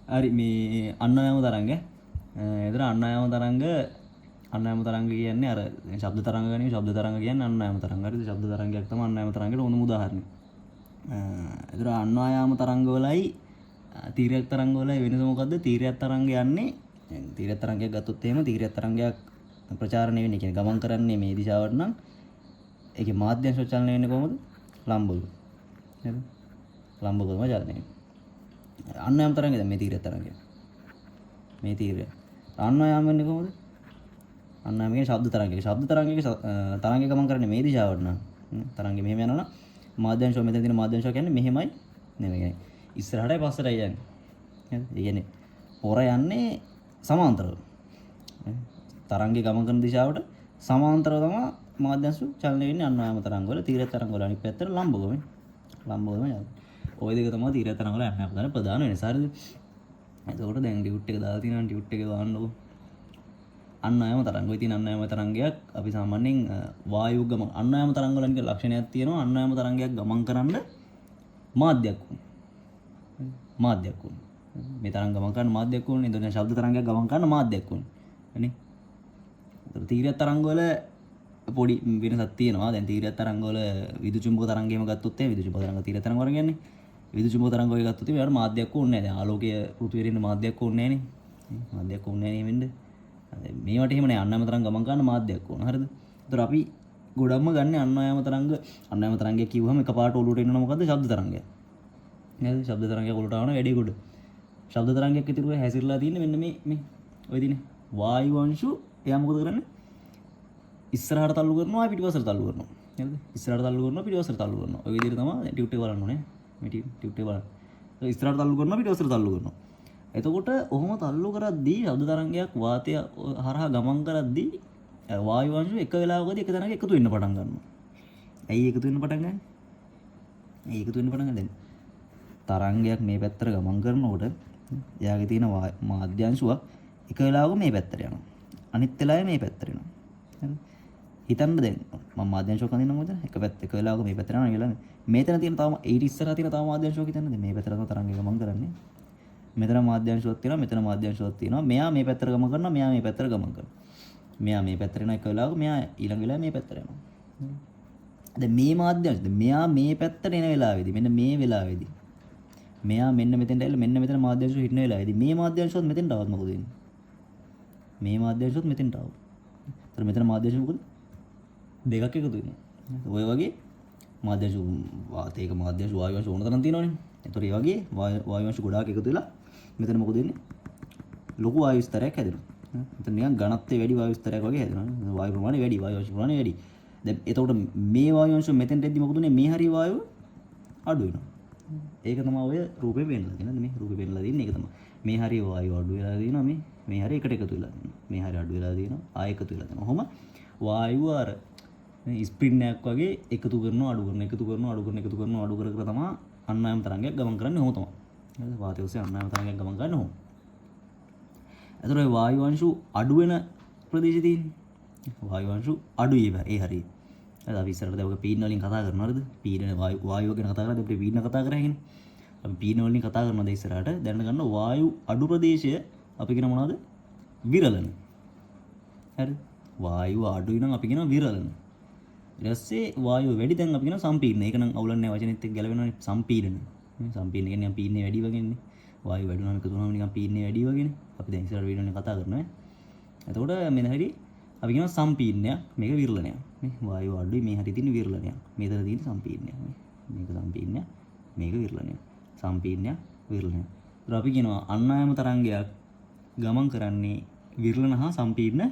හරි මේ අන්නායම තරංග. එතන අන්නායම තරංග කියන්නේ අර ශබ්ද තරංග ගන්නේ ශබ්ද තරංග කියන්නේ අන්නායම තරංග. හරිද? ශබ්ද තරංගයක් තමයි අන්නායම තරංගයට උණු උදාහරණය. එතන අන්නායම තරංගවලයි තීරයක් තරංගවලයි වෙනස මොකද්ද? තීරයක් තරංග යන්නේ තීරයක් තරංගයක් ගත්තොත් එහෙම තීරයක් තරංගයක් ප්‍රචාරණය වෙන්නේ කියන්නේ ගමන් කරන්නේ මේ දිශාවට නම් ඒකේ මාධ්‍යංශ චලනය වෙන්නේ කොහොමද? ලම්බව. නේද? ලම්බව තමයි චලනය වෙන්නේ. අන්නායම තරංගය දැන් මේ තීරයක් තරංගය. මේ තීරය. අන්නායම වෙන්නේ කොහොමද? අන්නායම කියන්නේ ශබ්ද තරංගයක. ශබ්ද තරංගයක තරංගය ගමන් කරන්නේ මේ දිශාවට නම් තරංගය මෙහෙම යනවා නම් මාධ්‍යංශය මෙතන තියෙන මාධ්‍යංශය කියන්නේ මෙහෙමයි නෙමෙයි. කියන්නේ ඉස්සරහටයි පස්සටයි යන්නේ. නේද? ඒ කියන්නේ පොර යන්නේ සමාන්තරව. තරංගය ගමන් කරන දිශාවට සමාන්තරව තමයි මාධ්‍යංශ චලනය වෙන්නේ අන්නායම තරංගවල. තීරය තරංගවල අනිත් පැත්තට ලම්බව යන්නේ. ওই දෙක තමයි තීරය තරංගවල අන්නායම තරංග ප්‍රධාන වෙනස. හරිද? එතකොට දැන් ඩියුට් එක දාලා තියෙනවා ඩියුට් එක දාන්නකො. අන්නායම තරංග. ඔය තියෙන අන්නායම තරංගයක් අපි සාමාන්‍යයෙන් වායු ගමන අන්නායම තරංග වල නික ලක්ෂණයක් තියෙනවා. අන්නායම තරංගයක් ගමන් කරන්න මාධ්‍යයක් වුණා. මාධ්‍යයක් වුණා. මේ තරංග ගමන් කරන මාධ්‍යයක් වුණා. එතකොට ශබ්ද තරංගයක් ගමන් කරන මාධ්‍යයක් වුණා. නේ? එතකොට තීරය තරංග වල පොඩි වෙනසක් තියෙනවා. දැන් තීරය තරංග වල විදුලි චුම්බක තරංගයම ගත්තොත් විදුලි චුම්බක තරංග තීරය තරංග වල කියන්නේ විදුලි චුම්බක තරංග වල ගත්තොත් ඒකට මාධ්‍යයක් ඕනේ නැහැ. දැන් ආලෝකයේ පෘථිවියට එන්න මාධ්‍යයක් ඕනේ නැහැ නේ. මාධ්‍යයක් ඕනේ නැහැ නේ වෙන්න. මේවට එහෙම නෑ අන්නායම තරංග ගමන් කරන මාධ්‍යයක් ඕන. හරිද? ඒතර අපි ගොඩක්ම ගන්න අන්නායම තරංගය කිව්වම එකපාරට ඔලුවට එනවා මොකද්ද? ශබ්ද තරංගය. නේද? ශබ්ද තරංගයක් ඔලුවට ආවම වැඩි ගොඩ. ශබ්ද තරංගයක් ඉතිරුව හැසිරලා තියෙන්නේ මෙන්න මේ ඔය දිනේ වායු අංශු එයා මොකද කරන්නේ? ඉස්සරහට තල්ලු කරනවා පිටිපස්සට තල්ලු කරනවා. නේද? ඉස්සරහට තල්ලු කරනවා පිටිපස්සට තල්ලු කරනවා. ඔය විදිහට තමයි ටියුට් එක බලන්න ඕනේ. මේ ටියුට් එක බලන්න. ඉස්සරහට තල්ලු කරනවා පිටිපස්සට තල්ලු කරනවා. එතකොට ඔහොම තල්ලු කරද්දී ශබ්ද තරංගයක් වාතය හරහා ගමන් කරද්දී වායු අංශු එක වෙලාවකදී එක තැනක එකතු වෙන්න පටන් ගන්නවා. ඇයි එකතු වෙන්න පටන් ගන්නේ? ඇයි එකතු වෙන්න පටන් ගන්නේ? තරංගයක් මේ පැත්තට ගමන් කරනකොට එයාගේ තියෙන මාධ්‍යංශුවක් එක වෙලාවක මේ පැත්තට යනවා. අනිත් වෙලාවේ මේ පැත්තට එනවා. හරිද? හිතන්න දැන් මම මාධ්‍යංශුවක් අඳින්න මොකද? එක වෙලාවක මේ පැත්තට යනවා කියලා. මේතන තියෙන තව ඊට ඉස්සරහා තියෙන තව මාධ්‍යංශුවක් හිතන්න. මේ පැත්තට තමයි තරංගය ගමන් කරන්නේ. මෙතන මාධ්‍යංශුවක් තියෙනවා මෙතන මාධ්‍යංශුවක් තියෙනවා මෙයා මේ පැත්තට ගමන් කරනවා මෙයා මේ පැත්තට ගමන් කරනවා මෙයා මේ පැත්තට යන එක වෙලාවක මෙයා ඊළඟ වෙලාවේ මේ පැත්තට යනවා දැන් මේ මාධ්‍යංශ මෙයා මේ පැත්තට එන වෙලාවේදී මෙන්න මේ වෙලාවේදී මෙයා මෙන්න මෙතෙන්ට ඇවිල්ලා මෙන්න මෙතන මාධ්‍යංශුව හිටින වෙලාවේදී මේ මාධ්‍යංශුවත් මෙතෙන්ට આવත් මොකද වෙන්නේ මේ මාධ්‍යංශුවත් මෙතෙන්ට આવුත් ඒතර මෙතන මාධ්‍යංශුව මොකද දෙකක් එකතු වෙනවා ඔය වගේ මාධ්‍යංශුව වාතයක මාධ්‍යංශුව වායු අංශ ඕන තරම් තියෙනවනේ ඒතර ඒ වගේ වායු අංශ ගොඩාක් එකතු වෙලා මෙතන මොකද වෙන්නේ? ලොකු වායු ස්තරයක් හැදෙනවා. මෙතන නිකන් ඝනත්වයේ වැඩි වායු ස්තරයක් වගේ හැදෙනවා. වායු ප්‍රමාණය වැඩි, වායු අංශ ප්‍රමාණය වැඩි. දැන් එතකොට මේ වායු අංශ මෙතෙන්ට එද්දි මොකද උනේ? මේ හරිය වායුව අඩු වෙනවා. ඒක තමයි ඔය රූපේ වෙන්නලා තියෙන්නේ. මේ රූපේ වෙන්නලා තියෙන්නේ ඒක තමයි. මේ හරිය වායුව අඩු වෙලා තියෙනවා මේ හරිය එකට එකතු වෙලා තියෙනවා. මේ හරිය අඩු වෙලා තියෙනවා ආයෙ එකතු වෙලා තියෙනවා. ඔහොම වායුව අර ස්ප්‍රින් එකක් වගේ එකතු කරනවා අඩු කරනවා එකතු කරනවා අඩු කරනවා එකතු කරනවා අඩු කර කර තමයි අන්නායම තරංගයක් ගමන් කරන්නේ ඔහොම තමයි. නේද? වාතය ඔස්සේ අන්නායම තරංගයක් ගමන් කරන්න ඕන. එතකොට ඒ වායු අංශු අඩු වෙන ප්‍රදේශය තියෙන්නේ. වායු අංශු අඩුයි ඒ හරිය. හරි අපි ඉස්සරහට දැන් ඔක පීඩන වලින් කතා කරනවා හරිද? පීඩන වායුව ගැන කතා කරද්දී අපිට පීඩන කතා කරගෙන. අපි පීඩන වලින් කතා කරනවා දැන් ඉස්සරහට දැනගන්න ගන්න වායු අඩු ප්‍රදේශය අපි කියන මොනවද? විරලන. හරි? වායුව අඩුයි නම් අපි කියනවා විරලන. ඊට පස්සේ වායුව වැඩි දැන් අපි කියනවා සම්පීඩන. ඒක නම් අවුලන්නේ වචනෙත් එක්ක ගැලවෙනවනේ සම්පීඩන. සම්පීඩන කියන්නේ පීඩනේ වැඩි වගේනේ. වායු වැඩි වුණාම එකතු වුණාම නිකන් පීඩනේ වැඩි වගේනේ. අපි දැන් ඉස්සරහ වීඩියෝ එකේ කතා කරනවා. එතකොට මෙන්න හරි අපි කියනවා සම්පීඩනයක් මේක විරලනයක්. නේ වායුව අඩුයි මේ හරි තියෙන විරලනයක්. මෙතන තියෙන සම්පීඩනයක්. මේක සම්පීඩනයක් මේක විරලනයක්. සම්පීඩනයක් විරලනයක්. ඒතර අපි කියනවා අන්නායම තරංගයක් ගමන් කරන්නේ විරලන හා සම්පීඩන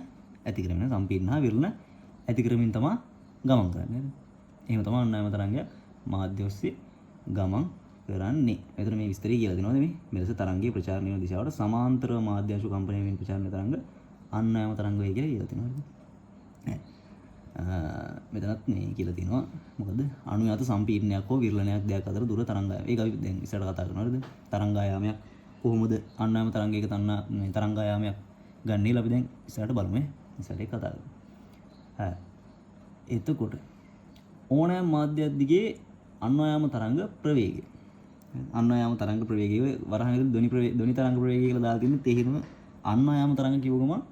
ඇති කරමින් සම්පීඩන හා විරලන ඇති කරමින් තමයි ගමන් කරන්නේ. එහෙම තමයි අන්නායම තරංගයක් මාධ්‍ය ඔස්සේ ගමන් කරන්නේ. මෙතන මේ විස්තරය කියලා දෙනවාද මේ? මෙලෙස තරංගයේ ප්‍රචාරණය වන දිශාවට සමාන්තරව මාධ්‍යංශ කම්පණය වෙමින් ප්‍රචාරණය තරංග අන්නායම තරංග වේ කියලා දෙනවා. මෙතනත් මේ කියලා තියෙනවා මොකද? අණු යත සම්පීඩනයක් හෝ විරලනයක් දෙයක් අතර දුර තරංගය. ඒක අපි දැන් ඉස්සරහට කතා කරනවා නේද? තරංගායාමයක් කොහොමද අන්නායම තරංගයක මේ තරංගායාමයක් ගන්නේ කියලා අපි දැන් ඉස්සරහට බලමු නේ. ඉස්සරහට කතා කරමු. හරි. එතකොට ඕනෑම මාධ්‍යයක් දිගේ අන්වායාම තරංග ප්‍රවේගය. අන්න යාම තරංග ප්‍රවේගය වරහන් ඇතුලේ ධ්වනි තරංග ප්‍රවේගය කියලා දාලා තියෙන්නේ තේහිම අන්න යාම තරංග කිව්ව ගමන්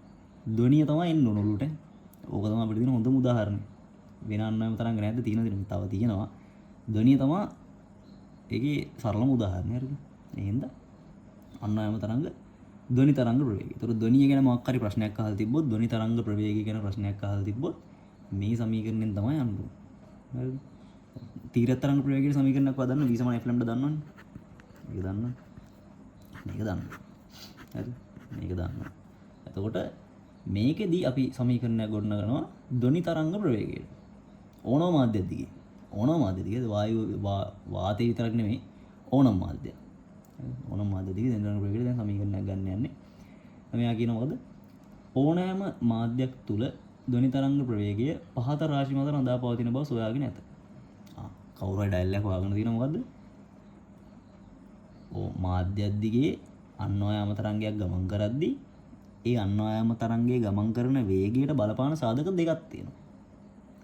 ධ්වනිය තමයි එන්න ඕන උඩට. ඕක තමයි අපිට තියෙන හොඳම උදාහරණය. වෙන අන්න යාම තරංග නැද්ද? තියෙනවා. තව තියෙනවා. ධ්වනිය තමයි ඒකේ සරලම උදාහරණය. හරිද? එහෙනම් අන්න යාම තරංග ධ්වනි තරංග ප්‍රවේගය. ඒතර ධ්වනිය ගැන මොකක් හරි ප්‍රශ්නයක් අහලා තිබ්බොත් ධ්වනි තරංග ප්‍රවේගය ගැන ප්‍රශ්නයක් අහලා තිබ්බොත් මේ සමීකරණයෙන් තමයි අහන්නේ. හරිද? තීරත් තරංග ප්‍රවේගයේ සමීකරණයක් වදන්න v = f ලැම්ඩා දන්නවනේ. මේක දන්නවනේ. මේක දන්නවා. හරිද? මේක දන්නවා. එතකොට මේකෙදී අපි සමීකරණයක් ගොඩනගනවා ධ්වනි තරංග ප්‍රවේගයට. ඕනම මාධ්‍යයක් දිගේ. ඕනම මාධ්‍යයක් දිගේ වායු වාතය විතරක් නෙමෙයි ඕනම මාධ්‍යයක්. ඕනම මාධ්‍යයක් දිගේ ධ්වනි තරංග ප්‍රවේගයට දැන් සමීකරණයක් ගන්න යන්නේ. මෙයා කියනවා මොකද? ඕනෑම මාධ්‍යයක් තුල ධ්වනි තරංග ප්‍රවේගය පහත රාශි මත රඳා පවතින බව සොයාගෙන ඇත. කවුරු හරි ඩයල් එකක් හොයාගෙන තියෙනවා මොකද්ද? මාධ්‍යයක් දිගේ අන්වයාම තරංගයක් ගමන් කරද්දී ඒ අන්වයාම තරංගයේ ගමන් කරන වේගයට බලපාන සාධක දෙකක් තියෙනවා.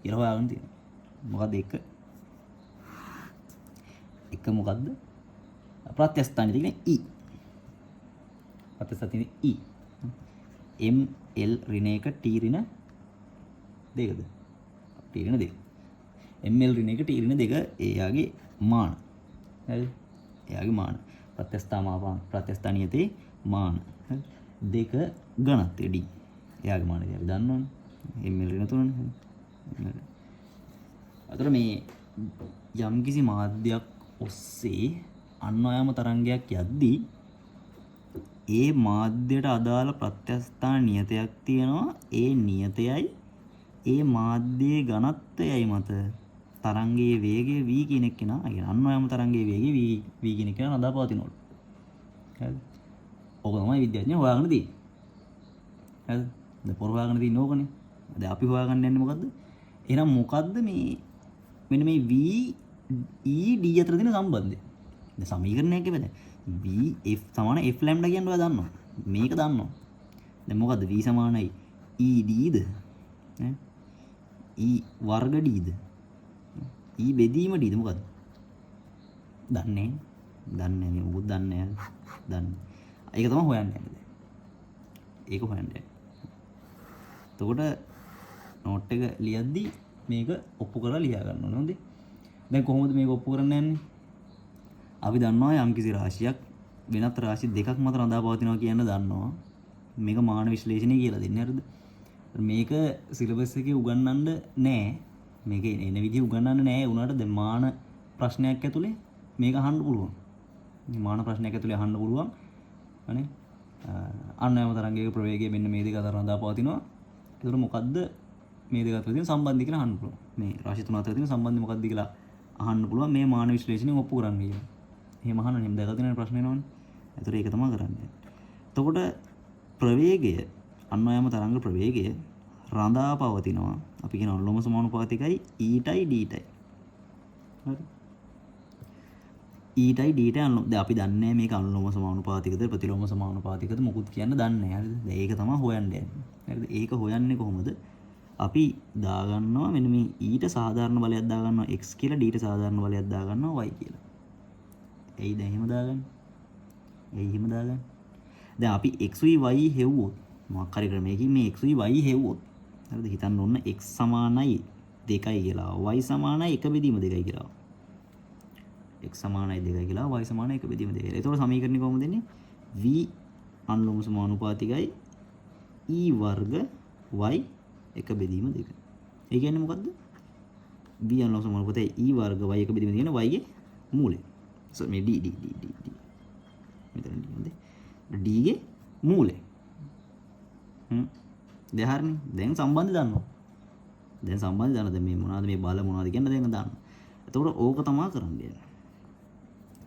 කියලා හොයාගෙන තියෙනවා. මොකද්ද එක? එක මොකද්ද? ප්‍රත්‍යස්ථානයේ තියෙන E. ප්‍රත්‍යස්ථානයේ E. M L ඍණ 1 T ඍණ 2ද? T ඍණ 2. M L ඍණ 1 T ඍණ 2 එයාගේ මාන. හරිද? එයාගේ මාන. ප්‍රත්‍යස්ථානියතේ මාන. දෙක ඝනත්වය D. එයාගේ මාන අපි දන්නවනේ. ml ඍණ 3නේ. අතන මේ යම්කිසි මාධ්‍යයක් ඔස්සේ අන්වයාම තරංගයක් යද්දී ඒ මාධ්‍යයට අදාළ ප්‍රත්‍යස්ථාන නියතයක් තියෙනවා. ඒ නියතයයි ඒ මාධ්‍යයේ ඝනත්වයයි මත තරංගයේ වේගය v කියන එක නා කියන අන්වයාම තරංගයේ වේගය v කියන එක නදා පවතිනවලු. හරිද? ඕක තමයි විද්‍යාඥයෝ හොයාගෙන තියෙන්නේ. හරිද? දැන් පොර හොයාගෙන තියෙන්නේ ඕකනේ. දැන් අපි හොයාගන්න යන්නේ මොකද්ද? එහෙනම් මොකද්ද මේ මෙන්න මේ v e d අතර තියෙන සම්බන්ධය? දැන් සමීකරණයක් කිව්වද? v f = f ලැම්ඩා කියන්නේ ඔයා දන්නවා. මේක දන්නවා. දැන් මොකද්ද v = e d ද? ඈ e වර්ග d ද? e බෙදීම d ද මොකද්ද? දන්නේ මේ මොකද දන්නේ දන්නේ. ඒක තමයි හොයන්නේ. ඒක හොයන්නේ. එතකොට නෝට් එක ලියද්දි මේක ඔප්පු කරලා ලියා ගන්න ඕනේ. හොඳේ. දැන් කොහොමද මේක ඔප්පු කරන්න යන්නේ? අපි දන්නවා යම්කිසි රාශියක් වෙනත් රාශි දෙකක් මත රඳා පවතිනවා කියන දන්නවා. මේක මාන විශ්ලේෂණය කියලා දෙන්නේ. හරිද? මේක සිලබස් එකේ උගන්වන්න නෑ. මේක එන විදිහ උගන්වන්න නෑ. උනාට දැන් මාන ප්‍රශ්නයක් ඇතුලේ මේක අහන්න පුළුවන්. මේ මාන ප්‍රශ්නයක් ඇතුලේ අහන්න පුළුවන්. අනේ අන්වයාම තරංගයක ප්‍රවේගය මෙන්න මේ දෙක අතර රඳා පවතිනවා. ඒතර මොකද්ද මේ දෙක අතර තියෙන සම්බන්ධය කියලා අහන්න පුළුවන්. මේ රාශි තුන අතර තියෙන සම්බන්ධය මොකක්ද කියලා අහන්න පුළුවන්. මේ මාන විශ්ලේෂණයෙන් ඔප්පු කරන්න කියලා. එහෙම අහන්න නෙමෙයි දැකලා තියෙන ප්‍රශ්න එනවනේ. ඒතර ඒක තමයි කරන්නේ. එතකොට ප්‍රවේගය අන්වයාම තරංග ප්‍රවේගය රඳා පවතිනවා. අපි කියන අනුලෝම සමානුපාතිකයි ඊටයි ඩීටයි. හරි. ඊටයි ඩීටයි අනුලෝම. දැන් අපි දන්නේ මේක අනුලෝම සමානුපාතිකද ප්‍රතිලෝම සමානුපාතිකද මොකුත් කියන්න දන්නේ නැහැ. හරිද? දැන් ඒක තමයි හොයන්නේ. හරිද? ඒක හොයන්නේ කොහොමද? අපි දාගන්නවා මෙන්න මේ ඊට සාධාරණ බලයක් දාගන්නවා x කියලා ඩීට සාධාරණ බලයක් දාගන්නවා y කියලා. එයි දැන් එහෙම දාගන්නේ. එහෙම දාගන්නේ. දැන් අපි x y හෙව්වොත් මොකක් හරි ක්‍රමයකින් මේ x y හෙව්වොත් හරිද? හිතන්න ඕන x සමානයි 2යි කියලා y සමානයි 1 බෙදීම 2යි කියලා. x සමානයි 2යි කියලා y සමානයි 1 බෙදීම 2යි. ඒතකොට සමීකරණය කොහොමද දෙන්නේ? v අනුලෝම සමානුපාතිකයි e වර්ග y 1 බෙදීම 2. ඒ කියන්නේ මොකද්ද? v අනුලෝම සමානුපාතයි e වර්ග y 1 බෙදීම කියන y ගේ මූලය. මේ d මෙතන d ගේ මූලය. දැන් හරිනේ. දැන් සම්බන්ධය දන්නවා. දැන් මේ මොනවද මේ බල මොනවද කියන දැන් දන්නවා. එතකොට ඕක තමයි කරන්නේ.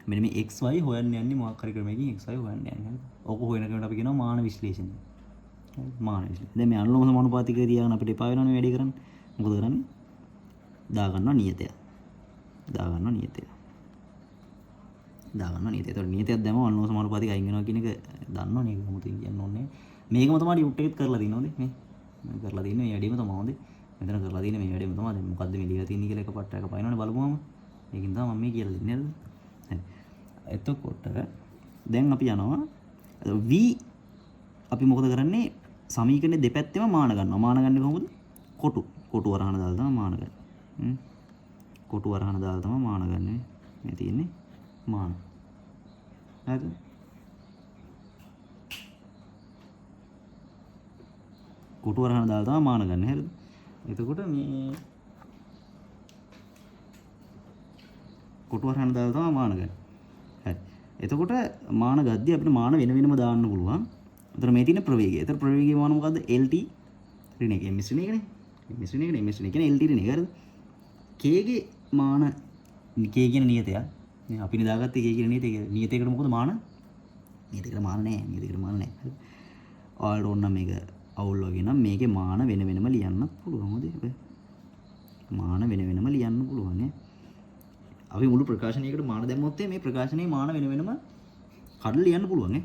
මෙන්න මේ x y හොයන්න යන්නේ මොකක් හරි ක්‍රමයකින් x y හොයන්න යන්නේ. ඕක හොයන ක්‍රමයට අපි කියනවා මාන විශ්ලේෂණය. මාන විශ්ලේෂණය. දැන් මේ අනුලෝම සමානුපාතිකය තියාගෙන අපිට එපා වෙනවනේ වැඩි කරන්න. මොකද කරන්නේ? දාගන්නවා නියතය. ඒතකොට නියතයක් දැම්ම අනුලෝම සමානුපාතික අයින් වෙනවා කියන එක දන්නවනේ. ඒක මොකද කියන්න ඕනේ. මේකම තමයි ඩියුට් එකෙත් කරලා දිනවනේ මේ. මම කරලා දින්නේ මේ වැඩේම තමයි හොඳේ. මෙතන කරලා දින්නේ මේ වැඩේම තමයි. දැන් මොකද්ද මේ ලියලා තියෙන්නේ කියලා එක පට්ටයක් පයින්නවනේ බලමුම. ඒකින් තමයි මම මේ කියලා දෙන්නේ නේද? හරි. එතකොට දැන් අපි යනවා v අපි මොකද කරන්නේ සමීකරණේ දෙපැත්තෙම මාන ගන්නවා. මාන ගන්නේ කොහොමද? කොටු වරහන දාලා තමයි මාන ගන්නේ. කොටු වරහන දාලා තමයි මාන ගන්නේ. මේ තියෙන්නේ මාන. හරිද? කොටු වරහන දාලා තමයි මාන ගන්න. හරිද? එතකොට මේ කොටු වරහන දාලා තමයි මාන ගන්න. හරි. එතකොට මාන ගද්දී අපිට මාන වෙන වෙනම දාන්න පුළුවන්. එතන මේ තියෙන ප්‍රවේගය. එතන ප්‍රවේගය මාන මොකද්ද? LT ඍණ එක. MS ඍණ එකනේ. MS ඍණ එකනේ. MS ඍණ කියන්නේ LT ඍණ එක. හරිද? K ගේ මාන K කියන නියතයක්. මේ අපි නිදාගත්තේ K කියන නියතයක. නියතයකට මොකද මාන? නියතයකට මාන නැහැ. නියතයකට මාන නැහැ. හරි. ඔයාලට ඕන නම් මේක අවුල් වගේ නම් මේකේ මාන වෙන වෙනම ලියන්නත් පුළුවන්. හොඳේ. මාන වෙන වෙනම ලියන්න පුළුවන් නේ. අපි මුළු ප්‍රකාශනයකට මාන දැම්මොත් මේ ප්‍රකාශනයේ මාන වෙන වෙනම කඩලා ලියන්න පුළුවන් නේ.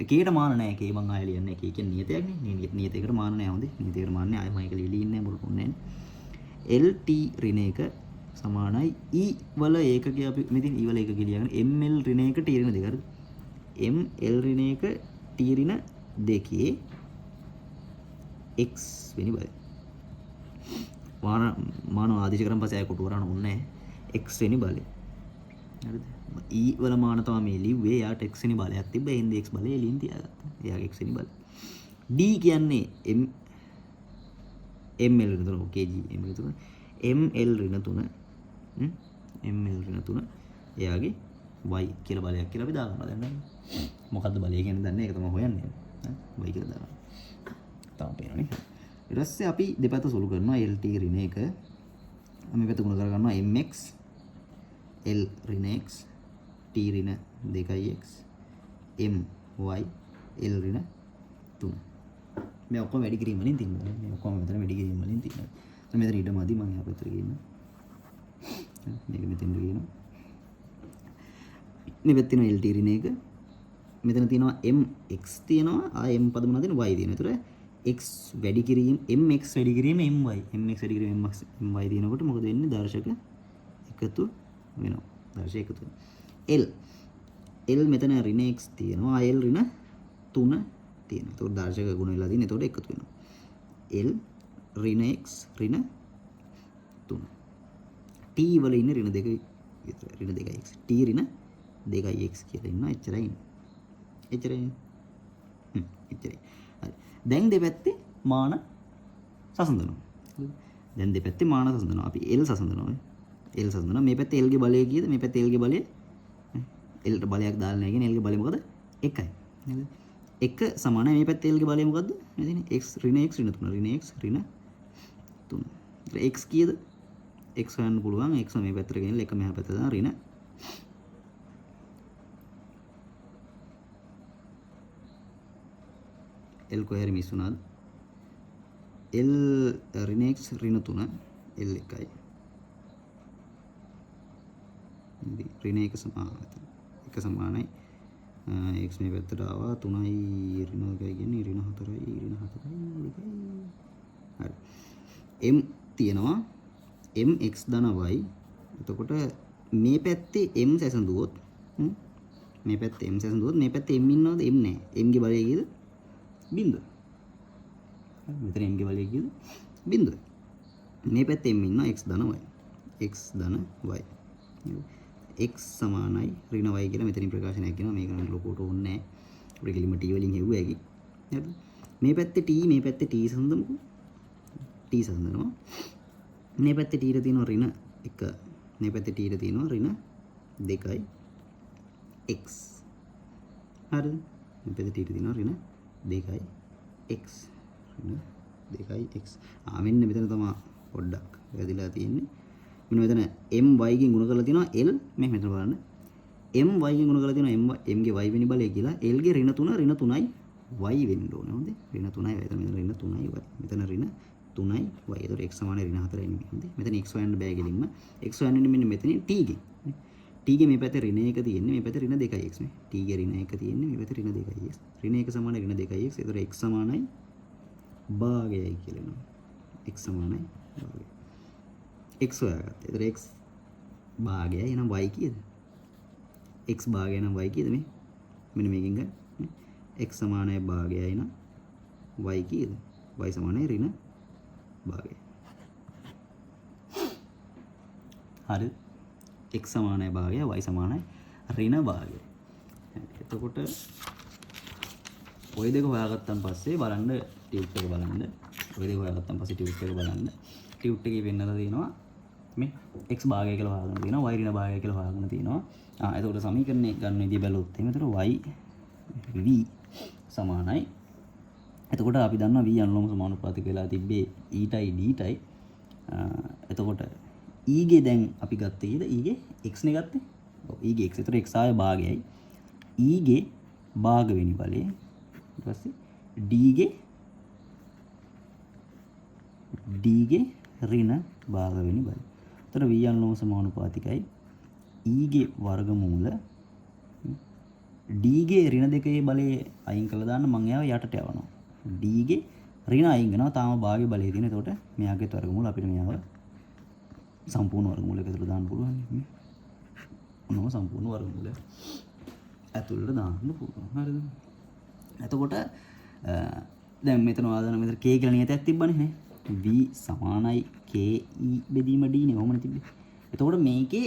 එකේට මාන නැහැ. එකේ මං ආයෙ ලියන්නේ. එකේ කියන්නේ නියතයක් නේ. නියතයකට මාන නැහැ. හොඳේ. නියතයකට මාන නැහැ. ආයෙ මම ඒක ලියන්නේ නැහැ. මොකද නැහැ. LT ඍණ එක සමානයි E වල ඒකකය අපි මෙතන E වල ඒකකය ලියගෙන ML ඍණ එක T ඍණ දෙක. හරිද? ML ඍණ එක T ඍණ දෙකේ x වෙනි බලය. මාන ආදේශ කරන් පස්සේ ආයෙ කොටු වරහන ඕනේ නැහැ. x වෙනි බලය. හරිද? E වල මාන තමයි මේ ලිව්වේ. යාට x වෙනි බලයක් තිබ්බා. එහෙනම් x බලය එළින් තියාගත්තා. එයාගේ x වෙනි බලය. D කියන්නේ ML ඍණ 3 kg ML ඍණ 3 ML ඍණ 3 ML ඍණ 3 එයාගේ y කියලා බලයක් කියලා අපි දාගන්නවා. දැන් නේද? මොකද්ද බලය කියන්නේ දන්නේ? ඒක තමයි හොයන්නේ. y කියලා දාගන්නවා. තාම පේනවනේ. ඊට පස්සේ අපි දෙපැත්ත සුළු කරනවා LT ඍණ එක. මේ පැත්ත ගුණ කර ගන්නවා MX L ඍණ x T ඍණ 2x MY L ඍණ 3. මේ ඔක්කොම වැඩි කිරීම වලින් තියෙනවා. මේ ඔක්කොම මෙතන වැඩි කිරීම වලින් තියෙනවා. දැන් මෙතන ඊට මදි මම යා පැත්තට ගේන්න. මේක මෙතෙන්ට ගේනවා. මේ පැත්තේ තියෙන LT ඍණ එක. මෙතන තියෙනවා MX තියෙනවා. M පද මොනවද තියෙන්නේ? Y තියෙනවා. ඒතර x වැඩි කිරීම MX වැඩි කිරීම MY. MX වැඩි කිරීම MY තියෙනකොට මොකද වෙන්නේ? දර්ශක එකතු වෙනවා. දර්ශක එකතු වෙනවා. L මෙතන ඍණ x තියෙනවා. L ඍණ 3 තියෙනවා. ඒතකොට දර්ශක ගුණ වෙලා තියෙන. ඒතකොට එකතු වෙනවා. L ඍණ x ඍණ 3. T වල ඉන්නේ ඍණ 2 විතර. ඍණ 2x. T ඍණ 2x කියලා ඉන්නවා. එච්චරයි ඉන්නේ. එච්චරයි. එච්චරයි. හරි. දැන් දෙපැත්තේ මාන සසඳනවා. දැන් දෙපැත්තේ මාන සසඳනවා. අපි L සසඳනවා. L සසඳනවා. මේ පැත්තේ L ගේ බලය කීයද? මේ පැත්තේ L ගේ බලය L ට බලයක් දාලා නැහැ කියන්නේ L ගේ බලය මොකද? 1යි. නේද? 1 සමානයි මේ පැත්තේ L ගේ බලය මොකද්ද? මේ තියෙන්නේ x ඍණ x ඍණ 3 ඍණ x ඍණ 3. x කීයද? x හොයන්න පුළුවන්. x මේ පැත්තට ගෙනල්ලා 1 මෙහා පැත්තට දාන ඍණ L කොහේ හරි මිස් වුණාද? L ඍණ x ඍණ 3 L 1යි. ඉතින් ඍණ 1 සමානයි x මේ පැත්තට ආවා 3යි ඍණ 1යි කියන්නේ ඍණ 4යි ඍණ 4යි 2යි. හරි. m තියෙනවා mx ධන y. එතකොට මේ පැත්තේ m සැසඳුවොත් මේ පැත්තේ m සැසඳුවොත් මේ පැත්තේ m ඉන්නවද? m නැහැ. m ගේ බලය කීයද? බිඳුව. මෙතන m ගේ බලය කීයද? බිඳුව. මේ පැත්තේ m ඉන්නවා x ධන y. x ධන y. x සමානයි ඍණ y කියලා මෙතනින් ප්‍රකාශනයක් කරනවා. මේක නම් ලොකුට ඕනේ නැහැ. අපිට කෙලින්ම t වලින් හෙව්වා ඇකි. හරිද? මේ පැත්තේ t මේ පැත්තේ t සඳමුකෝ. t සඳනවා. මේ පැත්තේ t ට තියෙනවා ඍණ 1. මේ පැත්තේ t ට තියෙනවා ඍණ 2යි x. හරිද? මේ පැත්තේ t ට තියෙනවා ඍණ 2යි x. ඍණ 2යි x. මෙන්න මෙතන තමයි පොඩ්ඩක් වැදිලා තියෙන්නේ. මෙන්න මෙතන my ගෙන් ගුණ කරලා තියෙනවා l. මේ මෙතන බලන්න. my ගෙන් ගුණ කරලා තියෙනවා m ගේ y වෙනි බලය කියලා. l ගේ ඍණ 3 ඍණ 3යි y වෙන්න ඕනේ. හොඳේ. ඍණ 3යි y. මෙතන ඍණ 3යි y. මෙතන ඍණ 3යි y. ඒතකොට x සමානයි ඍණ 4යි නෙමෙයි. හොඳේ. මෙතන x හොයන්න බෑ ගෙලින්ම. x හොයන්නේ මෙන්න මෙතනින් t ගෙන්. t ගේ මේ පැත්තේ ඍණ 1 තියෙන්නේ. මේ පැත්තේ ර්ණ 2x නේ. t ගේ ඍණ 1 තියෙන්නේ. මේ පැත්තේ ඍණ 2x. ඍණ 1 සමානයි ඍණ 2x. ඒතකොට x සමානයි භාගයයි කියලා එනවා. x සමානයි භාගයයි. x හොයාගත්තා. ඒතකොට x භාගයයි එහෙනම් y කීයද? x භාගය නම් y කීයද මේ? මෙන්න මේකෙන් ගන්න. x සමානයි භාගයයි නම් y කීයද? y සමානයි ඍණ භාගයයි. හරි. x සමානයි භාගය y සමානයි ඍණ භාගය. එතකොට ඔය දෙක හොයාගත්තන් පස්සේ බලන්න ටියුට් එක බලන්න. ඔය දෙක හොයාගත්තන් පස්සේ ටියුට් එක බලන්න. ටියුට් එකේ වෙන්නලා තියෙනවා මේ x භාගය කියලා හොයාගෙන තියෙනවා y ඍණ භාගය කියලා හොයාගෙන තියෙනවා. එතකොට සමීකරණය ගන්න විදිය බැලුවොත් එහෙනම් එතකොට y v සමානයි. එතකොට අපි දන්නවා v අනුලෝම සමානුපාතික වෙලා තිබ්බේ ඊටයි dටයි. එතකොට e ගේ දැන් අපි ගත්තේ කීයද? e ගේ x නේ ගත්තේ. ඔව් e ගේ x. එතකොට x ආයේ භාගයයි. e ගේ භාග වෙනි බලය. ඊට පස්සේ d ගේ ඍණ භාග වෙනි බලය. එතකොට v අනුලෝම සමානුපාතිකයි e ගේ වර්ගමූල d ගේ ඍණ දෙකේ බලය අයින් කළා දාන්න මම එයාව යටට යවනවා. d ගේ ඍණ අයින් වෙනවා. තාම භාගයේ බලය තියෙන. එතකොට මෙයාගේ වර්ගමූල අපිට මෙයාව සම්පූර්ණ වර්ගමූලයක ඇතුළට දාන්න පුළුවන් නේ. මොනවා සම්පූර්ණ වර්ගමූලය ඇතුළට දාන්න පුළුවන්. හරිද? එතකොට දැන් මෙතන ආදාන මෙතන k කියලා නියතයක් තිබ්බනේ නේ. v සමානයි ke බෙදීම d නේ. ඔහොමනේ තිබ්බේ. එතකොට මේකේ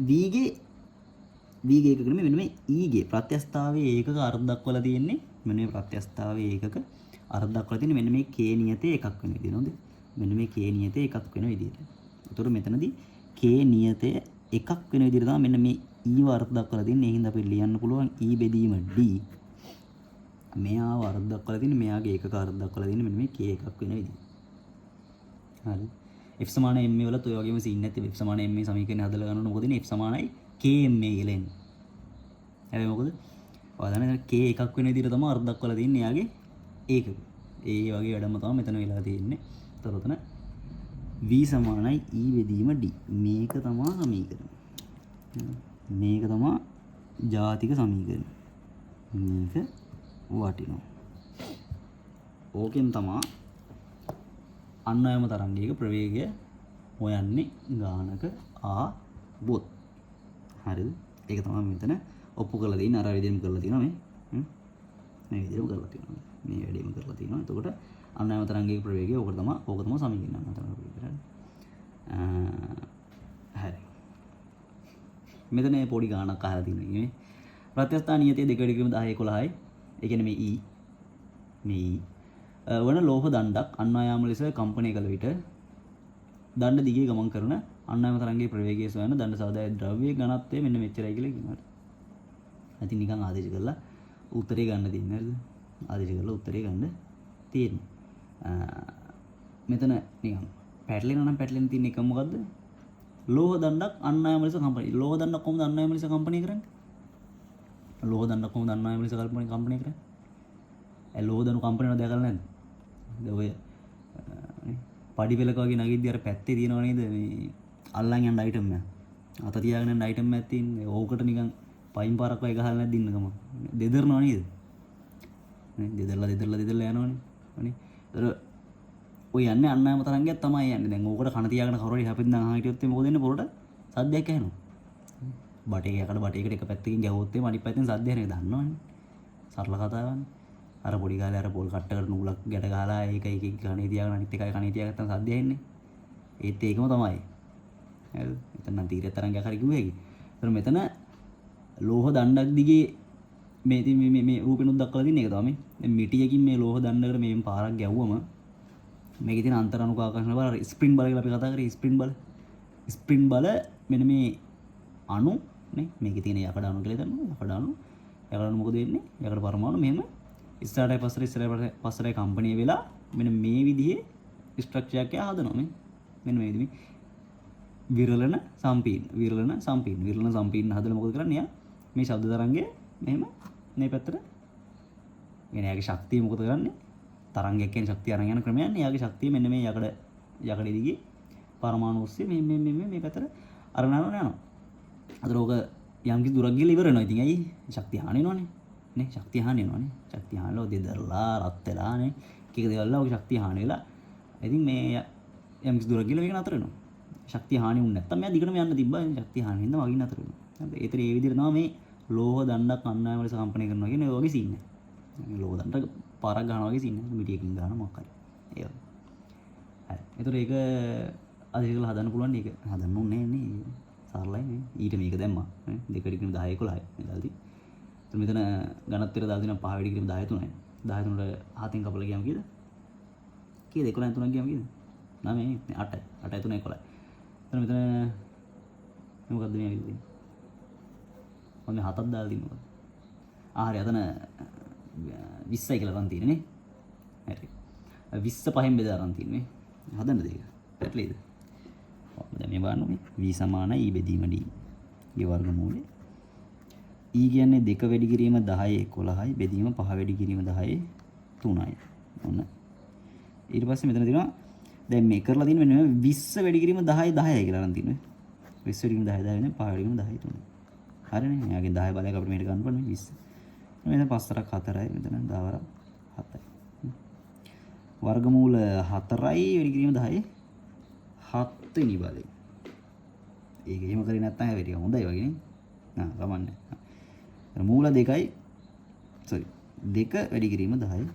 v ගේ එකක නෙමෙයි මෙන්න මේ e ගේ ප්‍රත්‍යස්ථාවයේ ඒකක අර්ථ දක්වලා තියෙන්නේ. මෙන්න මේ ප්‍රත්‍යස්ථාවයේ ඒකක අර්ථ දක්වලා තියෙන්නේ මෙන්න මේ k නියතේ එකක් වෙන විදිහ නේද? මෙන්න මේ k නියතේ එකක් වෙන විදිහට. එතකොට මෙතනදී k නියතය එකක් වෙන විදිහට තමයි මෙන්න මේ e වර්ග දක්වලා තියෙන්නේ. ඒ හින්දා අපිට ලියන්න පුළුවන් e බෙදීම d. මෙයා වර්ග දක්වලා තියෙන්නේ මෙයාගේ ඒකක අර්ථ දක්වලා තියෙන්නේ මෙන්න මේ k එකක් වෙන විදිහ. හරි. f සමාන m වලත් ඔය වගේම සීන් නැති f සමාන m සමීකරණය හදලා ගන්නකොට මොකද ඉන්නේ f සමානයි km කියලා එන්නේ. හැබැයි මොකද? ඔයාලා දන්නේ k එකක් වෙන විදිහට තමයි අර්ථ දක්වලා තියෙන්නේ යාගේ ඒකක. ඒ වගේ වැඩම තමයි මෙතන වෙලා තියෙන්නේ. ඒතර උතන v සමානයි e බෙදීම d. මේක තමයි සමීකරණය. මේක තමයි ජාතික සමීකරණය. මේක වටිනවා. ඕකෙන් තමයි අන්වයම තරංගයක ප්‍රවේගය හොයන්නේ ගානක ආවොත්. හරිද? ඒක තමයි මෙතන ඔප්පු කරලා දෙන්නේ. අර විදිහම කරලා තියෙනවා මේ. මේ විදිහම කරලා තියෙනවා. මේ වැඩේම කරලා තියෙනවා. එතකොට අන්වයම තරංගයක ප්‍රවේගය ඕක තමයි සමීකරණය. අන්වයම තරංගයක ප්‍රවේගය. හරි. මෙතන පොඩි ගානක් අහලා තියෙනවා නේ. ප්‍රත්‍යස්ථා නියතයේ දෙක වැඩිකම 10 11යි. ඒ කියන්නේ මේ වන ලෝහ දණ්ඩක් අන්වයාම ලෙස කම්පණය කළ විට දණ්ඩ දිගේ ගමන් කරන අන්වයාම තරංගයේ ප්‍රවේගය සොයන දණ්ඩ සාදාය ද්‍රව්‍යයේ ඝනත්වය මෙන්න මෙච්චරයි කියලා කියනවා. ඉතින් නිකන් ආදේශ කරලා උත්තරේ ගන්න තියෙන්නේ නේද? ආදේශ කරලා උත්තරේ ගන්න තියෙන්නේ. මෙතන නිකන් පැටලෙන තියෙන එක මොකද්ද? ලෝහ දණ්ඩක් අන්වයාම ලෙස කම්පණය. ලෝහ දණ්ඩක් කොහොමද අන්වයාම ලෙස කම්පණය කරන්නේ? ලෝහ දණ්ඩක් කොහොමද අන්වයාම ලෙස කම්පණය කරන්නේ? ලෝහ දණු කම්පණය වෙනවා දැකලා නැද්ද? ඔය පඩි පෙලක වගේ නැගිද්දි අර පැත්තේ තියෙනව නේද මේ අල්ලන් යන අයිටම් එක. අත තියාගෙන යන අයිටම් එකක් තියෙන්නේ. ඕකට නිකන් පයින් පාරක් වගේ ගහලා නැද්ද ඉන්නකම. දෙදරනව නේද? නේ දෙදරලා යනවනේ. අනේ. ඒතර ඔය යන්නේ අන්නායම තරංගයක් තමයි යන්නේ. දැන් ඕකට කන තියාගෙන කවුරු හරි හැපෙන්න අහා හිටියොත් මොකද වෙන්නේ? පොරට සද්දයක් ඇහෙනවා. බටේකට එක පැත්තකින් ගැහුවොත් එimhe අනිත් පැත්තෙන් සද්ද ඇහෙනවා. දන්නවනේ. සරල කතාවනේ. අර පොඩි කාලේ අර පොල් කට්ටකට නූලක් ගැට ගහලා ඒක එක කණේ තියාගෙන අනිත් එකයි කණේ තියාගත්තම සද්ද ඇහෙන්නේ. ඒත් ඒකම තමයි. හරිද? මෙතන නම් තීරය තරංගයක් හරි කිව්වේ ඒකේ. ඒතර මෙතන ලෝහ දණ්ඩක් දිගේ මේ රූපෙනුත් දක්වලා තියෙන එක තමයි. දැන් මිටියකින් මේ ලෝහ දණ්ඩකට මේෙන් පාරක් ගැව්වම මේකේ තියෙන අන්තර් අණුක ආකර්ෂණ බල ස්ප්‍රින් බල කියලා අපි කතා කරේ ස්ප්‍රින් බල මෙන්න මේ අණු නේ මේකේ තියෙන යකඩ අණු කියලා දන්නවා. යකඩ අණු මොකද වෙන්නේ? යකඩ පරමාණු මෙහෙම ඉස්සරහට පස්සට කම්පණය වෙලා මෙන්න මේ විදිහේ ස්ට්‍රක්චර් එකක් හදනවා මෙන්න මේ විදිහේ විරලන සම්පීර්ණ හදලා මොකද කරන්නේ? යා මේ ශබ්ද තරංගය මෙහෙම මේ පැත්තට එන්නේ. යාගේ ශක්තිය මොකද කරන්නේ? තරංගයක් කියන්නේ ශක්තිය අරන් යන ක්‍රමයන්නේ. යාගේ ශක්තිය මෙන්න මේ යකඩ දිගේ පරමාණු ඔස්සේ මේ පැත්තට අරන් යනවා. අතන ඕක යම් කිසි දුරක් ගිහලා ඉවර වෙනවා. ඉතින් ඇයි? ශක්තිය හානි වෙනවනේ. නේ ශක්තිය හානි වෙනවනේ. ශක්තිය හානලා දෙදරලා රත් වෙලා නේ. එක දේවල් වල ශක්තිය හානි වෙලා. ඉතින් මේ යම් කිසි දුරක් ගිහලා මේක නතර වෙනවා. ශක්තිය හානි වුනේ නැත්තම් මෙයා දිගටම යන්න තිබ්බා. ශක්තිය හානි වෙනවා වගේ නතර වෙනවා. ඒතර ඒ විදිහට තමයි මේ ලෝහ දණ්ඩක් අන්නායම ලෙස කම්පණය කරනවා කියන්නේ ඔය වගේ සීන් එක. ලෝහ දණ්ඩ පාරක් ගන්නවා වගේ සීන් එක. මිටියකින් ගන්න මොකක් හරි. ඒ වගේ. හරි. ඒතර ඒක අධිකල හදන්න පුළුවන් නේ. ඒක හදන්න ඕනේ නේ. සරලයි නේ. ඊට මේක දැම්මා. නේ 2 ඩිග්‍රී 10 11යි. මේ දාල්දී. ඒතර මෙතන ඝනත්වයට දාලා තියෙනවා 5 ඩිග්‍රී 13යි. 13ට 7න් කපලා ගියාම කීයද? කීයද 11න් 3ක් ගියාම කීයද? 9යි 8යි 8යි 3යි 11යි. එතන මෙතන මොකක්ද මේ ඇවිල්ලා? මම 7ක් දාලා තිනවා. හරි අතන 20යි කියලා ගන්න තියෙන්නේ නේ. හරි. 20 පහෙන් බෙදලා ගන්න තියෙන්නේ. හදන්නද ඒක? පැටලෙයිද? දැන් මේ බලන්න මේ v සමානයි e බෙදීම d. ගේ වර්ගමූලය. e කියන්නේ 2 වැඩි කිරීම 10 11යි බෙදීම 5 වැඩි කිරීම 10 3යි. ඔන්න. ඊට පස්සේ මෙතන තියෙනවා දැන් මේ කරලා තියෙන්නේ මෙන්න 20 වැඩි කිරීම 10 10යි කියලා ගන්න තියෙන්නේ. 20 වැඩි කිරීම 10 10 වෙන 5 වැඩි කිරීම 10 3යි. හරිනේ. එයාගෙන් 10 බලයක් අපිට මේකට ගන්න පුළුවන් 20. මෙතන 5තරක් 4යි මෙතන 10 වරක් 7යි. වර්ගමූල 4යි වැඩි කිරීම 10 7 වෙනි බලය. ඒක එහෙම කරේ නැත්නම් හැබැයි ටික හොඳයි වගේ නේ. නා ගමන්නේ. මූල 2යි sorry 2 වැඩි කිරීම 10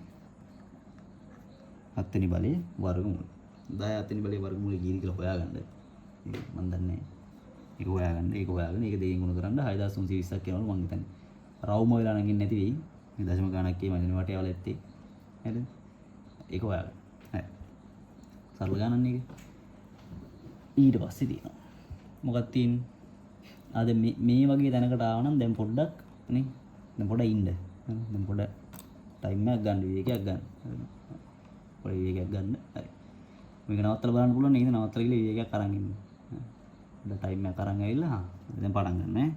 7 වෙනි බලයේ වර්ගමූල. 10 7 වෙනි බලයේ වර්ගමූලය කීයද කියලා හොයාගන්න. ඒක මම දන්නේ නැහැ. ඒක හොයාගන්න. ඒක දෙකෙන් ගුණ කරන්න 6320ක් කියනවලු මං හිතන්නේ. රවුම වෙලා නැගින් නැති වෙයි. මේ දශම ගණක් කියම ඉතින් වටේවල ඇත්තේ. හරිද? ඒක හොයාගන්න. හරි. සරල ගණන් එක. ඊට පස්සේ තියෙනවා. මොකක්ද තියෙන්නේ? ආ දැන් මේ වගේ තැනකට ආව නම් දැන් පොඩ්ඩක් නේ. දැන් පොඩ්ඩක් ඉන්න. දැන් පොඩ්ඩක් ටයිම් එකක් ගන්න විවේකයක් ගන්න. පොඩි විවේකයක් ගන්න. හරි. මේක නවත්තලා බලන්න පුළුවන් නේද? නවත්තලා ගිහලා විවේකයක් අරන් ඉන්න. දැන් ටයිම් එකක් අරන් ඇවිල්ලා දැන් පටන් ගන්න ඈ.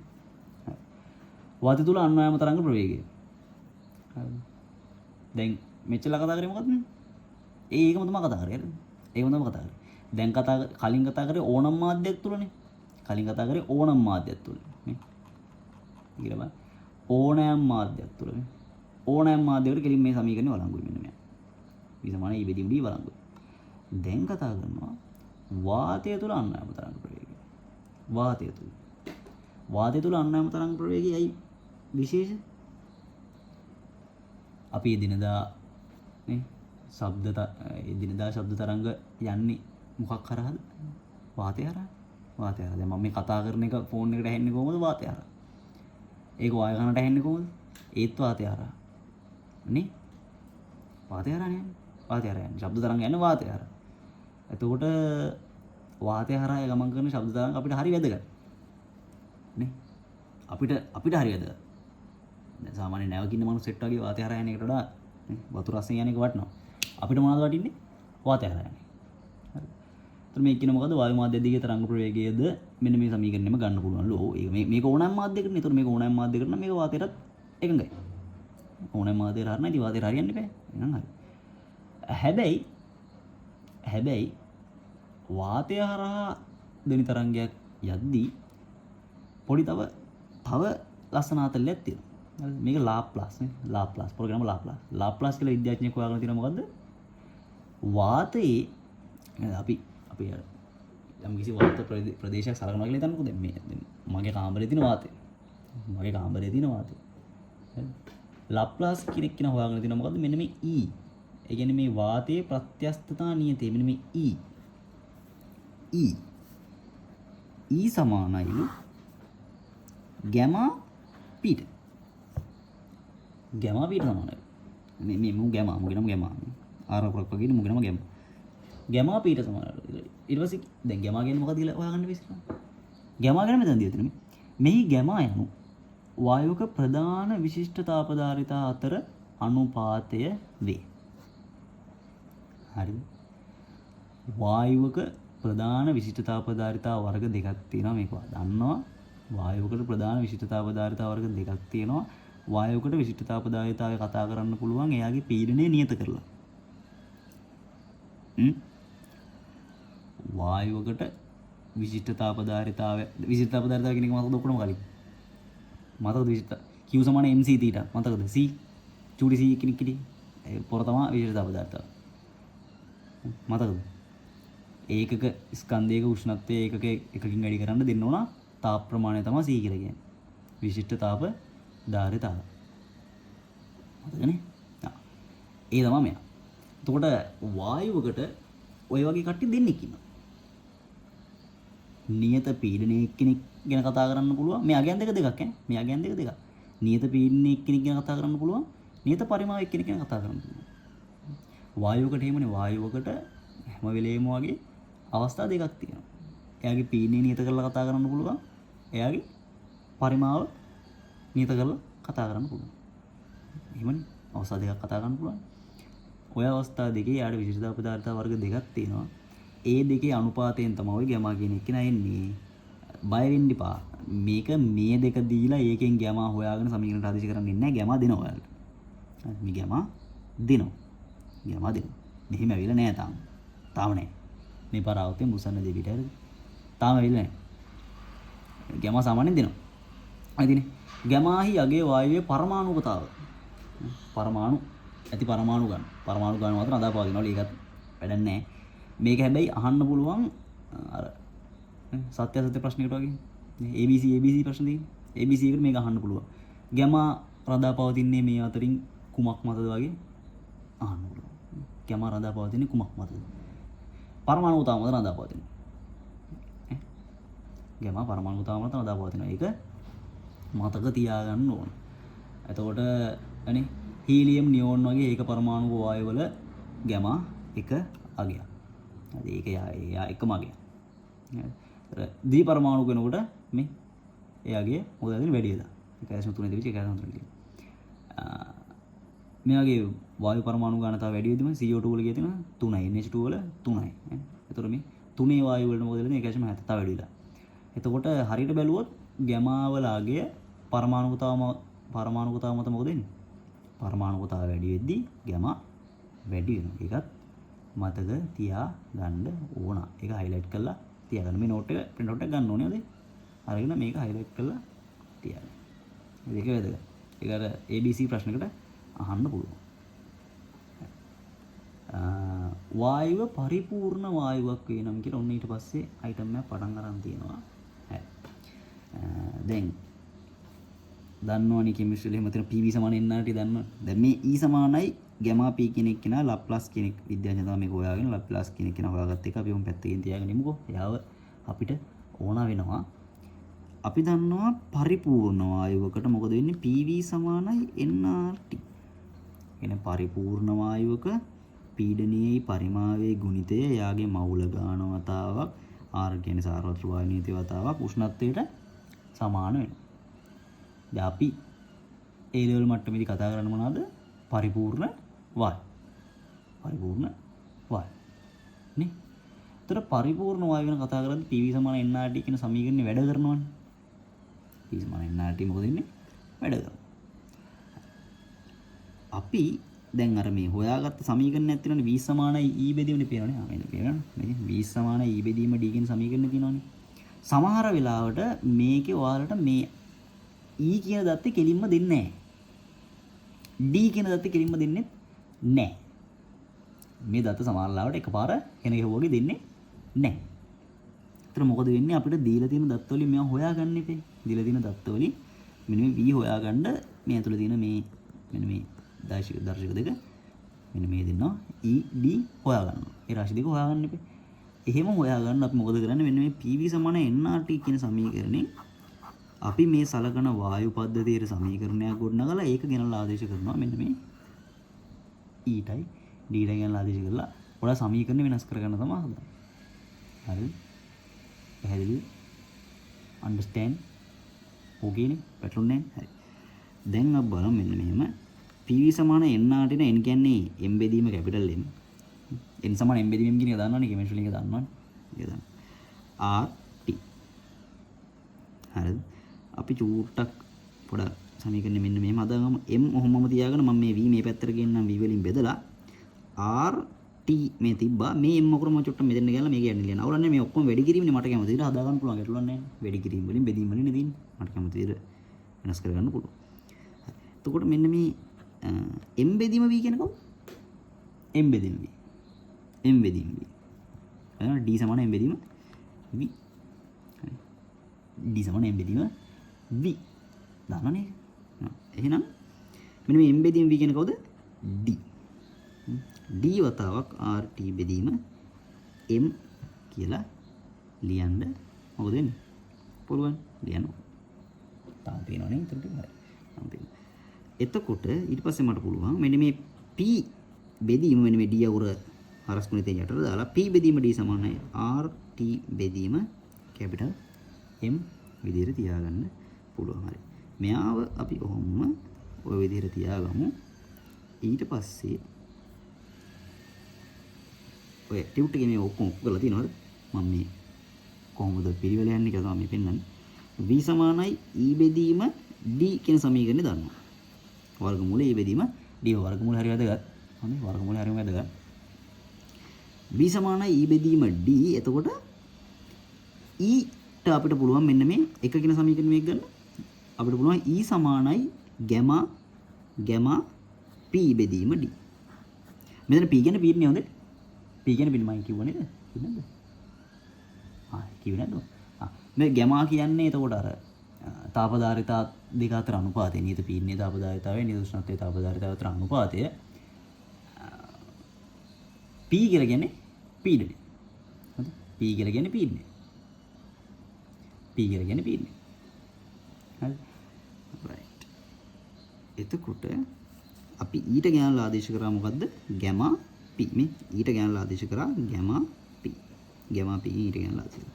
වාතය තුල අන්වයම තරංග ප්‍රවේගය. හරිද? දැන් මෙච්චර කතා කරේ මොකද්ද? ඒකම තමයි කතා කරේ. හරිද? ඒකම තමයි කතා කරේ. දැන් කලින් කතා කරේ ඕනම මාධ්‍යයක් තුලනේ. කලින් කතා කරේ ඕනම මාධ්‍යයක් තුල නේ. ඊට බලන්න. ඕනෑම මාධ්‍යයක් තුල නේ. ඕනෑම මාධ්‍යයකට කෙලින් මේ සමීකරණය වළංගුයි මෙන්න මෙයා. V සමානයි E බෙදීම D වළංගුයි. දැන් කතා කරනවා වාතය තුල අන්වයම තරංග ප්‍රවේගය. වාතය තුල අන්වයම තරංග ප්‍රවේගය ඇයි විශේෂ? අපි එදිනදා නේ එදිනදා ශබ්ද තරංග යන්නේ මොකක් කරාද? වාතය හරහා. දැන් මම මේ කතා කරන එක ෆෝන් එකට ඇහෙන්නේ කොහොමද? වාතය හරහා. ඒක වායු කනට ඇහෙන්නේ කොහොමද? ඒත් වාතය හරහා. නේ? වාතය හරහා නේ. වාතය හරහා යන්නේ. ශබ්ද තරංග යන්නේ වාතය හරහා. එතකොට වාතය හරහා ගමන් කරන ශබ්ද තරංග අපිට හරි වැදගත්. නේ? අපිට හරි වැදගත්. දැන් සාමාන්‍ය නැවකින්න මිනිස්සුන්ට වගේ වාතය හරහා යන එකට වඩා නේ වතුර රසයෙන් යන එක වටනවා. අපිට මොනවද වටින්නේ? වාතය හරහා යන්නේ. හරි. එතන මේ කියන මොකද වායු මාධ්‍ය දිගේ තරංග ප්‍රවේගයද මෙන්න මේ සමීකරණයම ගන්න පුළුවන් ලෝ. මේක ඕනෑම මාධ්‍යයකට. ඒතර මේක ඕනෑම මාධ්‍යයකට නම් මේක වාතයටත් එකඟයි. ඕනෑම මාධ්‍යයකට හරියන්නේ ඉතින් වාතයට හරියන්නේ බෑ. එහෙනම් හරි. හැබැයි වාතය හරහා දෙනි තරංගයක් යද්දී පොඩි තව ලස්සන ආතල්ලයක් තියෙනවා. හරිද? මේක ලාප්ලාස් නේ. ලාප්ලාස් ප්‍රෝග්‍රෑම ලාප්ලාස් කියලා විද්‍යාඥයෙක් හොයාගෙන තියෙනවා මොකද්ද? වාතයේ අපි යම් කිසි වාත ප්‍රදේශයක් සලකනවා කියලා හිතන්නකෝ. දැන් මේ මගේ කාමරේ තියෙන වාතය. හරිද? ලාප්ලාස් කෙනෙක් කියන හොයාගෙන තියෙනවා මොකද්ද? මෙන්න මේ E. ඒ කියන්නේ මේ වාතයේ ප්‍රත්‍යස්තතා නියතය මෙන්න මේ E සමානයි ගැමා පීට. ගැමා පීට සමානයි. මේ මු ගැමා. ආරෝපණයක් වගේ මු ගැමා. ගැමා පීට සමානයි. ඊට පස්සේ දැන් ගැමා කියන්නේ මොකක්ද කියලා හොයාගන්න වෙන්නේ. ගැමා ගැන මෙතන දීලා තියෙනවා. මෙහි ගැමා යනු වායුවක ප්‍රධාන විශිෂ්ට තාපධාරිතා අතර අනුපාතය වේ. හරිද? වායුවක ප්‍රධාන විශිෂ්ටතාවධාරිතා වර්ග දෙකක් තියෙනවා මේක දන්නවා. වායුවකට ප්‍රධාන විශිෂ්ටතාවධාරිතා වර්ග දෙකක් තියෙනවා. වායුවකට විශිෂ්ටතාවධාරිතාවය කතා කරන්න පුළුවන් එයාගේ පීඩනය නියත කරලා. වායුවකට විශිෂ්ටතාවධාරිතාවය කියන එක මතකද ඔක්කොම කලින්? මතකද විශිෂ්ට Q සමාන mc θ මතකද? c චූටි c කෙනෙක් කිටි පොර තමයි විශිෂ්ටතාවධාරිතාව. මතකද? ඒකක ස්කන්ධයක උෂ්ණත්වය එකකින් වැඩි කරන්න දෙන්න ඕන තාප ප්‍රමාණය තමයි C කියලා කියන්නේ. විශිෂ්ට තාප ධාරිතාව. හරිනේ? ඒ තමයි මෙයා. එතකොට වායුවකට ඔය වගේ කට්ටිය දෙන්නෙක් ඉන්නවා. නියත පීඩනයේ කෙනෙක් ගැන කතා කරන්න පුළුවන්. මේ අගයන් දෙක දෙකක් ඈ. මේ අගයන් දෙක දෙකක්. නියත පීඩනයේ කෙනෙක් ගැන කතා කරන්න පුළුවන්. නියත පරිමාවයේ කෙනෙක් ගැන කතා කරන්න පුළුවන්. වායුවකට එහෙමනේ වායුවකට හැම වෙලේම වගේ අවස්ථා දෙකක් තියෙනවා. එයාගේ පීඩනය නියත කරලා කතා කරන්න පුළුවන්. එයාගේ පරිමාව නියත කරලා කතා කරන්න පුළුවන්. එහෙමනේ අවස්ථා දෙකක් කතා කරන්න පුළුවන්. ඔය අවස්ථා දෙකේ යාට විශේෂ පදාර්ථ වර්ග දෙකක් තියෙනවා. ඒ දෙකේ අනුපාතයෙන් තමයි ගැමා කියන එක එන්නේ. බය වෙන්න එපා. මේක මේ දෙක දීලා ඒකෙන් ගැමා හොයාගෙන සමීකරණයට ආදේශ කරන්නේ නැහැ. ගැමා දෙනවා ඔයාලට. මේ ගැමා දෙනවා. ගැමා දෙනවා. මෙහෙම ඇවිල්ලා නැහැ තාම. තාම නැහැ. මේ පරාවතේ මුසන්න දෙවිට හරිද? තාම ඇවිල්ලා නැහැ. ගැමා සාමාන්‍යයෙන් දෙනවා. හරිනේ. ගැමාහි යගේ වායුවේ පරමාණුකතාව. පරමාණු ඇති පරමාණු ගන්න. පරමාණු ගන්න මාත්‍ර අදාපාව දෙනවලු. ඒකත් වැඩක් නැහැ. මේක හැබැයි අහන්න පුළුවන් අර සත්‍ය සත්‍ය ප්‍රශ්නයකට වගේ. ABC ප්‍රශ්න තියෙන්නේ. ABC එකට මේක අහන්න පුළුවන්. ගැමා රඳාපවතින්නේ මේ අතරින් කුමක් මතද වගේ අහන්න පුළුවන්. ගැමා රඳාපවතින්නේ කුමක් මතද? පරමාණු තාම මත රඳාපවතිනවා. ගැමා පරමාණු තාම මත රඳාපවතිනවා. ඒක මතක තියාගන්න ඕන. එතකොට අනේ හීලියම් නියෝන් වගේ ඒක පරමාණු වායු වල ගැමා එක අගයක්. හරි ඒක යා එකම අගයක්. හරි. දී පරමාණු කෙනෙකුට මේ එයාගේ මොකදද වැඩි වෙලා. 1.3 දෙවිච 1.3 මෙයාගේ වායු පරමාණු ගානතාව වැඩි වෙද්දිම CO2 වල ගිය තියෙන 3යි NH2 වල 3යි. එතකොට මේ තුනේ වායු වලට මොකද වෙන්නේ 1.70 තව වැඩි වෙලා. එතකොට හරියට බැලුවොත් ගැමා වලගේ පරමාණුකතාව මත මොකද වෙන්නේ? පරමාණුකතාව වැඩි වෙද්දී ගැමා වැඩි වෙනවා. ඒකත් මතක තියා ගන්න ඕන. ඒක highlight කරලා තියාගන්න. මේ note එක print out එක ගන්න ඕනේ නේද? අරගෙන මේක highlight කරලා තියාගන්න. මේක වැදගත්. ඒක අර ABC ප්‍රශ්නකට අහන්න පුළුවන්. වායුව පරිපූර්ණ වායුවක් වෙනම් කියලා ඔන්න ඊට පස්සේ item එක පටන් ගන්න තියෙනවා. හරි. දැන් දන්නවනේ කෙමිස්ට්‍රි වල එහෙම තියෙන PV සමාන nRT දන්නව. දැන් මේ E සමානයි ගැමා P කෙනෙක් කෙනා ලප්ලාස් කෙනෙක් විද්‍යාඥයා තමයි මේක හොයාගෙන ලප්ලාස් කෙනෙක් කෙනා හොයාගත්ත එක අපි උන් පැත්තකින් තියාගෙන ඉමුකෝ. එයාව අපිට ඕන වෙනවා. අපි දන්නවා පරිපූර්ණ වායුවකට මොකද වෙන්නේ? PV සමානයි nRT. එනේ පරිපූර්ණ වායුවක පීඩනීය පරිමාවයේ ගුණිතය එයාගේ මවුල ගාන වතාවක් R කියන්නේ සාර්වත්‍ර වායු නීති වතාවක් උෂ්ණත්වයට සමාන වෙනවා. දැන් අපි ඒ ලෙවල් මට්ටමේදී කතා කරන්නේ මොනවද? පරිපූර්ණ වායු. පරිපූර්ණ වායු. නේ? ඒතර පරිපූර්ණ වායු ගැන කතා කරද්දී PV සමාන nRT කියන සමීකරණේ වැඩ කරනවනේ. PV සමාන nRT මොකද වෙන්නේ? වැඩ කරනවා. අපි දැන් අර මේ හොයාගත්ත සමීකරණයක් තියෙනවනේ V සමානයි E බෙදීමනේ පේනවනේ. ආ මේක පේනවනේ. මේ V සමානයි E බෙදීම D කියන සමීකරණේ තියෙනවනේ. සමහර වෙලාවට මේකේ ඔයාලට මේ E කියන දත්තේ කෙලින්ම දෙන්නේ නැහැ. D කියන දත්තේ කෙලින්ම දෙන්නේ නැහැ. මේ දත්ත සමහර වෙලාවට එකපාර කෙනෙක් වගේ දෙන්නේ නැහැ. ඒතර මොකද වෙන්නේ? අපිට දීලා තියෙන දත්ත වලින් මේවා හොයාගන්න ඉපේ. දීලා තියෙන දත්ත වලින් මෙන්න මේ V හොයාගන්න මේ ඇතුළේ තියෙන මේ මෙන්න මේ දර්ශක දෙක මෙන්න මේ දෙන්නවා E D හොයාගන්නවා. ඒ රාශි දෙක හොයාගන්න ඉපේ. එහෙම හොයාගන්න අපි මොකද කරන්නේ? මෙන්න මේ PV සමාන nRT කියන සමීකරණේ අපි මේ සලකන වායු පද්ධතියේ සමීකරණයක් ගොඩනගලා ඒක ගෙනල්ලා ආදේශ කරනවා. මෙන්න මේ E ටයි D ටයි ගෙනල්ලා ආදේශ කරලා ඔයාලා සමීකරණ වෙනස් කරගන්න තමයි හදන්නේ. හරි. පැහැදිලි? understand? ඕකේනේ? පැටලුන්නේ නැහැ. හරි. දැන් අපි බලමු මෙන්න මෙහෙම PV සමාන nRT නේ n කියන්නේ m බෙදීම කැපිටල් M. n සමාන m බෙදීම කියන එක දන්නවනේ කෙමිස්ට්‍රි එක දන්නවනේ. ඒක දන්න. RT. හරිද? අපි චූට්ටක් පොඩ සමීකරණය මෙන්න මෙහෙම හදාගමු. m ඔහොමම තියාගෙන මම මේ v මේ පැත්තට ගෙන්නම් v වලින් බෙදලා RT මේ තිබ්බා. මේ m ඔකරම චුට්ටක් මෙතන ගිහලා මේක යන්න ලියන්න. අවුලන්නේ මේ ඔක්කොම වැඩි කිරීමනේ මට කැමති විදිහට හදාගන්න පුළුවන්. ගැටලුවක් නැහැ. වැඩි කිරීම වලින් බෙදීම වලින් නෙදින්නේ. මට කැමති විදිහට වෙනස් කරගන්න පුළුවන්. එතකොට මෙන්න මේ m බෙදීම v කියනකම් m බෙදීම v. d සමාන m බෙදීම v. d සමාන m බෙදීම v. දන්නවනේ. එහෙනම් මෙන්න මේ m බෙදීම v කියන්නේ කවුද? d. d වතාවක් rt බෙදීම m කියලා ලියන්න මොකද වෙන්නේ? පුළුවන් ලියන්න. තාම පේනවනේ එතකොට හරි. තාම පේනවා. එතකොට ඊට පස්සේ මට පුළුවන් මෙන්න මේ p බෙදීම මෙන්න මේ d අවුර හරස් ගුණිතයෙන් යටට දාලා p බෙදීම d සමානයි rt බෙදීම කැපිටල් m විදිහට තියාගන්න පුළුවන්. හරි. මෙයාව අපි කොහොම ඔය විදිහට තියාගමු. ඊට පස්සේ ඔය ටියුට් එකේ මේ ඔක්කොම කරලා තියෙනවද? මම මේ කොහොමද පිළිවෙල යන්නේ කියලා තමයි පෙන්නන්නේ. v සමානයි e බෙදීම d කියන සමීකරණය දන්නවා. වර්ගමූල e බෙදීම d වර්ගමූල හරිය වැදගත්. හරි වර්ගමූල හරියම වැදගත්. v සමානයි e බෙදීම d. එතකොට e ට අපිට පුළුවන් මෙන්න මේ එක කියන සමීකරණ මේක ගන්න. අපිට පුළුවන් e සමානයි ගැමා p බෙදීම d. මෙතන p කියන්නේ p නේ හොඳට. p කියන්නේ p මම කිව්වා නේද? කිව්වද? කිව්වේ නැද්ද? මේ ගැමා කියන්නේ එතකොට අර තාපදාරිතා දෙක අතර අනුපාතය. නියත පීඩනයේ තාපදාරිතාවය නියත උෂ්ණත්වයේ තාපදාරිතාවය අතර අනුපාතය. p කියලා කියන්නේ පීඩනය. හරිද? p කියලා කියන්නේ පීඩනය. p කියලා කියන්නේ පීඩනය. හරි. right. එතකොට අපි ඊට ගණන්ලා ආදේශ කරා මොකද්ද? ගැමා p. මේ ඊට ගණන්ලා ආදේශ කරා ගැමා p. ගැමා p ඊට ගණන්ලා ආදේශ.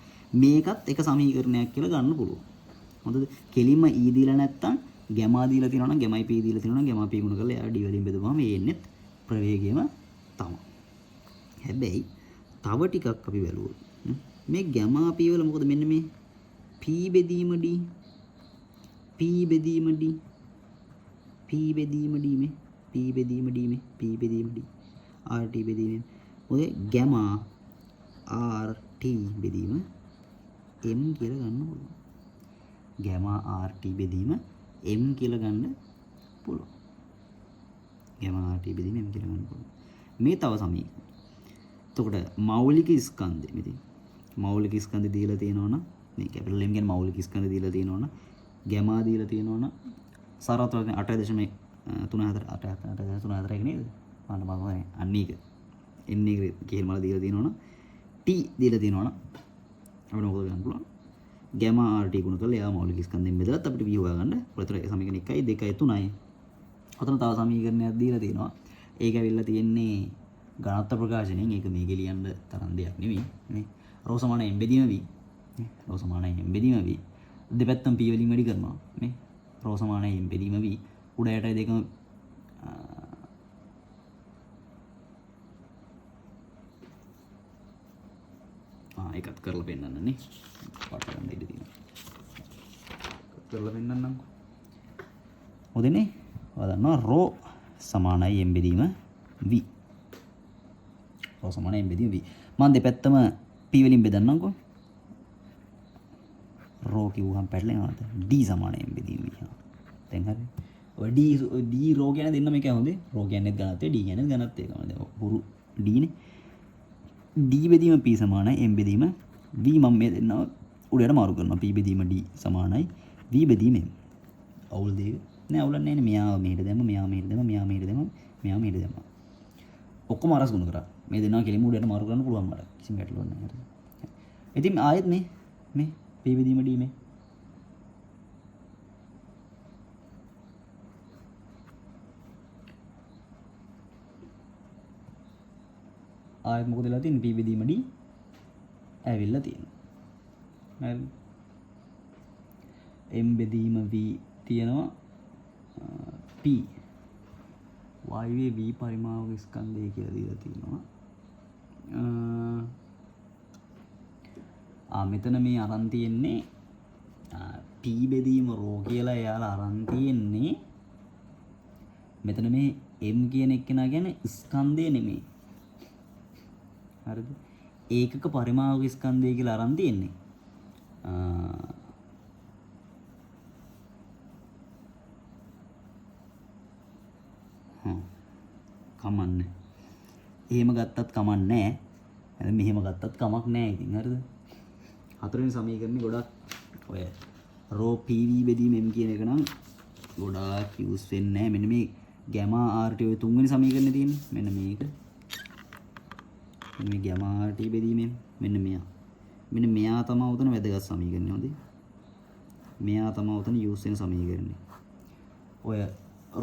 මේකත් එක සමීකරණයක් කියලා ගන්න පුළුවන්. හොඳද? කෙලින්ම e දීලා නැත්තම් ගැමා දීලා තියෙනවා නම් ගැමයි p දීලා තියෙනවා නම් ගැමා p ගුණ කරලා එයා d වලින් බෙදුවාම මේ එන්නේ ප්‍රවේගයම තමයි. හැබැයි තව ටිකක් අපි බලුවොත් මේ ගැමා p වල මොකද මෙන්න මේ p බෙදීම d p බෙදීම d p බෙදීම d මේ p බෙදීම d මේ p බෙදීම d rt බෙදීම ඔය ගැමා rt බෙදීම m කියලා ගන්න පුළුවන්. ගැමා rt බෙදීම m කියලා ගන්න පුළුවන්. ගැමා rt බෙදීම m කියලා ගන්න පුළුවන්. මේ තව සමීකරණ. එතකොට මෞලික ස්කන්ධය මෙතන මෞලික ස්කන්ධය දීලා තියෙනවනම් මේ කැපිටල් m කියන්නේ මෞලික ස්කන්ධය දීලා තියෙනවනම් ගැමා දීලා තියෙනවනම් සරත් වලින් 8.34 එක නේද? මම බලන්නේ අන්න එක. n එක කේල් මල දීලා තියෙනවනම් t දීලා තියෙනවනම් අපිට මොකද ගන්න පුළුවන්? ගැමා rt ගුණ කරලා එයා මෞලික ස්කන්ධයෙන් බෙදලත් අපිට v හොයාගන්න. ඒතර සමීකරණ 1යි 2යි 3යි. අතන තව සමීකරණයක් දීලා තියෙනවා. ඒක ඇවිල්ලා තියෙන්නේ ගණත්ත ප්‍රකාශනයෙන්. ඒක මේකේ ලියන්න තරම් දෙයක් නෙවෙයි. නේ. රෝ සමාන m බෙදීම v. නේ. රෝ සමාන m බෙදීම v. දෙපැත්තම p වලින් වැඩි කරනවා. නේ. රෝ සමාන m බෙදීම v. උඩ යටයි දෙකම එකත් කරලා පෙන්නන්න නේ. පාට ගන්න ඉඩ තියෙනවා. කරලා පෙන්නන්නම්. හොදනේ. ඔයා දන්නවා රෝ සමානයි m බෙදීම v. රෝ සමානයි m බෙදීම v. මම දෙපැත්තම p වලින් බෙදන්නම්කෝ. රෝ කිව්වහම පැටලෙනවද? d සමානයි m බෙදීම v. දැන් හරි. ඔය d රෝ කියන දෙන්න මේක හොඳේ. රෝ කියන්නේ ඝනත්වය, d කියන්නේ ඝනත්වය. දැන් හුරු d නේ. d බෙදීම p සමානයි m බෙදීම v. මම මේ දෙන්නව උඩට මාරු කරනවා. p බෙදීම d සමානයි v බෙදීම m. අවුල් දෙක නෑ. අවුලක් නෑනේ. මෙයාව මෙහෙට දැම්ම, මෙයාව මෙහෙට දැම්ම, මෙයාව මෙහෙට දැම්ම, මෙයාව මෙහෙට දැම්ම. ඔක්කොම අරස් ගුණ කරා. මේ දෙන්නා කෙලින්ම උඩට මාරු කරන්න පුළුවන් මට. කිසිම ගැටලුවක් නෑ. හරි. ඉතින් ආයෙත් මේ p බෙදීම d මේ ආයෙත් මොකද වෙලා තියෙන්නේ? p බෙදීම d ඇවිල්ලා තියෙනවා. හරි. m බෙදීම v තියෙනවා. p වායුවේ v පරිමාවක ස්කන්ධය කියලා දීලා තියෙනවා. මෙතන මේ අරන් තියෙන්නේ p බෙදීම රෝ කියලා එයාලා අරන් තියෙන්නේ. මෙතන මේ m කියන එක්කෙනා කියන්නේ ස්කන්ධය නෙමෙයි. හරිද? ඒකක පරිමාවක ස්කන්ධය කියලා අරන් තියෙන්නේ. කමන්නේ. එහෙම ගත්තත් කමන්නේ නැහැ. මෙහෙම ගත්තත් කමක් නැහැ ඉතින්. හරිද? හතරවෙනි සමීකරණේ ගොඩක් ඔය රෝ PV බෙදීම m කියන එක නම් ගොඩාක් යූස් වෙන්නේ නැහැ. මෙන්න මේ ගැමා RT ඔය තුන්වෙනි සමීකරණේ තියෙන්නේ. මෙන්න මේක. මේ ගැමා RT බෙදීමෙන් මෙන්න මෙයා. මෙන්න මෙයා තමයි උතන වැදගත් සමීකරණය. හොඳේ. මෙයා තමයි උතන යූස් වෙන සමීකරණය. ඔය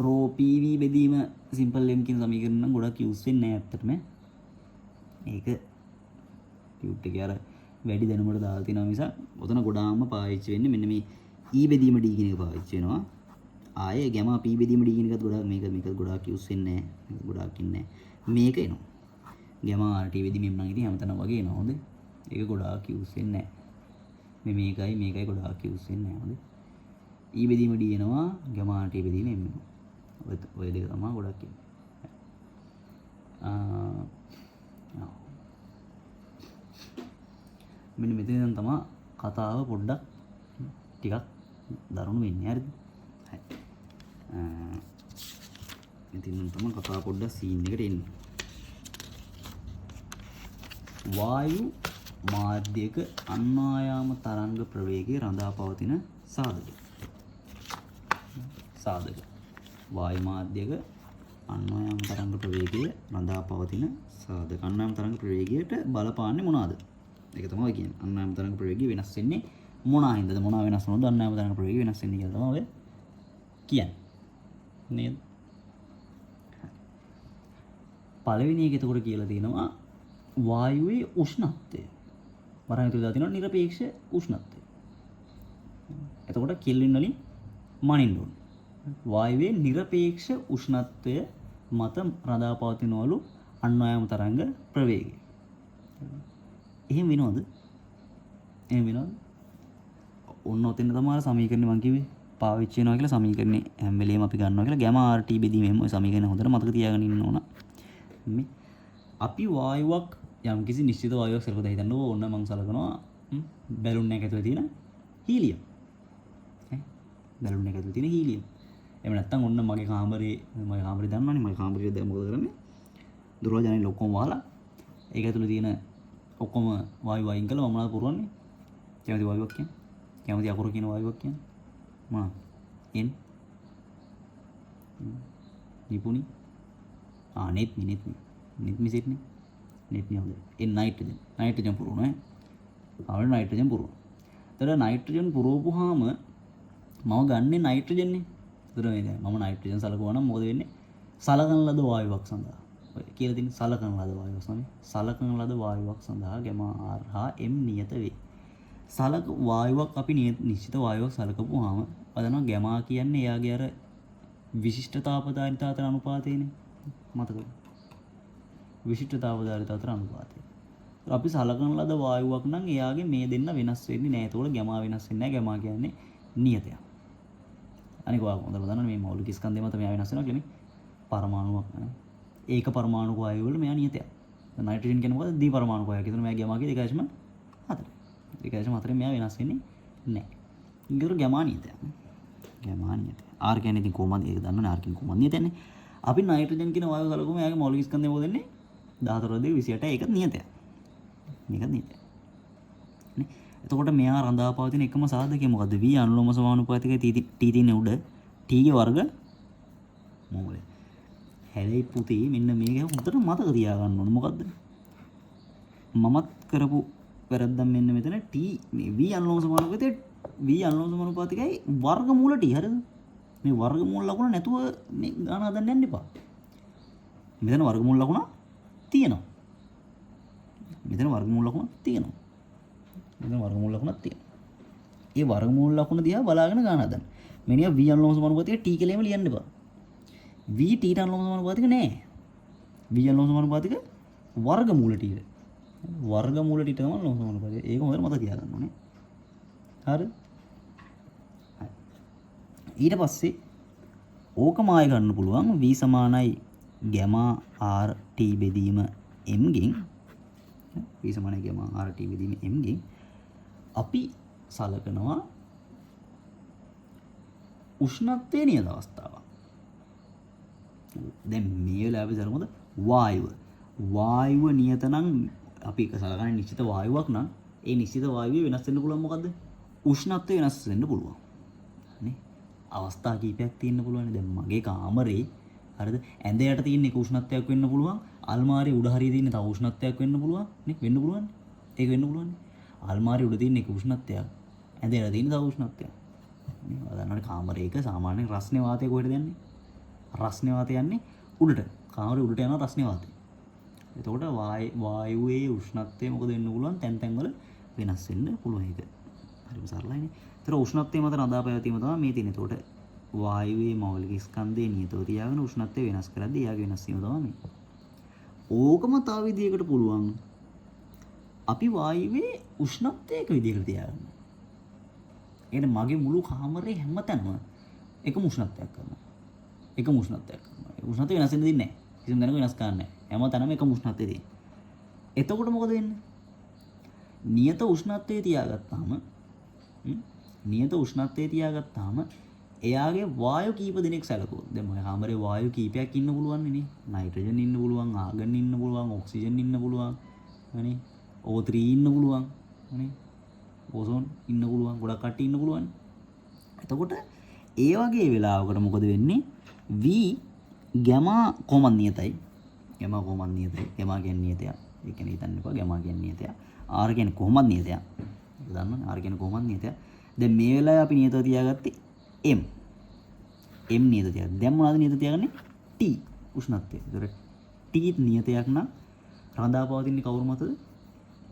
රෝ PV බෙදීම සිම්පල් m කියන සමීකරණ නම් ගොඩක් යූස් වෙන්නේ නැහැ ඇත්තටම. ඒක ටියුට් එකේ අර වැඩි දැනුමට දාලා තියෙනවා මිසක් උතන ගොඩාක්ම පාවිච්චි වෙන්නේ මෙන්න මේ E බෙදීම D කියන එක පාවිච්චි වෙනවා. ආයේ ගැමා P බෙදීම D කියන එකත් ගොඩාක් මේක ගොඩාක් යූස් වෙන්නේ නැහැ. මේක ගොඩාක් ඉන්නේ නැහැ. මේක එනවා. ගැමා RT බෙදීම නම් ඉතින් හැමතැනම වගේ එනවා. හොඳේ. ඒක ගොඩාක් යූස් වෙන්නේ නැහැ. මේකයි ගොඩාක් යූස් වෙන්නේ නැහැ. හොඳේ. E බෙදීම D එනවා. ගැමා RT බෙදීම M එනවා. ඔය දෙක තමයි ගොඩක් ඉන්නේ. මෙන්න මෙතන තමයි කතාව පොඩ්ඩක් ටිකක් දරුණු වෙන්නේ. හරිද? හරි. ඉතින් තමයි කතාව පොඩ්ඩක් සීන් එකට එන්නේ. වායු මාධ්‍යයක අන්වායාම තරංග ප්‍රවේගයේ රඳා පවතින සාධක. වායු මාධ්‍යයක අන්වායාම තරංග ප්‍රවේගයේ රඳා පවතින සාධක. අන්වායාම තරංග ප්‍රවේගයට බලපාන්නේ මොනවාද? ඒක තමයි කියන්නේ. අන්වායාම තරංග ප්‍රවේගය වෙනස් වෙන්නේ මොනවා හින්දාද? මොනවා වෙනස් වුණොත් අන්වායාම තරංග ප්‍රවේගය වෙනස් වෙන්නේ කියලා තමයි ඔය කියන්නේ. නේද? පළවෙනි එක එතකොට කියලා තියෙනවා වායුවේ උෂ්ණත්වය. වරහන් ඇතුළේ දාලා තියෙනවා නිරපේක්ෂ උෂ්ණත්වය. එතකොට කෙල්වින් වලින් මනින්න ඕනේ. වායුවේ නිරපේක්ෂ උෂ්ණත්වය මත රඳා පවතිනවලු අන්වායාම තරංග ප්‍රවේගය. එහෙම වෙනවද? ඔන්න ඔතෙන් තමයි සමීකරණේ මම කිව්වේ පාවිච්චි වෙනවා කියලා. සමීකරණේ හැම වෙලේම අපි ගන්නවා කියලා ගැමා RT බෙදීමෙන් ඔය සමීකරණ හොඳට මතක තියාගෙන ඉන්න ඕන. මේ අපි වායුවක් යම් කිසි නිශ්චිත වායුවක් සලකලා හිතන්න ඕන. මම සලකනවා බැලුන් එකක ඇතුලේ තියෙන හීලියම්. බැලුන් එකක ඇතුලේ තියෙන හීලියම්. එහෙම නැත්නම් ඔන්න මගේ කාමරේ දන්නවනේ. මගේ කාමරේ දැන් මොකද කරන්නේ? දුරවජනෙන් ඔක්කොම වහලා ඒක ඇතුලේ තියෙන ඔක්කොම වායු වයින් කළා. මම මොනවද පුරවන්නේ? කැමති වායුවක් කියන්නේ. කැමති අකුර කියන වායුවක් කියන්නේ. මොනවද? එන් නිපුණි නෙත් මිසෙට්නේ. නෙත් නේ හොඳයි. එන් නයිට්‍රජන් පුරවනවා ඈ. ආවල නයිට්‍රජන් පුරවනවා. ඒතර නයිට්‍රජන් පුරවපුවාම මම ගන්නෙ නයිට්‍රජන් නේ. ඒතර මේ දැන් මම නයිට්‍රජන් සලකුවා නම් මොකද වෙන්නේ? සලකන ලද වායුවක් සඳහා. ඔය කියලා තියෙන සලකන ලද වායුවක් සඳහා. සලකන ලද වායුවක් සඳහා ගැමා R හා M නියත වේ. වායුවක් අපි නිශ්චිත වායුවක් සලකපුවාම අදනවා ගැමා කියන්නේ එයාගේ අර විශිෂ්ටතාවධාරිතා අතර අනුපාතයනේ. මතකද? විශිෂ්ටතාවධාරිතා අතර අනුපාතය. අපි සලකන ලද වායුවක් නම් එයාගේ මේ දෙන්න වෙනස් වෙන්නේ නැහැ. ඒතකොට ගැමා වෙනස් වෙන්නේ නැහැ. ගැමා කියන්නේ නියතයක්. අනික ඔයාලා හොඳට දන්නවනේ මේ මෞලික ස්කන්ධය මත මෙයා වෙනස් වෙනවා කියන්නේ පරමාණුවක් නේ. ඒක පරමාණුක වායුව වල මෙයා නියතයක්. නයිට්‍රජන් කියන්නේ මොකද? දී පරමාණුක වායුව. ඒතර මෙයා ගැමා කියන්නේ 2.4. 2.4 මෙයා වෙනස් වෙන්නේ නැහැ. ඊගොර ගැමා නියතයක්. R කියන්නේ ඉතින් කොහොමද? ඒක දන්නවනේ R කියන්නේ කොහොමද නියතයන්නේ. අපි නයිට්‍රජන් කියන වායුව සලකුවම එයාගේ මෞලික ස්කන්ධය මොකද වෙන්නේ? 14.28. ඒකත් නියතයක්. නේ. එතකොට මෙයා රඳා පවතින එකම සාධකය මොකද්ද? V අනුලෝම සමානුපාතිකයි T තියෙන උඩ T ගේ වර්ග මූලය. හැලයි පුතේ මෙන්න මේක හොඳට මතක තියාගන්න ඕනේ. මොකද්ද? මමත් කරපු වැරද්දක් මෙන්න මෙතන T මේ V අනුලෝම සමානුපාතිකයි වර්ගමූල T. හරිද? මේ වර්ගමූල ලකුණ නැතුව මේ ගාන හදන්න යන්න එපා. මෙතන වර්ගමූල ලකුණ තියෙනවා. ඒ වර්ගමූල ලකුණ දිහා බලාගෙන ගන්න හදන්න. මෙන්න v අනුලෝම සමානුපාතික t කියලාම ලියන්න එපා. v t ට අනුලෝම සමානුපාතික නෑ. v අනුලෝම සමානුපාතික වර්ගමූල t. වර්ගමූල t තමයි අනුලෝම සමානුපාතික. ඒක හොඳට මතක තියාගන්න ඕනේ. හරිද? ඊට පස්සේ ඕකම ආයෙ ගන්න පුළුවන් v සමානයි ගැමා r t බෙදීම m ගෙන් v සමානයි ගැමා r t බෙදීම m ගෙන් අපි සලකනවා උෂ්ණත්වයේ නියත අවස්ථාවක්. දැන් මේ වෙලාවේ සරමුද වායුව නියත නම් අපි සලකන්නේ නිශ්චිත වායුවක් නම් ඒ නිශ්චිත වායුවේ වෙනස් වෙන්න පුළුවන් මොකද්ද? උෂ්ණත්වය වෙනස් වෙන්න පුළුවන්. නේ? අවස්ථා කීපයක් තියෙන්න පුළුවන්. දැන් මගේ කාමරේ හරිද? ඇඳ යට තියෙන එක උෂ්ණත්වයක් වෙන්න පුළුවන්. අල්මාරිය උඩ හරිය තියෙන තව උෂ්ණත්වයක් වෙන්න පුළුවන්. නේ? වෙන්න පුළුවන්. ඒක වෙන්න පුළුවන්. අල්මාරිය උඩ තියෙන එක උෂ්ණත්වයක්. ඇඳ යට තියෙන තව උෂ්ණත්වයක්. නේ? ඔයාලන්ට කාමරයක සාමාන්‍යයෙන් රස්නේ වාතය කොහෙටද යන්නේ? රස්නේ වාතය යන්නේ උඩට. කාමරේ උඩට යනවා රස්නේ වාතය. එතකොට වායුවේ උෂ්ණත්වය මොකද වෙන්න පුළුවන්? තැන් තැන් වල වෙනස් වෙන්න පුළුවන් ඒක. හරිම සරලයිනේ. ඒතර උෂ්ණත්වය මත රඳා පැවතීම තමයි මේ තියෙන්නේ. එතකොට වායුවේ මෞලික ස්කන්ධයේ නියතව තියාගෙන උෂ්ණත්වය වෙනස් කරද්දී එයාගේ වෙනස් වීම තමයි මේ. ඕකම තව විදියකට පුළුවන්. අපි වායුවේ උෂ්ණත්වය එක විදියකට තියාගන්න. එහෙනම් මගේ මුළු කාමරේ හැමතැනම එකම උෂ්ණත්වයක් කරනවා. එකම උෂ්ණත්වයක් කරනවා. ඒ උෂ්ණත්වය වෙනස් වෙන්න දෙන්නේ නැහැ. කිසිම දැනක වෙනස් කරන්නේ නැහැ. හැමතැනම එකම උෂ්ණත්වය තියෙනවා. එතකොට මොකද වෙන්නේ? නියත උෂ්ණත්වයේ තියාගත්තාම එයාගේ වායු කීප දෙනෙක් සැලකුවොත් දැන් මගේ කාමරේ වායු කීපයක් ඉන්න පුළුවන් නේ. නයිට්‍රජන් ඉන්න පුළුවන්, ආගන් ඉන්න පුළුවන්, ඔක්සිජන් ඉන්න පුළුවන්. නේ? O3 ඉන්න පුළුවන්. නේ? ඕසෝන් ඉන්න පුළුවන්, ගොඩක් කට්ටිය ඉන්න පුළුවන්. එතකොට ඒ වගේ වෙලාවකට මොකද වෙන්නේ? V ගැමා කොමන් නියතයි. ගැමා කොමන් නියතයි. ගැමා කියන්නේ නියතයක්. ඒ කියන්නේ හිතන්න එපා ගැමා කියන්නේ නියතයක්. R කියන්නේ කොහොමද නියතයක්. ඒක දන්නවනේ R කියන්නේ කොහොමද නියතයක්. දැන් මේ වෙලාවේ අපි නියතව තියාගත්තේ M. M නියත තියාගන්න. දැන් මොනවද නියත තියාගන්නේ? T උෂ්ණත්වය. ඒතර T නියතයක් නම් රඳා පවතින්නේ කවුරු මතද?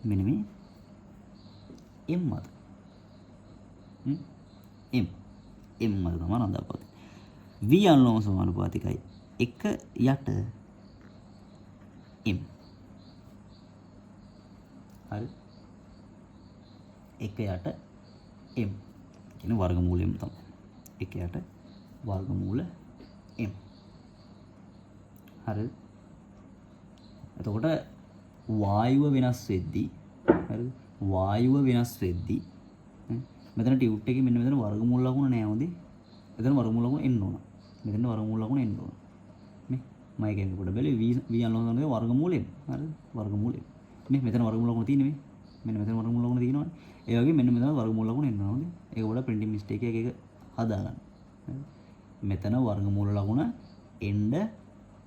මෙන්න මේ M මත. M මත තමයි රඳා පවතින්නේ. V අනුලෝම සමානුපාතිකයි 1 යට M. හරි 1 යට m කියන වර්ගමූලයම තමයි 1 යට වර්ගමූල m. හරි එතකොට වායුව වෙනස් වෙද්දී හරි වායුව වෙනස් වෙද්දී මෙතන ටියුට් එකේ මෙන්න මෙතන වර්ගමූල ලකුණ නෑ හොඳේ. එතන වර්ගමූල ලකුණ එන්න ඕන. මෙතන වර්ගමූල ලකුණ එන්න ඕන. නේ මම කියන්නේ කොට බැලුවේ v අනුලෝම සමානුපාතිකයේ වර්ගමූලෙ. හරි වර්ගමූලෙ. නේ මෙතන වර්ගමූල ලකුණ තියෙන්නේ මේ. මෙන්න මෙතන වර්ගමූල ලකුණ තියෙනවනේ. ඒ වගේ මෙන්න මෙතන වර්ගමූල ලකුණ එන්න ඕනේ. ඒක වල printing mistake එක හදාගන්න. මෙතන වර්ගමූල ලකුණ එන්න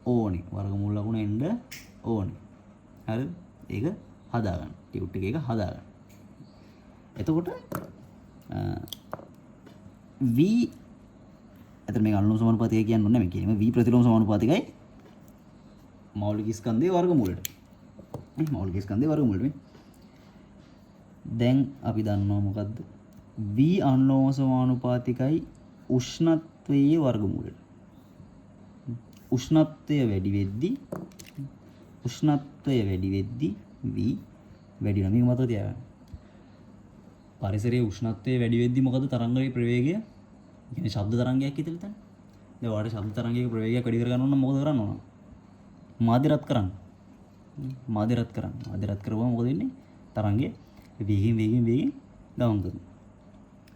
ඕනේ. වර්ගමූල ලකුණ එන්න ඕනේ. හරිද? ඒක හදාගන්න. ටියුට් එක හදාගන්න. එතකොට v එතන මේක අනුලෝම සමානුපාතිකය කියන්නේ නැහැ මේ කියන්නේ v ප්‍රතිලෝම සමානුපාතිකයි මෞලික ස්කන්ධයේ වර්ගමූලයට. මෞලික ස්කන්ධයේ වර්ගමූලෙ. දැන් අපි දන්නවා මොකද්ද? v අනුලෝම සමානුපාතිකයි උෂ්ණත්වයේ වර්ගමූලයට. උෂ්ණත්වය වැඩි වෙද්දී v වැඩි වෙනවා. මේක මතක තියාගන්න. පරිසරයේ උෂ්ණත්වය වැඩි වෙද්දී මොකද තරංගයේ ප්‍රවේගය? කියන්නේ ශබ්ද තරංගයක් කියලා හිතන්න. දැන් ඔයාලට ශබ්ද තරංගයක ප්‍රවේගයක් වැඩි කර ගන්න ඕන නම් මොකද කරන්න ඕන? මාධ්‍ය රත් කරන්න. මාධ්‍ය රත් කරුවම මොකද වෙන්නේ? තරංගය වේගෙන් ගමන් කරනවා.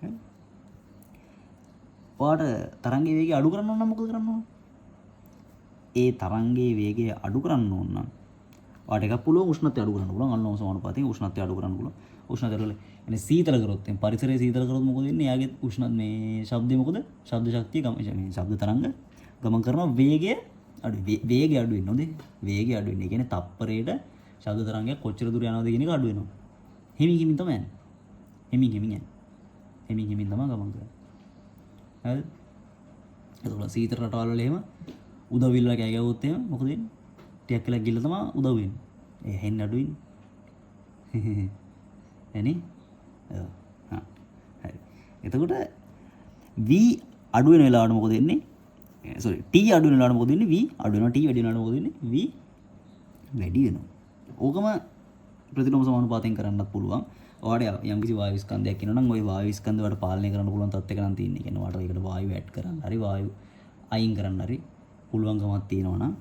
හරි. ඔයාලට තරංගයේ වේගය අඩු කරන්න ඕන නම් මොකද කරන්න ඕන? ඒ තරංගයේ වේගය අඩු කරන්න ඕන නම් ඔයාලට එකක් පුළුවන් උෂ්ණත්වය අඩු කරන්න පුළුවන්. අනුලෝම සමානුපාතයෙන් උෂ්ණත්වය අඩු කරන්න පුළුවන්. උෂ්ණත්වය වල يعني සීතල කරොත් එම් පරිසරයේ සීතල කරොත් මොකද වෙන්නේ? එයාගේ උෂ්ණ මේ ශබ්දේ මොකද? ශබ්ද ශක්තිය මේ ශබ්ද තරංග ගමන් කරන වේගය අඩු වේගය අඩු වෙනවා නේද? වේගය අඩු වෙන්නේ. ඒ කියන්නේ තප්පරයට ශබ්ද තරංගයක් කොච්චර දුර යනවද කියන එක අඩු වෙනවා. හිමින් තමයි යන්නේ. හිමින් තමයි ගමන් කරන්නේ. හරිද? එතකොට සීතල රටවල් වල එහෙම උදවිල්ල කෑ ගැවුවොත් එහෙම මොකද වෙන්නේ? ටිකක් කියලා ගිල්ල තමයි උදව් වෙන්නේ. ඒ හෙන්න අඩු වෙන්නේ. එනේ? හරි. එතකොට v අඩු වෙන වෙලාවට මොකද වෙන්නේ? t අඩු වෙන වෙලාවට මොකද වෙන්නේ? v අඩු වෙනවා. t වැඩි වෙනවට මොකද වෙන්නේ? v වැඩි වෙනවා. ඕකම ප්‍රතිලෝම සමානුපාතයෙන් කරන්නත් පුළුවන්. ඔයාලට යම්කිසි වායු ස්කන්ධයක් ඉන්නවා නම් ওই වායු ස්කන්ධ වලට පාලනය කරන්න පුළුවන් තත්ත්වයක නම් තියෙන්නේ. කියන්නේ ඔයාලට ඒකට වායු ඇඩ් කරන්න හරි වායු අයින් කරන්න හරි පුළුවන්කමක් තියෙනවා නම්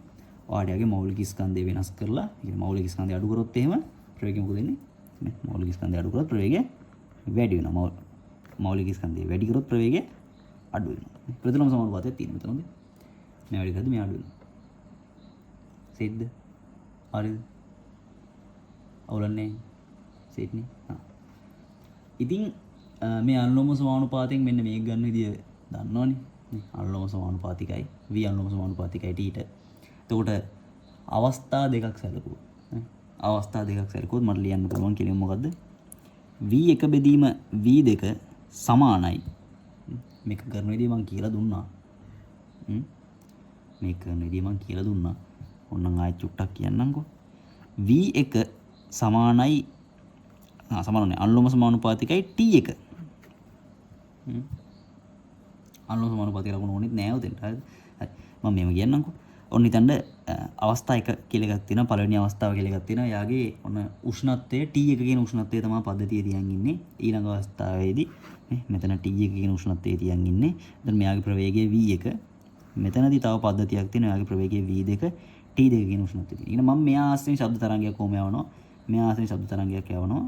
ඔයාලගේ මෞලික ස්කන්ධය වෙනස් කරලා කියන්නේ මෞලික ස්කන්ධය අඩු කරොත් එහෙම ප්‍රවේගය මොකද වෙන්නේ? නේ මෞලික ස්කන්ධය අඩු කරොත් ප්‍රවේගය වැඩි වෙනවා. මෞලික ස්කන්ධය වැඩි කරොත් ප්‍රවේගය අඩු වෙනවා. ප්‍රතිලෝම සමානුපාතයක් තියෙනවා මෙතන හොඳේ. මේ වැඩි කරද්දි මේ අඩු වෙනවා. සෙද්ද? හරිද? අවුලන්නේ සෙට්නේ. ඉතින් මේ අනුලෝම සමානුපාතයෙන් මෙන්න මේක ගන්න විදිය දන්නවනේ. නේ අනුලෝම සමානුපාතිකයි v අනුලෝම සමානුපාතිකයි t ට. එතකොට අවස්ථා දෙකක් සැලකුවා. නේ අවස්ථා දෙකක් සැලකුවොත් මට ලියන්න පුළුවන් කෙලින්ම මොකද්ද? v1 බෙදීම v2 සමානයි. මේක කරන විදිය මම කියලා දුන්නා. මේක කරන විදිය මම කියලා දුන්නා. ඕනනම් ආයෙත් චුට්ටක් කියන්නම්කෝ. v1 සමානයි සමානනේ අනුලෝම සමානුපාතිකයි t1. අනුලෝම සමානුපාතික ලකුණු ඕනෙත් නෑ උදේට. හරිද? හරි. මම මේව කියන්නම්කෝ. ඔන්න හිතන්න අවස්ථා එක කියලා එකක් තියෙනවා. පළවෙනි අවස්ථාව කියලා එකක් තියෙනවා. යාගේ ඔන්න උෂ්ණත්වය T1 කියන උෂ්ණත්වය තමයි පද්ධතිය තියන් ඉන්නේ. ඊළඟ අවස්ථාවේදී මෙතන T1 කියන උෂ්ණත්වය තියන් ඉන්නේ. එතන මෙයාගේ ප්‍රවේගය v1. මෙතනදී තව පද්ධතියක් තියෙනවා. යාගේ ප්‍රවේගය v2 T2 කියන උෂ්ණත්වය තියෙනවා. ඊට මම මෙයා ආශ්‍රයෙන් ශබ්ද තරංගයක් කොහොම යවනවා? මෙයා ආශ්‍රයෙන් ශබ්ද තරංගයක් යවනවා.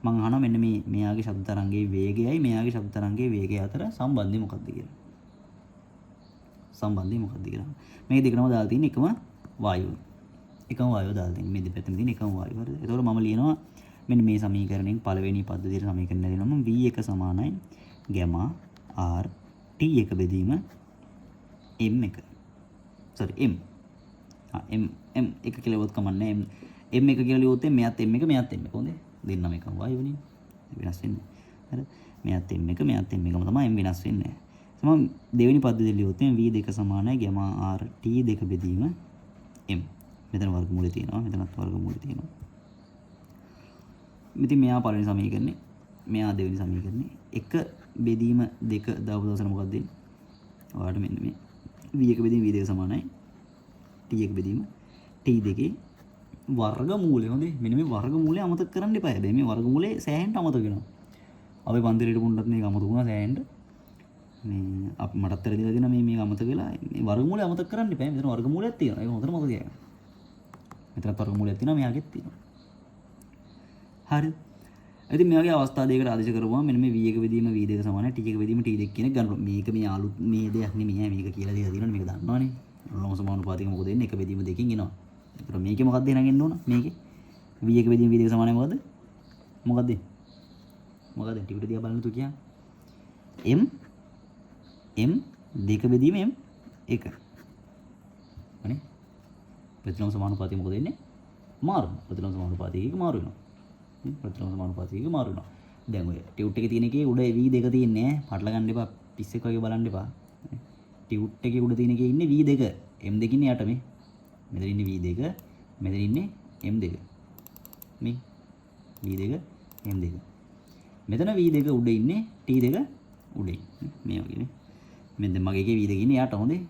මම අහනවා මෙන්න මේ මෙයාගේ ශබ්ද තරංගයේ වේගයයි මෙයාගේ ශබ්ද තරංගයේ වේගය අතර සම්බන්ධය මොකක්ද කියලා. සම්බන්ධය මොකක්ද කියලා. මේ දෙකම දාලා තියෙන එකම වායුව. එකම වායුව දාලා තියෙන මේ දෙපැත්තෙම තියෙන එකම වායුව. හරිද? ඒතකොට මම ලියනවා මෙන්න මේ සමීකරණයෙන් පළවෙනි පද්ධතියේ සමීකරණය දෙනවා මම v1 සමානයි gamma r t1 බෙදීම m1. sorry m. m එක කියලා වොත් කමන්නේ m1 කියලා ලියුවොත් මෙයාත් m1 මෙයාත් m1 හොඳේ. දෙන්නම එකම වායුවනේ. වෙනස් වෙන්නේ. හරිද? මෙයාත් m1 මෙයාත් m1ම තමයි m වෙනස් වෙන්නේ. මම දෙවෙනි පද්ධතිය ලියුවොත් v2 සමානයි gamma r t2 බෙදීම m. මෙතන වර්ගමූලය තියෙනවා. මෙතනත් වර්ගමූලය තියෙනවා. ඉතින් මෙයා පළවෙනි සමීකරණේ මෙයා දෙවෙනි සමීකරණේ 1 බෙදීම 2 දාපු දවසට මොකක්ද දෙන්නේ? ඔයාලට මෙන්න මේ v1 බෙදීම v2 සමානයි t1 බෙදීම t2 වර්ගමූලය. හොඳේ. මෙන්න මේ වර්ගමූලය අමතක කරන්න එපා. හැබැයි මේ වර්ගමූලය සෑහෙන්න අමතක වෙනවා. අපි පන්තිරේට පුණ්ඩත් මේක අමතක වුණා සෑහෙන්න. මේ අපි මටත් අර දීලා දෙන මේ අමතක වෙලා මේ වර්ගමූලය අමතක කරන්න එපා. මෙතන වර්ගමූලයක් තියෙනවා. ඒක හොඳට මතක තියාගන්න. මෙතන වර්ගමූලයක් තියෙනවා මෙයාගෙත් තියෙනවා. හරිද? ඉතින් මෙයාගේ අවස්ථා දෙකකට ආදේශ කරපුවම මෙන්න මේ v1 බෙදීම v2 සමානයි t1 බෙදීම t2 කියන එක ගන්න. මේක මේ අලුත් මේ දෙයක් නෙමෙයි. මේක කියලා දීලා තියෙනවනේ මේක දන්නවනේ. අනුලෝම සමානුපාතික මොකද එන්නේ? එක බෙදීම දෙකකින් එනවා. ඒතර මේකේ මොකක්ද එහෙනම් එන්න ඕන? මේකේ v1 බෙදීම v2 සමානයි මොකද්ද? මොකද්ද? මොකද්ද? ටිකට දිහා බලන්න තු කියන්න. m දෙක බෙදීම m 1. අනේ ප්‍රතිලෝම සමානුපාතික මොකද එන්නේ? මාරු වෙනවා. ප්‍රතිලෝම සමානුපාතික මාරු වෙනවා. ප්‍රතිලෝම සමානුපාතික මාරු වෙනවා. දැන් ඔය ටියුට් එකේ තියෙන එකේ උඩ v2 තියෙන්නේ ඈ. පටල ගන්න එපා. පිස්සෙක් වගේ බලන්න එපා. ටියුට් එකේ උඩ තියෙන එකේ ඉන්නේ v2. m2 ඉන්නේ යට මේ. මෙතන ඉන්නේ v2. මෙතන ඉන්නේ m2. මේ v2 m2. මෙතන v2 උඩ ඉන්නේ t2 උඩ ඉන්නේ. මේ වගේ නේ. මෙන්න මගේ එකේ v2 ඉන්නේ යට හොඳේ.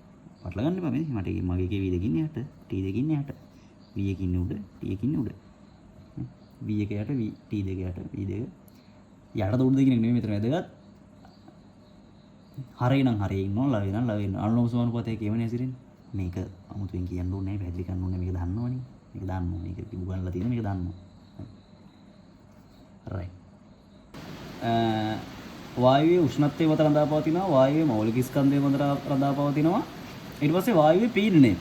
පටල ගන්න එපා මේ. මට මගේ එකේ v2 ඉන්නේ යට. t2 ඉන්නේ යට. v1 ඉන්නේ උඩ. t1 ඉන්නේ උඩ. v1 යට t2 යට v2 යටද උඩද කියන එක නෙමෙයි මෙතන වැදගත්. හරේ නම් හරේ ඉන්නවා ලවේ නම් ලවේ ඉන්නවා. අනුලෝම සමානුපාතය කියවනේ ඇසිරෙන්නේ. මේක අමුතුවෙන් කියන්න ඕනේ නැහැ. පැහැදිලි කරන්න ඕනේ. මේක දන්නවනේ. මේක දන්නවා. මේක තිබුගන්නලා තියෙන මේක දන්නවා. right. වායුවේ උෂ්ණත්වය මත රඳා පවතිනවා. වායුවේ මෞලික ස්කන්ධය මත රඳා පවතිනවා. ඊට පස්සේ වායුවේ පීඩනය.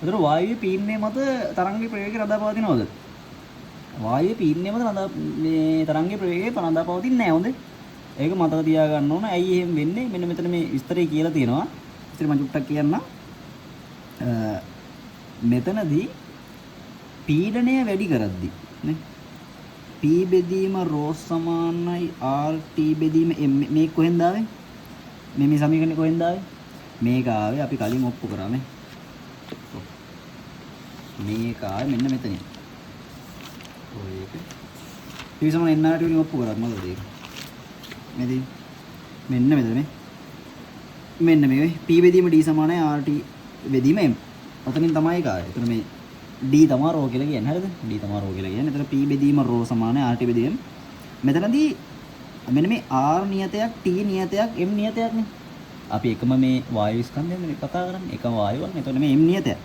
ඒතර වායුවේ පීඩනය මත තරංගයේ ප්‍රවේගය රඳා පවතිනවද? වායුවේ පීඩනය මත රඳා මේ තරංගයේ ප්‍රවේගය රඳා පවතින්නේ නැහැ. හොඳේ. ඒක මතක තියාගන්න ඕන. ඇයි එහෙම වෙන්නේ? මෙන්න මෙතන මේ විස්තරය කියලා තියෙනවා. ඉතින් මම චුට්ටක් කියන්නම්. මෙතනදී පීඩනය වැඩි කරද්දී නේ p බෙදීම ρ සමානයි rt බෙදීම m මේ කොහෙන්ද ආවේ? මේ සමීකරණේ කොහෙන්ද ආවේ? මේක ආවේ අපි කලින් ඔප්පු කරා නේ. මේක ආවේ මෙන්න මෙතනින්. ඔය එක. p සමාන nrt වලින් ඔප්පු කරා මොකද ඒක? මෙතන මෙන්න මෙතන මේ මෙන්න මේ p බෙදීම d සමානයි rt බෙදීම m. ඔතනින් තමයි ඒක ආවේ. එතන මේ d තමයි රෝ කියලා කියන්නේ. හරිද? d තමයි රෝ කියලා කියන්නේ. එතන p බෙදීම රෝ සමානයි rt බෙදීම. මෙතනදී මෙන්න මේ r නියතයක් t නියතයක් m නියතයක් නේ. අපි එකම මේ වායු ස්කන්ධයෙන් මේ කතා කරන්නේ. එකම වායුවක්. එතකොට මේ m නියතයක්.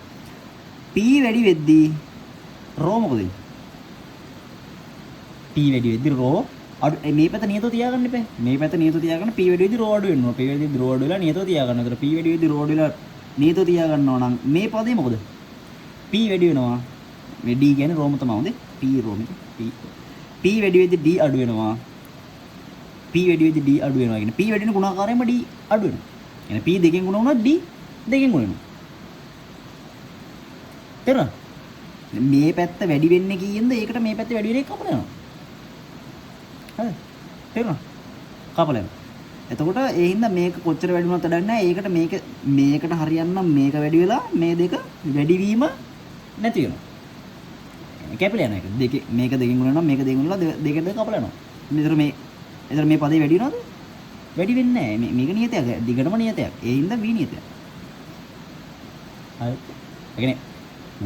p වැඩි වෙද්දී රෝ මොකද වෙන්නේ? p වැඩි වෙද්දී රෝ අඩු මේ පැත්ත නියතව තියාගන්න එපා. මේ පැත්ත නියතව තියාගන්න p වැඩි වෙද්දී රෝ අඩු වෙනවා. p වැඩි වෙද්දී රෝ අඩු වෙලා නියතව තියාගන්න. එතකොට p වැඩි වෙද්දී රෝ අඩු වෙලා නියතව තියාගන්නවා නම් මේ පදේ මොකද? p වැඩි වෙනවා. මේ d කියන්නේ රෝම තමයි හොඳේ. p රෝම p වැඩි වෙද්දී d අඩු වෙනවා. p P වැඩි වෙද්දී D අඩු වෙනවා කියන්නේ P වැඩි වෙන ගුණාකාරයෙන්ම D අඩු වෙනවා. එහෙනම් P දෙකෙන් ගුණ වුණොත් D දෙකෙන් ගුණ වෙනවා. තේරුණා? මේ පැත්ත වැඩි වෙන්නේ කීයෙන්ද? ඒකට මේ පැත්ත වැඩි වෙන එක කපලා යනවා. හරිද? තේරුණා? කපලා යනවා. එතකොට ඒ හින්දා මේක කොච්චර වැඩි වුණත් වැඩක් නැහැ. ඒකට මේකට හරියන්න මේක වැඩි වෙලා මේ දෙක වැඩි වීම නැති වෙනවා. කැපිලා යන එක. මේක දෙකෙන් ගුණ වෙනවා මේක දෙකෙන් ගුණලා දෙක කපලා යනවා. එතන මේ පදේ වැඩි වෙනවද? වැඩි වෙන්නේ නැහැ. මේක නියතයක්. දිගටම නියතයක්. ඒ හින්දා v නියතයක්. හරි. ඒ කියන්නේ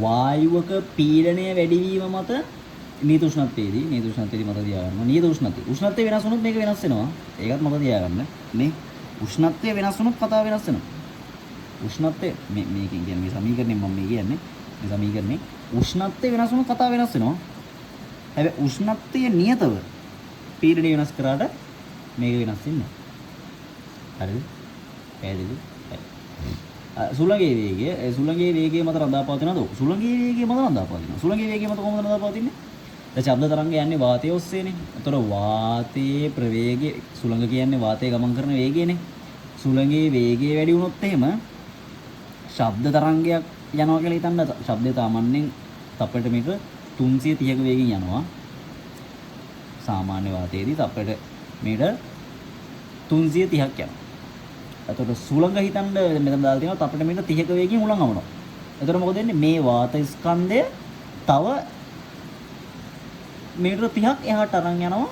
වායුවක පීඩනය වැඩි වීම මත නියත උෂ්ණත්වයේදී මත තියාගන්න. නියත උෂ්ණත්වය වෙනස් වුණොත් මේක වෙනස් වෙනවා. ඒකත් මත තියාගන්න. මේ උෂ්ණත්වය වෙනස් වුණොත් කතාව වෙනස් වෙනවා. උෂ්ණත්වය මේකෙන් කියන්නේ මේ සමීකරණයෙන් මම මේ කියන්නේ. මේ සමීකරණේ උෂ්ණත්වය වෙනස් වුණොත් කතාව වෙනස් වෙනවා. හැබැයි උෂ්ණත්වය නියතව පීඩනය වෙනස් කරාට මේක වෙනස් වෙන්නේ නැහැ. හරිද? පැහැදිලිද? සුළඟේ වේගය මත රඳා පවතිනවද? සුළඟේ වේගය මත රඳා පවතිනවා. සුළඟේ වේගය මත කොහොමද රඳා පවතින්නේ? දැන් ශබ්ද තරංගය යන්නේ වාතයේ ඔස්සේනේ. ඒතර වාතයේ ප්‍රවේගය සුළඟ කියන්නේ වාතයේ ගමන් කරන වේගයනේ. සුළඟේ වේගය වැඩි වුණොත් එහෙම ශබ්ද තරංගයක් යනවා කියලා හිතන්න. ශබ්දය සාමාන්‍යයෙන් තප්පරයට මීටර 330ක වේගයෙන් යනවා. සාමාන්‍ය වාතයේදී තප්පරයට මීටර 330ක් යනවා. එතකොට සුළඟ හිතන්න මෙතන දාලා තියෙනවා තප්පරයට මීටර 30ක වේගයෙන් උලං අවනවා. එතකොට මොකද වෙන්නේ? මේ වාත ස්කන්ධය තව මීටර 30ක් එහාට අරන් යනවා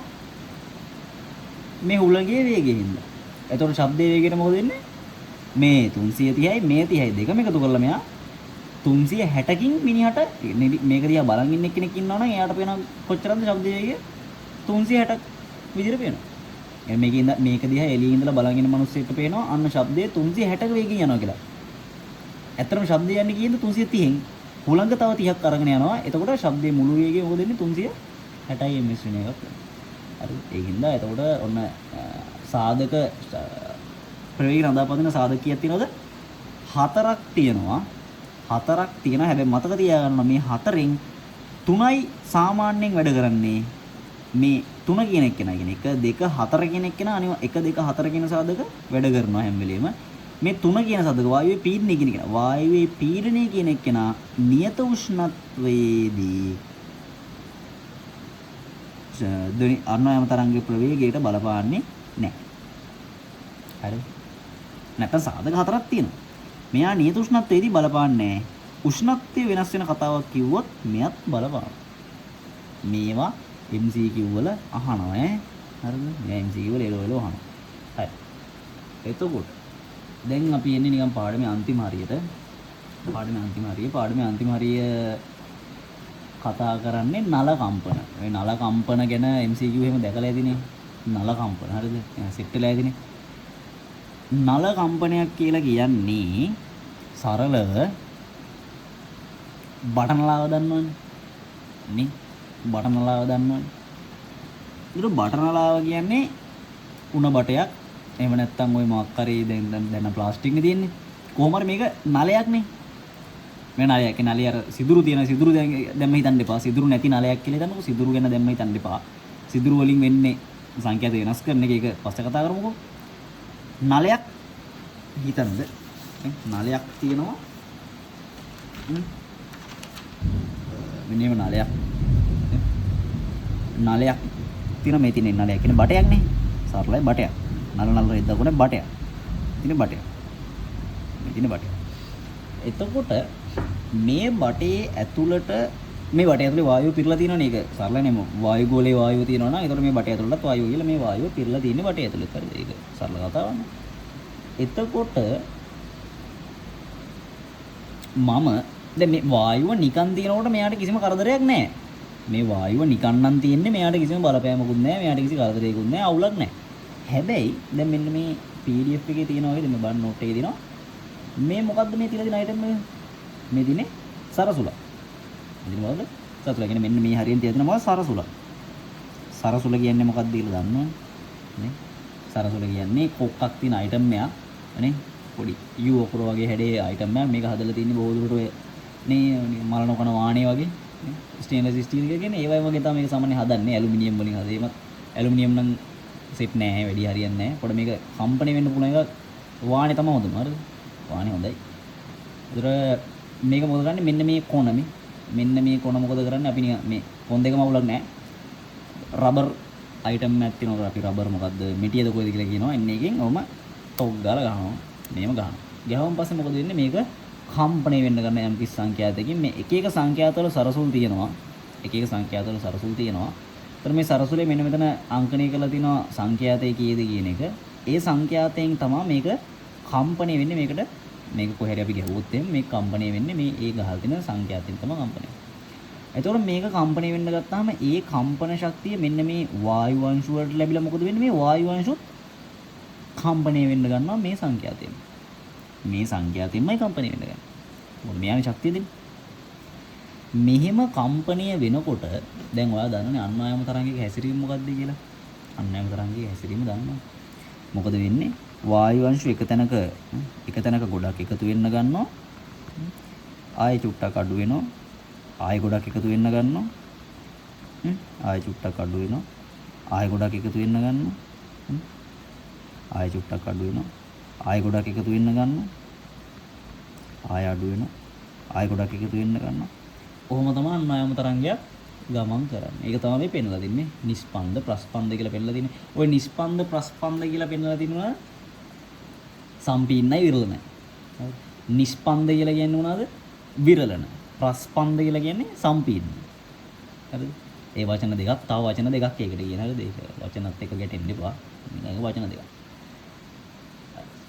මේ උලඟේ වේගයෙන් හින්දා. එතකොට ශබ්දයේ වේගයට මොකද වෙන්නේ? මේ 330යි මේ 30යි දෙකම එකතු කරලා මෙයා 360කින් මිනිහට මේක දිහා බලන් ඉන්න කෙනෙක් ඉන්නවා නම් එයාට පේන කොච්චරද ශබ්දයේ වේගය? 360ක් විදිහට පේනවා. මේක දිහා එළියේ ඉඳලා බලන් ඉන්න මිනිස්සෙක්ට පේනවා අන්න ශබ්දයේ 360ක වේගයෙන් යනවා කියලා. ඇත්තටම ශබ්දය යන්නේ කීයද? 330න්. හුළඟ තව 30ක් අරගෙන යනවා. එතකොට ශබ්දයේ මුළු වේගය මොකද වෙන්නේ? 360යි ms වෙන එකක්. හරි. ඒකින්ද එතකොට ඔන්න සාධක ප්‍රවේගය රඳාපවතින සාධක කීයක් තියෙනවද? 4ක් තියෙනවා. 4ක් තියෙනවා. හැබැයි මතක තියාගන්න මේ 4න් 3යි සාමාන්‍යයෙන් වැඩ කරන්නේ. මේ 3 කියන එක නේ. 1 2 4 කියන එක නේ. අනිවා 1 2 4 කියන සාධක වැඩ කරනවා හැම වෙලෙම. මේ 3 කියන සාධක වායුවේ පීඩනය කියන එක. වායුවේ පීඩනය කියන එක නා නියත උෂ්ණත්වයේදී අන්වයම තරංගයේ ප්‍රවේගයට බලපාන්නේ නැහැ. හරි. නැත්නම් සාධක 4ක් තියෙනවා. මෙයා නියත උෂ්ණත්වයේදී බලපාන්නේ නැහැ. උෂ්ණත්වය වෙනස් වෙන කතාවක් කිව්වොත් මෙයත් බලපානවා. මේවා MCQ වල අහනවා ඈ. හරිද? මේ MCQ වල එළවල අහනවා. හරි. එතකොට දැන් අපි එන්නේ නිකන් පාඩමේ අන්තිම හරියට. පාඩමේ අන්තිම හරිය කතා කරන්නේ නල කම්පන. මේ නල කම්පන ගැන MCQ එහෙම දැකලා ඇතිනේ. නල කම්පන. හරිද? සෙට් වෙලා ඇතිනේ. නල කම්පනයක් කියලා කියන්නේ සරලව බටනලාව දන්නවනේ. නේ? බටනලාව දන්නවනේ. ඒක බටනලාව කියන්නේ උණ බටයක්. එහෙම නැත්නම් ওই මොකක් හරි දැන් ප්ලාස්ටික් නේ තියෙන්නේ. කොහොම හරි මේක නලයක් නේ. මේ නලයක්. නලිය අර සිදුරු තියෙන සිදුරු දැම්ම හිතන්න එපා. සිදුරු නැති නලයක් කියලා හිතන්නකෝ. සිදුරු ගැන දැම්ම හිතන්න එපා. සිදුරු වලින් වෙන්නේ සංඛ්‍යාත වෙනස් කරන එක. ඒක පස්සේ කතා කරමුකෝ. නලයක් හිතන්නද? නලයක් තියෙනවා. මෙන්න මේ නලයක් තියෙන මේ තියෙන නලයක් කියන්නේ බටයක් නේ. සරලයි බටයක්. නල රෙද්දකුනේ බටයක්. තියෙන බටයක්. මේ තියෙන බටයක්. එතකොට මේ බටේ ඇතුළට මේ බටේ ඇතුලේ වායුව පිරලා තියෙනවනේ. ඒක සරලනේ. වායු ගෝලයේ වායුව තියෙනවා නම් ඒතකොට මේ බටේ ඇතුළටත් වායුව කියලා මේ වායුව පිරලා තියෙන්නේ බටේ ඇතුළේ. හරිද? ඒක සරල කතාවක්. එතකොට දැන් මේ වායුව නිකන් තියෙනකොට මෙයාට කිසිම කරදරයක් නැහැ. මේ වායුව නිකන් නම් තියෙන්නේ මෙයාට කිසිම බලපෑමකුත් නැහැ. මෙයාට කිසි කරදරයක්කුත් නැහැ. අවුලක් නැහැ. හැබැයි දැන් මෙන්න මේ PDF එකේ තියෙනවා වගේ මේ බලන්න නෝට් එකේ තියෙනවා. මේ මොකද්ද මේ තියලා තියෙන අයිටම් එක? මේ දිනේ සරසුල. ඉතින් මොකද්ද? සරසුල කියන්නේ මෙන්න මේ හරියෙන් තියලා තියෙනවා සරසුල. සරසුල කියන්නේ මොකක්ද කියලා දන්නවනේ. නේ? සරසුල කියන්නේ කොක්කක් තියෙන අයිටම් එකක්. නේ? පොඩි U අකුර වගේ හැඩේ අයිටම් එකක්. මේක හදලා තියෙන්නේ බොහෝ දුරට ඔය නේ මල නොකන වාණේ වගේ. ස්ටේන්ලස් ස්ටීල් එක කියන්නේ ඒ වගේ තමයි මේක සාමාන්‍යයෙන් හදන්නේ. ඇලුමිනියම් වලින් හදේමත් ඇලුමිනියම් නම් සෙට් නෑ වැඩි හරියන්නේ නෑ. පොඩ මේක කම්පණි වෙන්න පුළුවන් එක වාහනේ තමයි හොඳම. හරිද? වාහනේ හොඳයි. ඒතර මේක මොකද කරන්නේ? මෙන්න මේ කොන මෙන්න මේ කොන මොකද කරන්නේ? අපි මේ කොන් දෙකම අවුලක් නෑ. රබර් අයිටම් එකක් තියෙනවා. අපි රබර් මොකද්ද? මිටියද කොයිද කියලා කියනවා. එන්න එකෙන් ඔහම ටොක් ගාලා ගහනවා. මේම ගහනවා. ගහුවම පස්සේ මොකද වෙන්නේ? මේක කම්පණය වෙන්න ගන්න යම් කිසි සංඛ්‍යාතයකින් මේ එක එක සංඛ්‍යාතවල සරසුල් තියෙනවා. එක එක සංඛ්‍යාතවල සරසුල් තියෙනවා. ඒතර මේ සරසුලේ මෙන්න මෙතන අංකණය කරලා තිනවා සංඛ්‍යාතය කීයද කියන එක. ඒ සංඛ්‍යාතයෙන් තමයි මේක කම්පණය වෙන්නේ. මේක කොහේරි අපි ගහුවොත් එම් මේක කම්පණය වෙන්නේ මේ ඒ ගහලා තියෙන සංඛ්‍යාතයෙන් තමයි කම්පණය. එතකොට මේක කම්පණය වෙන්න ගත්තාම ඒ කම්පන ශක්තිය මෙන්න මේ වායු අංශු වලට ලැබිලා මොකද වෙන්නේ? මේ වායු අංශුත් කම්පණය වෙන්න ගන්නවා මේ සංඛ්‍යාතයෙන්. මේ සංඛ්‍යාතයෙන්මයි කම්පණය වෙන්න ගන්නේ. මොකද මෙයාගේ ශක්තිය දෙන්නේ. මෙහෙම කම්පණය වෙනකොට දැන් ඔයා දන්නවනේ අන්වායම තරංගයක හැසිරීම මොකක්ද කියලා. අන්වායම තරංගයක හැසිරීම දන්නවා. මොකද වෙන්නේ? වායු අංශු එක තැනක ගොඩක් එකතු වෙන්න ගන්නවා. ආයෙ චුට්ටක් අඩු වෙනවා. ආයෙ ගොඩක් එකතු වෙන්න ගන්නවා. ආයෙ චුට්ටක් අඩු වෙනවා. ආයෙ ගොඩක් එකතු වෙන්න ගන්නවා. ආයෙ චුට්ටක් අඩු වෙනවා. ආයෙ ගොඩක් එකතු වෙන්න ගන්නවා. ආයෙ අඩු වෙනවා. ආයෙ ගොඩක් එකතු වෙන්න ගන්නවා. කොහොම තමයි අන්වායම තරංගයක් ගමන් කරන්නේ. ඒක තමයි මේ පෙන්වලා දෙන්නේ. නිස්පන්ද ප්‍රස්පන්ද කියලා පෙන්වලා දෙන්නේ. ওই නිස්පන්ද ප්‍රස්පන්ද කියලා පෙන්වලා තිනවා සම්පීර්ණයි විරලනයි. හරි. නිස්පන්ද කියලා කියන්නේ මොනවද? විරලන. ප්‍රස්පන්ද කියලා කියන්නේ සම්පීර්ණ. හරිද? ඒ වචන දෙකක් තව වචන දෙකක් ඒකට කියන හරිද? ඒක වචනත් එක්ක ගැටෙන්න එපා. මේක වචන දෙකක්.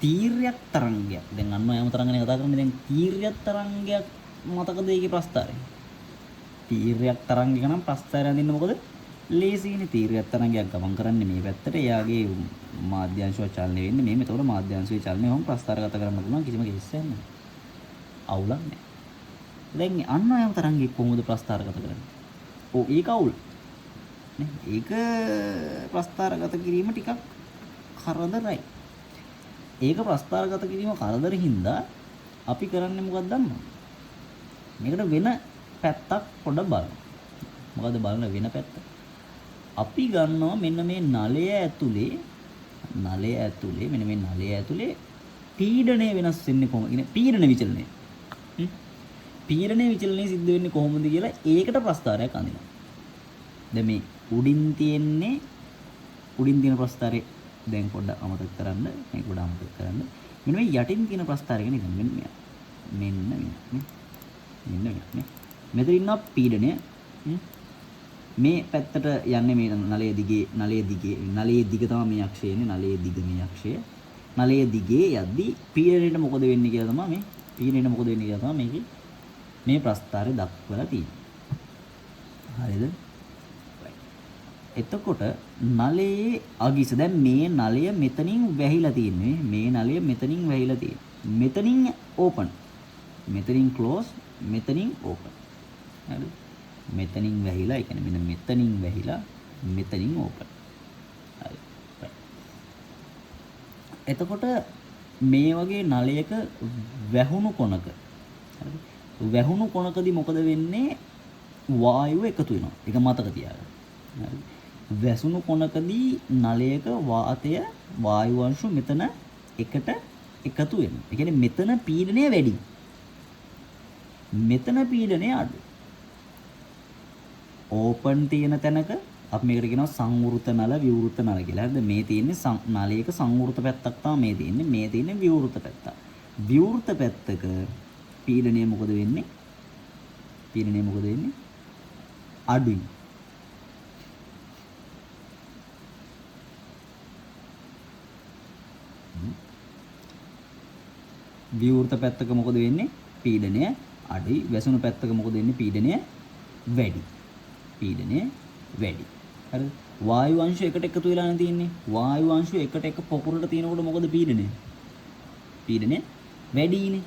තීර්යක් තරංගයක්. දැන් අන්වායම තරංගනේ කතා කරන්නේ. දැන් තීර්යක් තරංගයක් මතකද ඒකේ ප්‍රස්තාරය? තීර්යක් තරංගයක නම් ප්‍රස්තාරය අඳින්න මොකද? ලේසියිනේ. තීර්යක් තරංගයක් ගමන් කරන්නේ මේ පැත්තට. එයාගේ මාධ්‍යංශය චලනය වෙන්නේ මේ. එතකොට මාධ්‍යංශයේ චලනය වොම් ප්‍රස්තාරගත කරන්න පුළුවන් කිසිම කේස් එකක් නැහැ. අවුලක් නැහැ. දැන් අන්වායම තරංගයක් කොහොමද ප්‍රස්තාරගත කරන්නේ? ඔව් ඒක අවුල්. නේ? ඒක ප්‍රස්තාරගත කිරීම ටිකක් කරදරයි. ඒක ප්‍රස්තාරගත කිරීම කරදරින්ද අපි කරන්නේ මොකක්ද දන්නවද? මේකට වෙන පැත්තක් පොඩ්ඩක් බලන්න. මොකද බලන වෙන පැත්ත? අපි ගන්නවා මෙන්න මේ නලය ඇතුලේ මෙන්න මේ නලය ඇතුලේ පීඩනය වෙනස් වෙන්නේ කොහොමද? කියන්නේ පීඩන විචලනය. පීඩන විචලනය සිද්ධ වෙන්නේ කොහොමද කියලා ඒකට ප්‍රස්තාරයක් අඳිනවා. දැන් මේ උඩින් තියෙන ප්‍රස්තාරේ දැන් පොඩ්ඩක් අමතක කරන්න. මේක පොඩ්ඩක් අමතක කරන්න. මෙන්න මේ යටින් තියෙන ප්‍රස්තාරය කියන්නේ මෙන්න මෙයා. මෙතන ඉන්නවා පීඩනය. මේ පැත්තට යන්නේ මේ නලයේ දිගේ නලයේ දිග තමයි මේ අක්ෂය එන්නේ. නලයේ දිග මේ අක්ෂය. නලයේ දිගේ යද්දී පීඩනයට මොකද වෙන්නේ කියලා තමයි මේකේ මේ ප්‍රස්තාරය දක්වලා තියෙන්නේ. හරිද? එතකොට නලයේ අගිස දැන් මේ නලය මෙතනින් වැහිලා තියෙන්නේ. මෙතනින් ඕපන්. මෙතනින් ක්ලෝස්. මෙතනින් ඕපන්. හරිද? මෙතනින් වැහිලා, ඒ කියන්නේ මෙන්න මෙතනින් වැහිලා, මෙතනින් ඕපන්. හරි. එතකොට මේ වගේ නලයක වැහුණු කොනක හරිද? වැහුණු කොනකදී මොකද වෙන්නේ? වායුව එකතු වෙනවා. ඒක මතක තියාගන්න. හරිද? වැසුණු කොනකදී නලයක වායු අංශු මෙතන එකට එකතු වෙනවා. ඒ කියන්නේ මෙතන පීඩනය වැඩි. මෙතන පීඩනය අඩු. ඕපන් තියෙන තැනක අපි මේකට කියනවා සංවෘත නල විවෘත නල කියලා. හරිද? මේ තියෙන්නේ නලයක සංවෘත පැත්තක් තමයි මේ තියෙන්නේ. මේ තියෙන්නේ විවෘත පැත්ත. විවෘත පැත්තක පීඩනය මොකද වෙන්නේ? අඩුයි. විවෘත පැත්තක මොකද වෙන්නේ? පීඩනය අඩුයි. වැසුණු පැත්තක මොකද වෙන්නේ? පීඩනය වැඩි. හරිද? වායු අංශු එකට එකතු වෙලා තියෙන්නේ. වායු අංශු එකට එක පොකුරට තියෙනකොට මොකද පීඩනය? වැඩිනේ.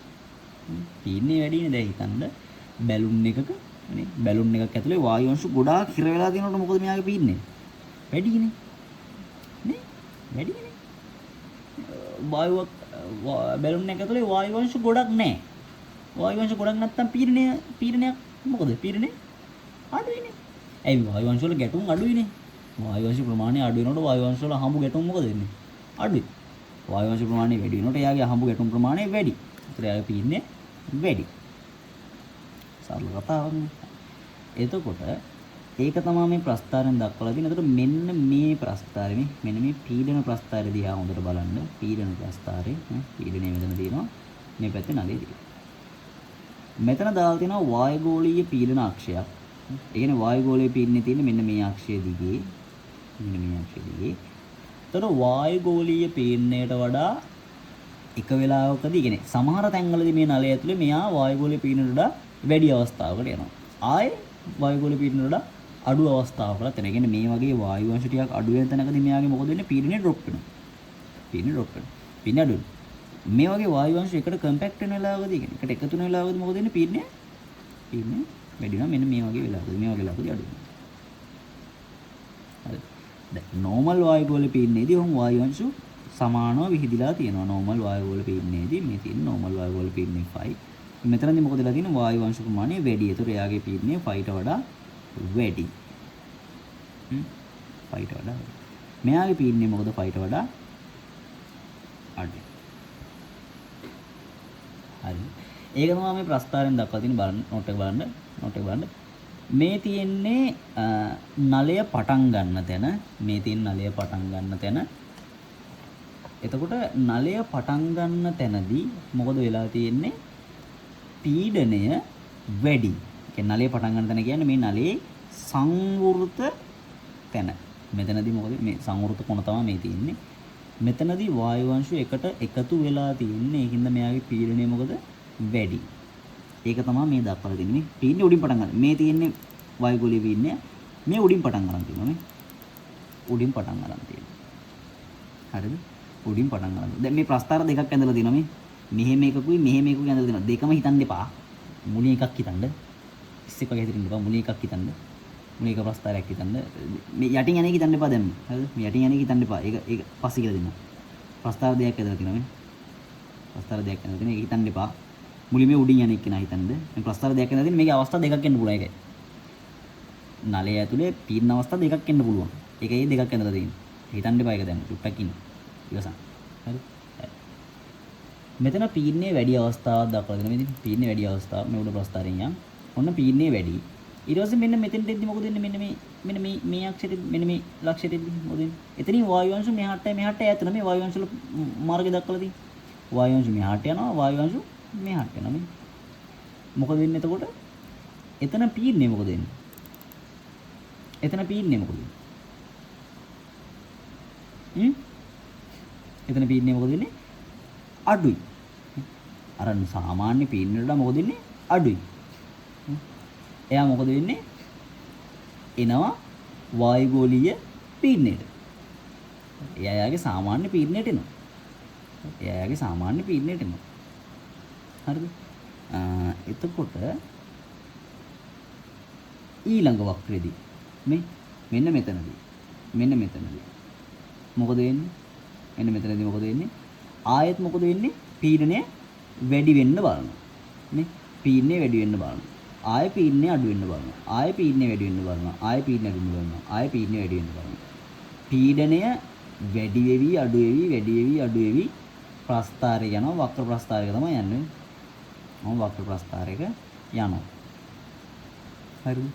දැන් හිතන්න බැලුන් එකක නේ බැලුන් එකක් ඇතුලේ වායු අංශු ගොඩාක් හිර වෙලා තියෙනකොට මොකද මෙයාගේ පීඩනය? වැඩිනේ. බැලුන් එක ඇතුලේ වායු අංශු ගොඩක් නැහැ. වායු අංශු ගොඩක් නැත්තම් පීඩනයක් මොකද? පීඩනය අඩුයිනේ. ඇයි වායු අංශු වල ගැටුම් අඩුයිනේ. වායු අංශ ප්‍රමාණය අඩු වෙනකොට වායු අංශ වල හම්බු ගැටුම් මොකද වෙන්නේ? අඩුයි. වායු අංශ ප්‍රමාණය වැඩි වෙනකොට එයාගේ හම්බු ගැටුම් ප්‍රමාණය වැඩි. ඒතර එයාගේ පීඩනය වැඩි. සරල කතාවක්. එතකොට ඒක තමයි මේ ප්‍රස්ථාරයෙන් දක්වලා තියෙන්නේ. එතකොට මෙන්න මේ ප්‍රස්ථාරේ මෙන්න මේ පීඩන ප්‍රස්ථාරය දිහා හොඳට බලන්න. පීඩන ප්‍රස්ථාරේ පීඩනය මෙතන තියෙනවා. මේ පැත්තේ නලය තියෙනවා. මෙතන දාලා තියෙනවා වායුගෝලීය පීඩන අක්ෂයක්. ඒ කියන්නේ වායුගෝලීය පීඩනය තියෙන්නේ මෙන්න මේ අක්ෂය දිගේ. මෙන්න මේ අක්ෂය දිගේ. එතකොට වායුගෝලීය පීඩනයට වඩා එක වෙලාවකදී කියන්නේ සමහර තැන්වලදී මේ නලය ඇතුලේ මෙයා වායුගෝලීය පීඩනයට වඩා වැඩි අවස්ථාවකට යනවා. ආයේ වායුගෝලීය පීඩනයට වඩා අඩු අවස්ථාවකට එන. ඒ කියන්නේ මේ වගේ වායු අංශ ටිකක් අඩු වෙන තැනකදී මෙයාගේ මොකද වෙන්නේ? පීඩනය ඩ්‍රොප් වෙනවා. පීඩනය ඩ්‍රොප් වෙනවා. පීඩනය අඩු වෙනවා. මේ වගේ වායු අංශ එකට කම්පැක්ට් වෙන වෙලාවකදී කියන්නේ එකට එකතු වෙන වෙලාවකදී මොකද වෙන්නේ? පීඩනය වැඩි වෙනවා. මෙන්න මේ වගේ වෙලාවකදී මේ වගේ වෙලාවකදී අඩු වෙනවා. හරි. දැන් නෝමල් වායුගෝලීය පීඩනයේදී ඔහොම වායු අංශ සමානව විහිදිලා තියෙනවා. නෝමල් වායුගෝලීය පීඩනයේදී මේ තියෙන නෝමල් වායුගෝලීය පීඩනය 5. මෙතනදී මොකද වෙලා තියෙන්නේ? වායු අංශ ප්‍රමාණය වැඩි. ඒතර එයාගේ පීඩනය 5ට වඩා වැඩි. 5ට වඩා. මෙයාගේ පීඩනය මොකද 5ට වඩා අඩුයි. හරි. ඒක තමයි මේ ප්‍රස්ථාරයෙන් දක්වලා තියෙන බලන්න නෝට් එක බලන්න. මේ තියෙන්නේ නලය පටන් ගන්න තැන. මේ තියෙන නලය පටන් ගන්න තැන. එතකොට නලය පටන් ගන්න තැනදී මොකද වෙලා තියෙන්නේ? පීඩනය වැඩි. ඒ නලය පටන් ගන්න තැන කියන්නේ මේ නලයේ සංවෘත තැන. මෙතනදී මොකද මේ සංවෘත කොන තමයි මේ තියෙන්නේ. මෙතනදී වායු අංශු එකට එකතු වෙලා තියෙන්නේ. ඒකින්ද මෙයාගේ පීඩනය මොකද වැඩි. ඒක තමයි මේ දක්වලා තියෙන්නේ. මේ පීඩනය උඩින් පටන් ගන්න. මේ තියෙන්නේ වායුගෝලීය පීඩනය. මේ උඩින් පටන් ගන්න තියෙනවා මේ. උඩින් පටන් ගන්න තියෙනවා. හරිද? උඩින් පටන් ගන්න. දැන් මේ ප්‍රස්ථාර දෙකක් ඇඳලා තියෙනවා මේ. මෙහෙම එකකුයි මෙහෙම එකකුයි ඇඳලා තියෙනවා. දෙකම හිතන්න එපා. මුලින් එකක් හිතන්න. ඉස්සෙක් වගේ හිතන්න එපා. මුලින් එකක් හිතන්න. මුලින් එක ප්‍රස්ථාරයක් හිතන්න. මේ යටින් යන්නේ හිතන්න එපා දැන්. හරිද? මේ යටින් යන්නේ හිතන්න එපා. ඒක පස්සේ කියලා දෙන්න. ප්‍රස්ථාර දෙකක් ඇඳලා තියෙනවා මේ. ප්‍රස්ථාර දෙකක් ඇඳලා තියෙනවා. ඒක හිතන්න එපා. මුලින් මේ උඩින් යන්නේ එක්කෙනා හිතන්නද. මේ ප්‍රස්ථාර දෙකක් ඇඳලා තියෙන මේකේ අවස්ථා දෙකක් එන්න පුළුවන් ඒකයි. නලය ඇතුලේ පීඩන අවස්ථා දෙකක් එන්න පුළුවන්. ඒකයි දෙකක් ඇඳලා තියෙන්නේ. හිතන්න එපා ඒක දැන්. චුට්ටක් ඉන්න. ඉවසන්න. හරි. මෙතන පීඩනයේ වැඩි අවස්ථාවක් දක්වලා දෙනවා. මෙතන පීඩනයේ වැඩි අවස්ථාව මේ උඩ ප්‍රස්ථාරයෙන් යන. ඔන්න පීඩනයේ වැඩි. ඊට පස්සේ මෙන්න මෙතෙන්ට එද්දි මොකද වෙන්නේ? මෙන්න මේ අක්ෂරෙ මෙන්න මේ ලක්ෂයට එද්දි මොකද වෙන්නේ? එතනින් වායු අංශු මෙහාට ඈත වෙන මේ වායු අංශ වල මාර්ගය දක්වලා තියෙන්නේ. වායු අංශු මෙහාට යනවා, වායු අංශු මෙහාට යනවා මේ. මොකද වෙන්නේ එතකොට? එතන පීඩනය මොකද වෙන්නේ? එතන පීඩනය මොකද වෙන්නේ? එතන පීඩනය මොකද වෙන්නේ? අඩුයි. අර සාමාන්‍ය පීඩනයට මොකද වෙන්නේ? අඩුයි. එයා මොකද වෙන්නේ? එනවා වායුගෝලීය පීඩනයට. එයාගේ සාමාන්‍ය පීඩනයට එනවා. එයාගේ සාමාන්‍ය පීඩනයට එනවා. හරිද? එතකොට ඊළඟ වක්‍රයේදී මෙන්න මෙතනදී මොකද වෙන්නේ? මෙන්න මෙතනදී මොකද වෙන්නේ? ආයෙත් මොකද වෙන්නේ? පීඩනය වැඩි වෙන්න බලනවා. නේ? පීඩනය වැඩි වෙන්න බලනවා. ආයෙ පීඩනය අඩු වෙන්න බලනවා. ආයෙ පීඩනය වැඩි වෙන්න බලනවා. ආයෙ පීඩනය අඩු වෙන්න බලනවා. ආයෙ පීඩනය වැඩි වෙන්න බලනවා. පීඩනය වැඩි වෙවි අඩු වෙවි වැඩි වෙවි අඩු වෙවි ප්‍රස්ථාරය යනවා. වක්‍ර ප්‍රස්ථාරයක තමයි යන්නේ. මොන වක්‍ර ප්‍රස්ථාරයක යනවා. හරිද?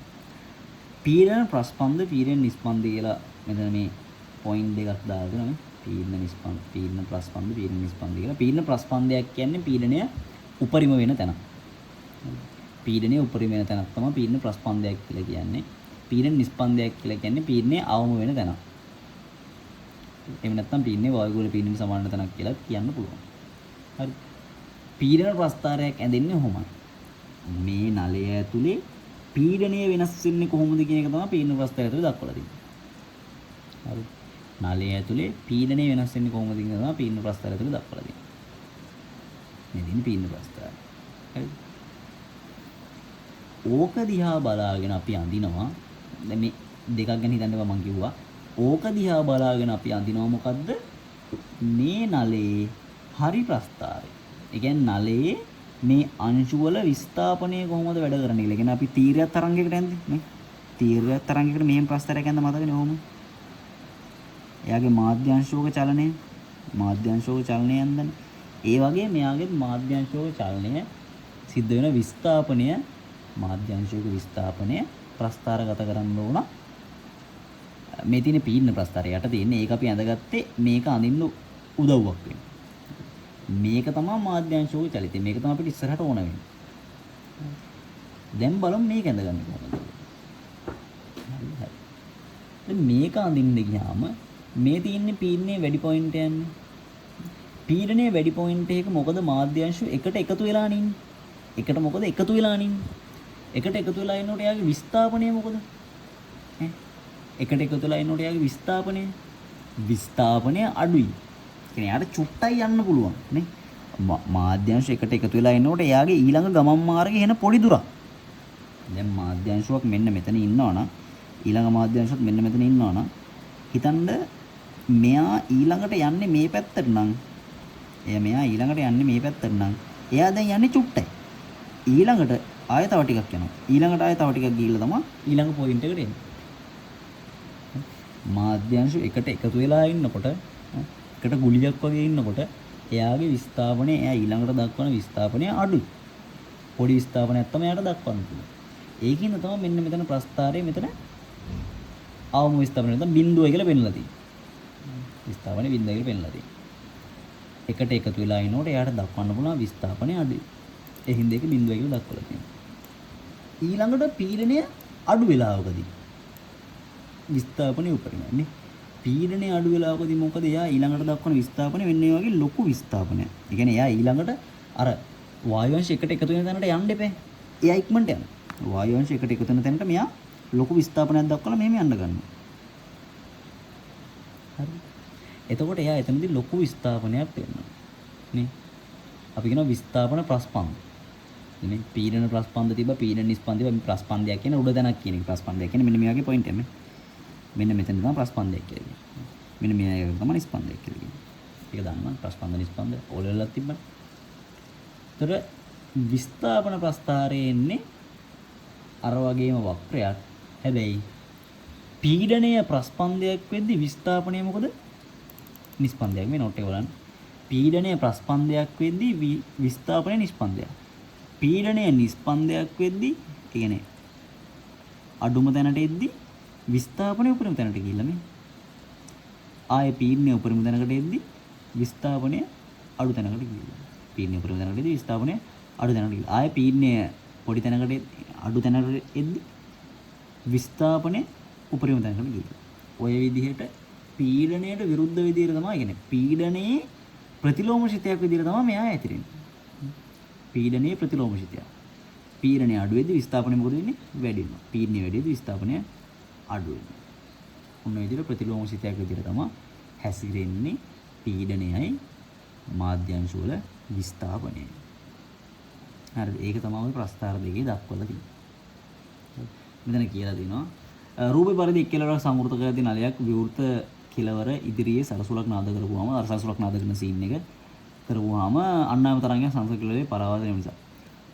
පීඩන ප්‍රස්පන්ද පීඩන නිස්පන්ද කියලා මෙතන මේ පොයින්ට් දෙකක් දාලා දෙනවා. පීඩන නිස්පන්ද පීඩන ප්‍රස්පන්ද පීඩන නිස්පන්ද කියලා. පීඩන ප්‍රස්පන්දයක් කියන්නේ පීඩනය උපරිම වෙන තැන. පීඩනය උපරිම වෙන තැනක් තමයි පීඩන ප්‍රස්පන්දයක් කියලා කියන්නේ. පීඩන නිස්පන්දයක් කියලා කියන්නේ පීඩනය අවම වෙන තැන. එහෙම නැත්නම් පීඩනය වායුගෝලීය පීඩන සමාන තැනක් කියලා කියන්න පුළුවන්. හරි. පීඩන ප්‍රස්ථාරයක් ඇඳෙන්නේ කොහොමද? මේ නලය ඇතුලේ පීඩනය වෙනස් වෙන්නේ කොහොමද කියන එක තමයි පීඩන ප්‍රස්ථාරය ඇතුලේ දක්වලා තියෙන්නේ. හරි. නලය ඇතුලේ පීඩනය වෙනස් වෙන්නේ කොහොමද කියන එක තමයි පීඩන ප්‍රස්ථාරය ඇතුලේ දක්වලා තියෙන්නේ. මේ දින පීඩන ප්‍රස්ථාරය. හරි. ඕක දිහා බලාගෙන අපි අඳිනවා. දැන් මේ දෙකක් ගැන හිතන්නකෝ මම කිව්වා. ඕක දිහා බලාගෙන අපි අඳිනවා මොකද්ද? මේ නලයේ හරි ප්‍රස්ථාරය. ඒ කියන්නේ නලයේ මේ අංශු වල විස්ථාපනය කොහොමද වැඩ කරන්නේ කියලා. ඒ කියන්නේ අපි තීරයක් තරංගයකට යන්නේ නේ. තීරයක් තරංගයකට මෙහෙම ප්‍රස්ථාරයක් යන්න මතකනේ ඔහොම. එයාගේ මාධ්‍යංශෝක චලනය යන්දන. ඒ වගේ මෙයාගේ මාධ්‍යංශෝක චලනය සිද්ධ වෙන විස්ථාපනය මාධ්‍යංශෝක විස්ථාපනය ප්‍රස්ථාරගත කරන්න ඕන. මේ තියෙන පීඩන ප්‍රස්ථාරය යට තියෙන්නේ ඒක අපි ඇඳගත්තේ මේක අඳින්න උදව්වක් වෙන. මේක තමයි මාධ්‍යංශෝක චලිතය. මේක තමයි අපිට ඉස්සරහට ඕන වෙන්නේ. දැන් බලමු මේක ඇඳගන්නේ කොහොමද. දැන් මේක අඳින්න ගියාම මේ තියෙන්නේ පීඩනයේ වැඩි පොයින්ට් යන්නේ. පීඩනයේ වැඩි පොයින්ට් එක මොකද මාධ්‍යංශ එකට එකතු වෙලා නින්නේ. එකට මොකද එකතු වෙලා නින්නේ. එකට එකතු වෙලා ඉන්නකොට යාගේ විස්ථාපනය මොකද? එකට එකතු වෙලා ඉන්නකොට යාගේ විස්ථාපනය අඩුයි. කියන්නේ යාට චුට්ටයි යන්න පුළුවන් නේ. මාධ්‍යංශ එකට එකතු වෙලා ඉන්නකොට යාගේ ඊළඟ ගමන් මාර්ගයේ එන පොඩි දුරක්. දැන් මාධ්‍යංශයක් මෙන්න මෙතන ඉන්නවනම් ඊළඟ මාධ්‍යංශයක් මෙන්න මෙතන ඉන්නවනම් හිතන්න මෙයා ඊළඟට යන්නේ මේ පැත්තට නම් මෙයා ඊළඟට යන්නේ මේ පැත්තට නම් එයා දැන් යන්නේ චුට්ටයි. ඊළඟට ආය තව ටිකක් යනවා. ඊළඟට ආය තව ටිකක් ගිහිල්ලා තමයි ඊළඟ පොයින්ට් එකට එන්නේ. මාධ්‍යංශ එකට එකතු වෙලා ඉන්නකොට එකට ගුලියක් වගේ ඉන්නකොට එයාගේ විස්ථාපනය එයා ඊළඟට දක්වන විස්ථාපනය අඩුයි. පොඩි විස්ථාපනයක් තමයි එයාට දක්වන්න පුළුවන්. ඒකින්ද තමයි මෙන්න මෙතන ප්‍රස්ථාරයේ මෙතන අවම විස්ථාපනය නැත්නම් බිඳුවයි කියලා පෙන්නලා තියෙන්නේ. විස්ථාපනය බිඳුවයි කියලා පෙන්නලා තියෙන්නේ. එකට එකතු වෙලා ඉනකොට එයාට දක්වන්න පුළුවන් විස්ථාපනය අඩුයි. ඒ හින්දා ඒක බිඳුවයි කියලා දක්වලා තියෙනවා. ඊළඟට පීඩනය අඩු වෙලාවකදී විස්ථාපනය උපරිමයි නේ. පීඩනය අඩු වෙලාවකදී මොකද එයා ඊළඟට දක්වන විස්ථාපනය වෙන්නේ වගේ ලොකු විස්ථාපනයක්. ඒ කියන්නේ එයා ඊළඟට අර වායු අංශ එකට එකතු වෙන තැනට යන්න එපේ. එයා ඉක්මනට යනවා. වායු අංශ එකට එකතු වෙන තැනට මෙයා ලොකු විස්ථාපනයක් දක්වලා මෙහෙම යන්න ගන්නවා. හරි. එතකොට එයා එතනදී ලොකු විස්ථාපනයක් වෙනවා. නේ. අපි කියනවා විස්ථාපන ප්‍රස්පන්ද. නේ පීඩන ප්‍රස්පන්ද තිබ්බ පීඩන නිස්පන්ද තිබ්බ ප්‍රස්පන්දයක් කියන උඩ දැනක් කියන එක. ප්‍රස්පන්දයක් කියන්නේ මෙන්න මේ වගේ පොයින්ට් එක. මෙන්න මෙතන තමයි ප්‍රස්පන්දයක් කියලා කියන්නේ. මෙන්න මේ එක තමයි නිස්පන්දයක් කියලා කියන්නේ. ඒක දන්නවා ප්‍රස්පන්ද නිස්පන්ද ඕලෙලක් තිබ්බනේ. ඒතර විස්ථාපන ප්‍රස්ථාරයේ එන්නේ අර වගේම වක්‍රයක්. හැබැයි පීඩනය ප්‍රස්පන්දයක් වෙද්දි විස්ථාපනය මොකද? නිස්පන්දයක් මේ නෝට් එක බලන්න. පීඩනය ප්‍රස්පන්දයක් වෙද්දි විස්ථාපනය නිස්පන්දයක්. පීඩනය නිස්පන්දයක් වෙද්දි කියන්නේ අඩුම තැනට එද්දි විස්ථාපනය උපරිම තැනට ගිහිල්ලා මේ ආයේ පීඩනය උපරිම තැනකට එද්දි විස්ථාපනය අඩු තැනකට ගිහිල්ලා. පීඩනය උපරිම තැනකට එද්දි විස්ථාපනය අඩු තැනකට ගිහිල්ලා. ආයේ පීඩනය පොඩි තැනකට අඩු තැනකට එද්දි විස්ථාපනය උපරිම තැනකට ගිහිල්ලා. ඔය විදිහට පීඩනයට විරුද්ධ විදිහට තමයි කියන්නේ. පීඩනයේ ප්‍රතිලෝමශිතයක් විදිහට තමයි මෙයා ඇතිරෙන්නේ. පීඩනයේ ප්‍රතිලෝමශිතය. පීඩනය අඩු වෙද්දි විස්ථාපනය මොකද වෙන්නේ? වැඩි වෙනවා. පීඩනය වැඩි වෙද්දි විස්ථාපනය අඩු වෙනවා. ඔන්න ඔය විදිහට ප්‍රතිලෝමශිතයක් විදිහට තමයි හැසිරෙන්නේ පීඩනයයි මාධ්‍යංශ වල විස්ථාපනය. හරිද? ඒක තමයි ඔය ප්‍රස්ථාර දෙකේ දක්වලා තියෙන්නේ. මෙතන කියලා දිනවා රූපේ පරිදි එක් කෙලවරක් සංවෘත කර ඇති නලයක් විවෘත කෙලවර ඉදිරියේ සරසුලක් නාද කරපුවාම අර සරසුලක් නාද කරන සීන් එක කරපුවාම අන්නායම තරංගය සංවෘත කෙලවරේ පරාවර්තනය නිසා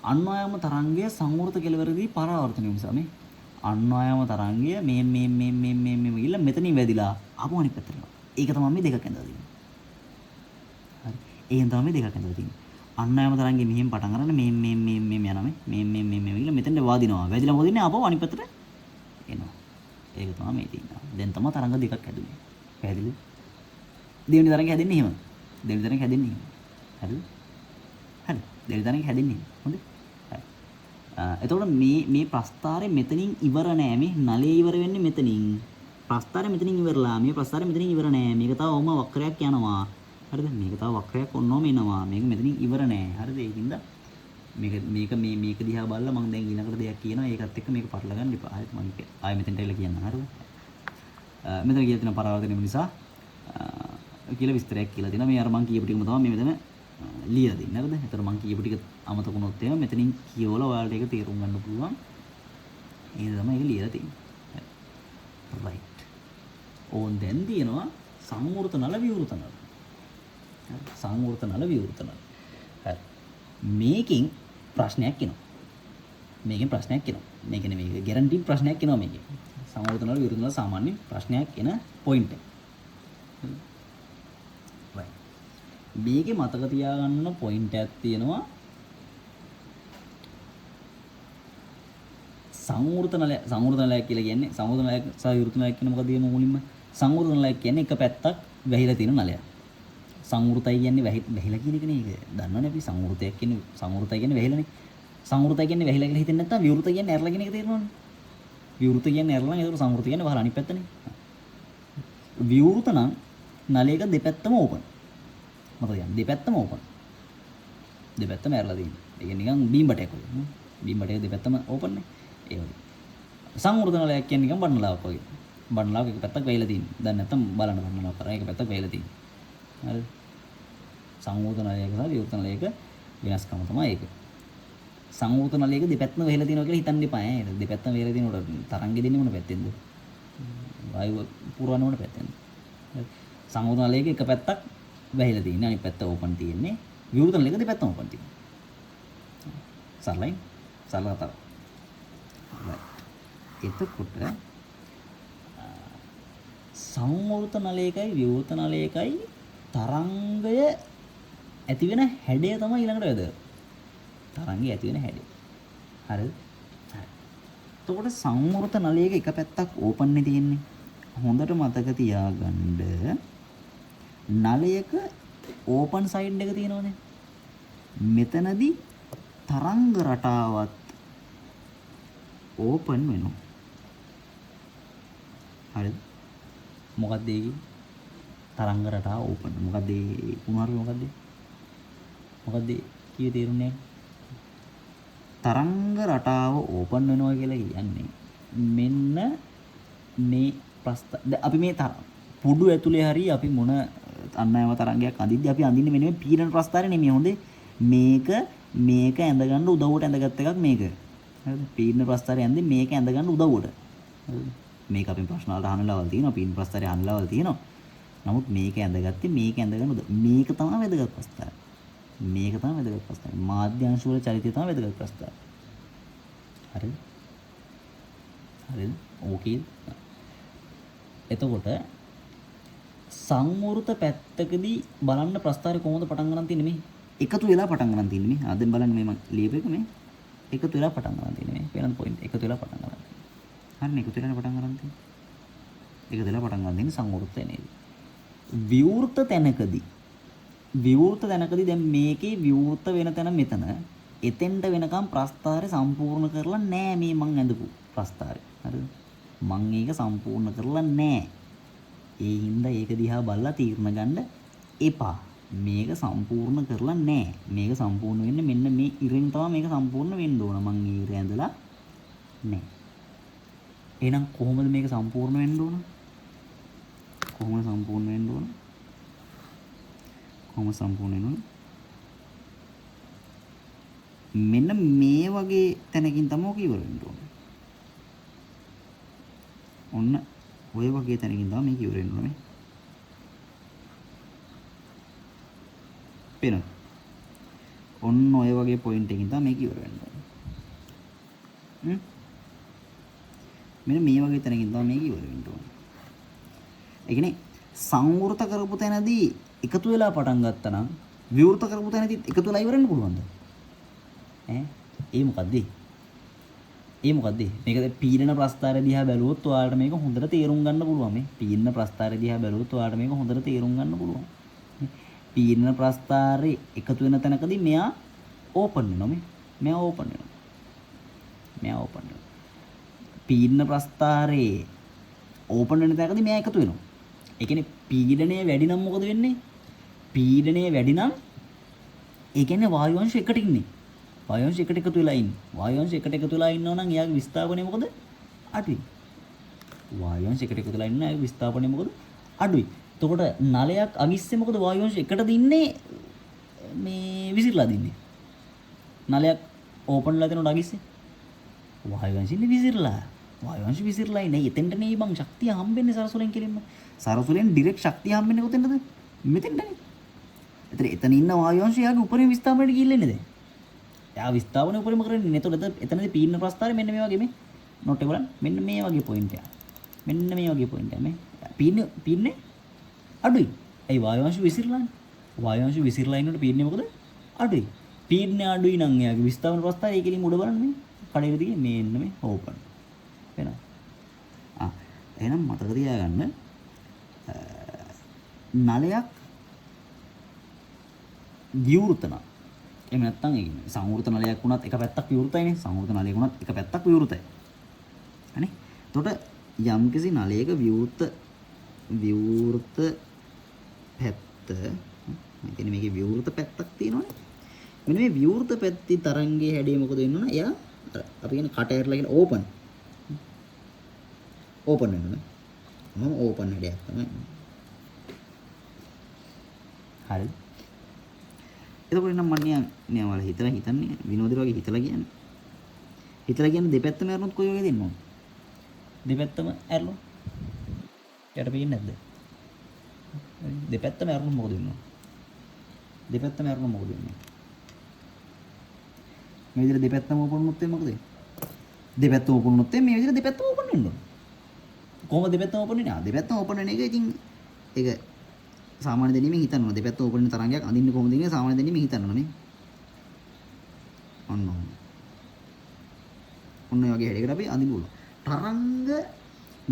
අන්නායම තරංගය සංවෘත කෙලවරදී පරාවර්තනය නිසා මේ අන්නායම තරංගය මේ ගිහිල්ලා මෙතනින් වැදිලා ආපහු අනිත් පැත්තට යනවා. ඒක තමයි මේ දෙකක් ඇඳලා තියෙන්නේ. හරි. එහෙන් තමයි මේ දෙකක් ඇඳලා තියෙන්නේ. අන්නායම තරංගය මෙහෙන් පටන් අරගෙන මේ යනවා මේ ගිහිල්ලා මෙතෙන්ට වාදිනවා. වැදිලා මොකද ඉන්නේ ආපහු අනිත් පැත්තට එනවා. ඒක තමයි මේ තියෙන්නේ. දැන් තමයි තරංග දෙකක් හැදුනේ. පැහැදිලිද? දෙවෙනි තරංගය හැදෙන්නේ එහෙම. දෙවෙනි තරංගය හැදෙන්නේ එහෙම. හරිද? හරි. දෙවෙනි තරංගය හැදෙන්නේ එහෙම. හොඳයි. හරි. එතකොට මේ ප්‍රස්ථාරය මෙතනින් ඉවර නෑ. මේ නලයේ ඉවර වෙන්නේ මෙතනින්. ප්‍රස්ථාරය මෙතනින් ඉවරලා. මේ ප්‍රස්ථාරය මෙතනින් ඉවර නෑ. මේක තව ඔම වක්‍රයක් යනවා. හරිද? මේක තව වක්‍රයක් ඔන්නෝම එනවා. මේක මෙතනින් ඉවර නෑ. හරිද? ඒකින්ද මේක දිහා බලලා මම දැන් ඊළඟට දෙයක් කියනවා. ඒකත් එක්ක මේක පටල ගන්න එපා. ආයෙත් මම ආයෙ මෙතෙන්ට එලා කියන්න. හරිද? මෙතන කියලා තියෙන පරාවර්තනය නිසා කියලා විස්තරයක් කියලා දෙනවා. මේ අර මම කියපු ටිකම තමයි මේ මෙතන ලියලා දෙන්නේ. හරිද? ඒතර මම කියපු ටික අමතක වුණොත් එහෙම මෙතනින් කියවලා ඔයාලට ඒක තේරුම් ගන්න පුළුවන්. ඒක තමයි ඒක ලියලා තියෙන්නේ. right. ඕන් දැන් තියෙනවා සංවෘත නල විවෘත නල. හරි. සංවෘත නල විවෘත නල. හරි. මේකෙන් ප්‍රශ්නයක් එනවා. මේකෙන් මේක ගැරන්ටීඩ් ප්‍රශ්නයක් එනවා මේකෙන්. සංවෘත නල විවෘත නල සාමාන්‍ය ප්‍රශ්නයක් එන පොයින්ට් එක. මේකේ මතක තියාගන්න පොයින්ට් එකක් තියෙනවා. සංවෘත නලය කියලා කියන්නේ සංවෘත නලය සහ විවෘත නලය කියන්නේ මොකද කියන්නේ මුලින්ම? සංවෘත නලය කියන්නේ එක පැත්තක් වැහිලා තියෙන නලයක්. සංවෘතයි කියන්නේ වැහිලා කියන එකනේ ඒක. දන්නවනේ අපි සංවෘතයක් කියන්නේ සංවෘතයි කියන්නේ වැහිලානේ. සංවෘතයි කියන්නේ වැහිලා කියලා හිතෙන්නේ නැත්නම් විවෘත කියන්නේ ඇරලා කියන එක තේරෙනවනේ. විවෘත කියන්නේ ඇරලා නම් ඒක සංවෘත කියන්නේ වහලා අනිත් පැත්තනේ. විවෘත නම් නලයක දෙපැත්තම ඕපන්. මතක තියාගන්න දෙපැත්තම ඕපන්. දෙපැත්තම ඇරලා තියෙනවා. ඒ කියන්නේ නිකන් බීම් බටයක් වගේ. බීම් බටයක දෙපැත්තම ඕපන් නේ. ඒ වගේ. සංවෘත නලයක් කියන්නේ නිකන් බණ්ණලාවක් වගේ. බණ්ණලාවක එක පැත්තක් වැහිලා තියෙනවා. දැන් නැත්තම් බලන්න බණ්ණලාව කරා එක පැත්තක් වැහිලා තියෙනවා. හරිද? සංවෘත නලයක සහ විවෘත නලයක වෙනස්කම තමයි ඒක. සංවෘත නලයක දෙපැත්තම වැහිලා තියෙනවා කියලා හිතන්න එපා ඈ. දෙපැත්තම වැහිලා තියෙනකොට තරංගෙ දෙන්නේ මොන පැත්තෙන්ද? වායුව පුරවන මොන පැත්තෙන්ද? සංවෘත නලයක එක පැත්තක් වැහිලා තියෙන්නේ අනිත් පැත්ත ඕපන් තියෙන්නේ. විවෘත නලයක දෙපැත්තම ඕපන් තියෙනවා. සරලයි. සරල කතාව. එතකොට සංවෘත නලයකයි විවෘත නලයකයි තරංගය ඇති වෙන හැඩය තමයි ඊළඟට වැදගත්. තරංගය ඇති වෙන හැඩය. හරිද? හරි. එතකොට සංවෘත නලයක එක පැත්තක් ඕපන් නේ තියෙන්නේ. හොඳට මතක තියාගන්න නලයක ඕපන් සයිඩ් එක තියෙනවනේ. මෙතනදී තරංග රටාවත් ඕපන් වෙනවා. හරිද? මොකක්ද ඒ තරංග රටාව ඕපන්. මොකක්ද ඒ කුණාරුව මොකක්ද? මොකක්ද කීයේ තේරුන්නේ? තරංග රටාව ඕපන් වෙනවා කියලා කියන්නේ මෙන්න මේ අපි මේ පුඩු ඇතුලේ හරි අපි මොන අන්නයම තරංගයක් අඳිද්දි අපි අඳින්නේ මෙන්න මේ පීඩන ප්‍රස්ථාරය නෙමෙයි හොඳේ. මේක ඇඳ ගන්න උදව්වට ඇඳගත් එකක් මේක. හරිද? පීඩන ප්‍රස්ථාරය ඇඳින් මේක ඇඳ ගන්න උදව්වට. හරිද? මේක අපි ප්‍රශ්න වලට අහන ලවල් තියෙනවා. පීඩන ප්‍රස්ථාරය අහන ලවල් තියෙනවා. නමුත් මේක ඇඳගත්තේ මේක ඇඳ ගන්න මේක තමයි වැදගත් ප්‍රස්ථාරය. මේක තමයි වැදගත් ප්‍රස්ථාරය. මාධ්‍යංශ වල චරිතය තමයි වැදගත් ප්‍රස්ථාරය. හරිද? හරිද? ඕකේ. එතකොට සංවෘත පැත්තකදී බලන්න ප්‍රස්ථාරය කොහොමද පටන් ගන්න තියෙන්නේ මේ? එකතු වෙලා පටන් ගන්න තියෙන්නේ මේ. ආ දැන් බලන්න මේ මම ලියපු එක මේ. එකතු වෙලා පටන් ගන්න තියෙන්නේ මේ. වෙනත් පොයින්ට් එකතු වෙලා පටන් ගන්න. හරිනේ එකතු වෙලා පටන් ගන්න තියෙන්නේ. එකතු වෙලා පටන් ගන්න තියෙන්නේ සංවෘත නේද? විවෘත තැනකදී දැන් මේකේ විවෘත වෙන තැන මෙතන. එතෙන්ට වෙනකම් ප්‍රස්ථාරය සම්පූර්ණ කරලා නෑ මේ මං ඇඳපු ප්‍රස්ථාරය. හරිද? මං ඒක සම්පූර්ණ කරලා නෑ. ඒ හින්දා ඒක දිහා බලලා තීරණ ගන්න එපා. මේක සම්පූර්ණ කරලා නෑ. මේක සම්පූර්ණ වෙන්නේ මෙන්න මේ ඉරෙන් තමයි මේක සම්පූර්ණ වෙන්න ඕන. මං ඒ ඉර ඇඳලා නෑ. එහෙනම් කොහොමද මේක සම්පූර්ණ වෙන්න ඕන? කොහොමද සම්පූර්ණ වෙන්න ඕන? කොහොමද සම්පූර්ණ වෙන්න ඕන? මෙන්න මේ වගේ තැනකින් තමයි ඔක ඉවර වෙන්න ඕන. ඔන්න ඔය වගේ තැනකින් තමයි මේක ඉවර වෙන්න ඕනේ. පේනවද? ඔන්න ඔය වගේ පොයින්ට් එකකින් තමයි මේක ඉවර වෙන්න ඕනේ. මෙන්න මේ වගේ තැනකින් තමයි මේක ඉවර වෙන්න ඕනේ. ඒ කියන්නේ සංවෘත කරපු තැනදී එකතු වෙලා පටන් ගත්තා නම් විවෘත කරපු තැනදී එකතු වෙලා ඉවර වෙන්න පුළුවන්ද? ඒ මොකද්ද? මේක පීඩන ප්‍රස්ථාරය දිහා බැලුවොත් ඔයාලට මේක හොඳට තේරුම් ගන්න පුළුවන්. මේ පීඩන ප්‍රස්ථාරය දිහා බැලුවොත් ඔයාලට මේක හොඳට තේරුම් ගන්න පුළුවන්. පීඩන ප්‍රස්ථාරේ එකතු වෙන තැනකදී මෙයා ඕපන් වෙනවා. මෙයා ඕපන් වෙනවා. පීඩන ප්‍රස්ථාරේ ඕපන් වෙන තැනකදී මෙයා එකතු වෙනවා. ඒ කියන්නේ පීඩනය වැඩි නම් මොකද වෙන්නේ? පීඩනය වැඩි නම් ඒ කියන්නේ වායු අංශ එකට ඉන්නේ. වායු අංශ එකට එකතු වෙලා ඉන්නේ. වායු අංශ එකට එකතු වෙලා ඉන්නවා නම් එයාගේ විස්ථාපනය මොකද? අඩුයි. වායු අංශ එකට එකතු වෙලා ඉන්න එයාගේ විස්ථාපනය මොකද? අඩුයි. එතකොට නලයක් අගිස්සේ මොකද වායු අංශ එකටද ඉන්නේ මේ විසිරලා දින්නේ. නලයක් ඕපන්ලා දෙනකොට අගිස්සේ වායු අංශෙන්නේ විසිරලා. වායු අංශ විසිරලා ඉන්නේ. එතෙන්ට නේ බං ශක්තිය හම්බෙන්නේ සරසුලෙන් කෙලින්ම. සරසුලෙන් ඩිරෙක්ට් ශක්තිය හම්බෙන්නේ කොතෙන්ද? මෙතෙන්ටනේ. එතන ඉන්න වායු අංශය යාගේ උපරිම විස්ථාපනයට ගිහිල්ලා ඉන්නේ දැන්. එයා විස්ථාපනය උපරිම කරන්නේ. එතකොට එතනදී පීඩන ප්‍රස්ථාරය මෙන්න මේ වගේ මේ නොට් එක බලන්න. මෙන්න මේ වගේ පොයින්ට් එක. මෙන්න මේ වගේ පොයින්ට් එක මේ පීඩනේ අඩුයි. ඒ වායු අංශ විසිරලානේ. වායු අංශ විසිරලා ඉන්නකොට පීඩනය මොකද? අඩුයි. පීඩනය අඩුයි නම් එයාගේ විස්ථාපන ප්‍රස්ථාරය ඒකෙලින් උඩ බලන්න මේ. කඩේට දිගේ මේ එන්න මේ ඕපන්. වෙනවා. එහෙනම් මතක තියාගන්න නලයක් විවෘත නම් එහෙම නැත්නම් ඒ සංවෘත නලයක් වුණත් එක පැත්තක් විවෘතයිනේ. සංවෘත නලයක් වුණත් එක පැත්තක් විවෘතයි. හරි? එතකොට යම්කිසි නලයක විවෘත පැත්ත මෙතන මේකේ විවෘත පැත්තක් තියෙනවනේ. මෙන්න මේ විවෘත පැත්තේ තරංගයේ හැඩය මොකද වෙනවනේ? එයා අපි කියන කට ඇරලා කියන ඕපන්. ඕපන් වෙනවා. මම ඕපන් හැඩයක් තමයි. හරි. එතකොට නම් මම නියමවල හිතන්නේ විනෝදේ වගේ හිතලා කියන්නේ දෙපැත්තම ඇරුණොත් කොයි වගේ දෙන්න ඕන? දෙපැත්තම ඇරලා යට පේන්නේ නැද්ද? දෙපැත්තම ඇරුණොත් මොකද වෙන්නේ? දෙපැත්තම ඇරුණොත් මොකද වෙන්නේ? මේ විදිහට දෙපැත්තම ඕපන් වුණොත් මොකද වෙන්නේ? දෙපැත්තම ඕපන් වුණොත් මේ විදිහට දෙපැත්තම ඕපන් වෙන්න ඕන. කොහොමද දෙපැත්තම ඕපන් වෙන්නේ? දෙපැත්තම ඕපන් වෙන එක ඉතින් ඒක සාමාන්‍ය දෙනීමෙන් හිතන්න ඕන. දෙපැත්තම ඕපන් වෙන තරංගයක් අඳින්න කොහොමද කියන්නේ සාමාන්‍ය දෙනීමෙන් හිතන්න ඕනේ. ඔන්න ඔය වගේ හැඩයකට අපි අඳින්න ඕන. තරංග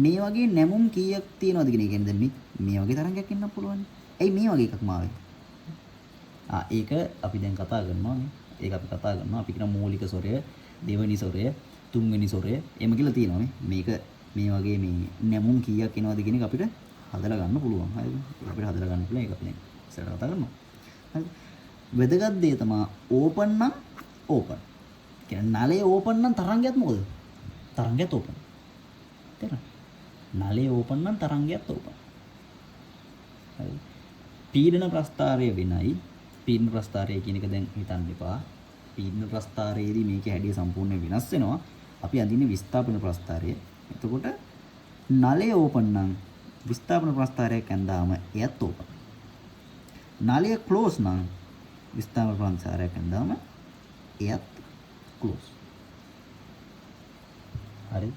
මේ වගේ නැමුම් කීයක් තියෙනවද කියන එක කියන්නේ දැන් මේ වගේ තරංගයක් එන්න පුළුවන්. ඇයි මේ වගේ එකක් මාවේ? ඒක අපි දැන් කතා කරනවා නේ. ඒක අපි කතා කරනවා. අපි කියන මූලික ස්වරය, දෙවෙනි ස්වරය, තුන්වෙනි ස්වරය එම කියලා තියෙනවා නේ. මේක මේ වගේ මේ නැමුම් කීයක් එනවද කියන එක අපිට හදලා ගන්න පුළුවන්. හරිද? අපිට හදලා ගන්න පුළුවන්. ඒක අපි දැන් ඉස්සරහට කතා කරනවා. හරිද? වැදගත් දේ තමයි ඕපන් නම් ඕපන්. කියන්නේ නලයේ ඕපන් නම් තරංගයත් මොකද? තරංගයත් ඕපන්. තේරෙනවද? නලයේ ඕපන් නම් තරංගයත් ඕපන්. හරි. පීඩන ප්‍රස්ථාරය වෙනයි. පීඩන ප්‍රස්ථාරය කියන එක දැන් හිතන්න එපා. පීඩන ප්‍රස්ථාරයේදී මේකේ හැඩය සම්පූර්ණයෙන් වෙනස් වෙනවා. අපි අඳින්නේ විස්ථාපන ප්‍රස්ථාරය. එතකොට නලයේ ඕපන් නම් විස්ථාපන ප්‍රස්ථාරයක් ඇඳාම එයත් ඕපන්. නලය ක්ලෝස් නම් විස්ථාපන ප්‍රස්ථාරයක් ඇඳාම එයත් ක්ලෝස්. හරි.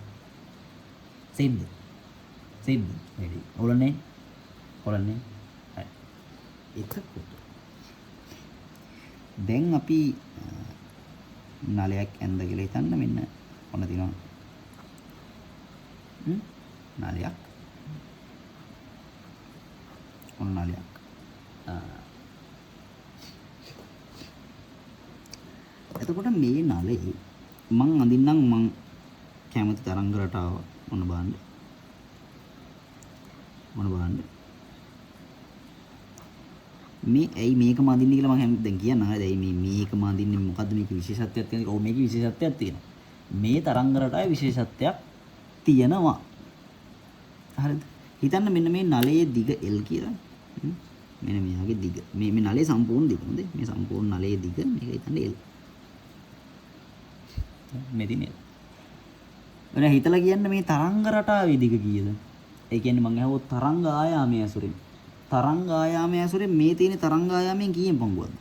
සිද්ධ. ready. ඔලන්නේ. හරි. එතකොට දැන් අපි නලයක් ඇඳ කියලා හිතන්න මෙන්න ඔන්න තියෙනවා. නලයක්. ඔන්න නලයක්. එතකොට මේ නලේ මං අඳින්නම් මං කැමති තරංග රටාව මොන බලන්න. මේ ඇයි මේකම අඳින්න කියලා මම හැම දැන් කියන්න හරිද? ඇයි මේකම අඳින්නේ මොකද්ද මේකේ විශේෂත්වයක් තියෙන්නේ? ඔව් මේකේ විශේෂත්වයක් තියෙනවා. මේ තරංග රටාවේ විශේෂත්වයක් තියෙනවා. හරිද? හිතන්න මෙන්න මේ නලයේ දිග L කියලා. මෙන්න මෙයාගේ දිග. මේ නලයේ සම්පූර්ණ දිග. හොඳේ. මේ සම්පූර්ණ නලයේ දිග මේක හිතන්න L. මෙදිනේ. ඔන්න හිතලා කියන්න මේ තරංග රටාවේ දිග කීයද? ඒ කියන්නේ මම අහුවොත් තරංග ආයාමයේ ඇසුරින්. තරංග ආයාමයේ ඇසුරින් මේ තියෙන තරංග ආයාමයෙන් කීයෙන් පංගුවක්ද?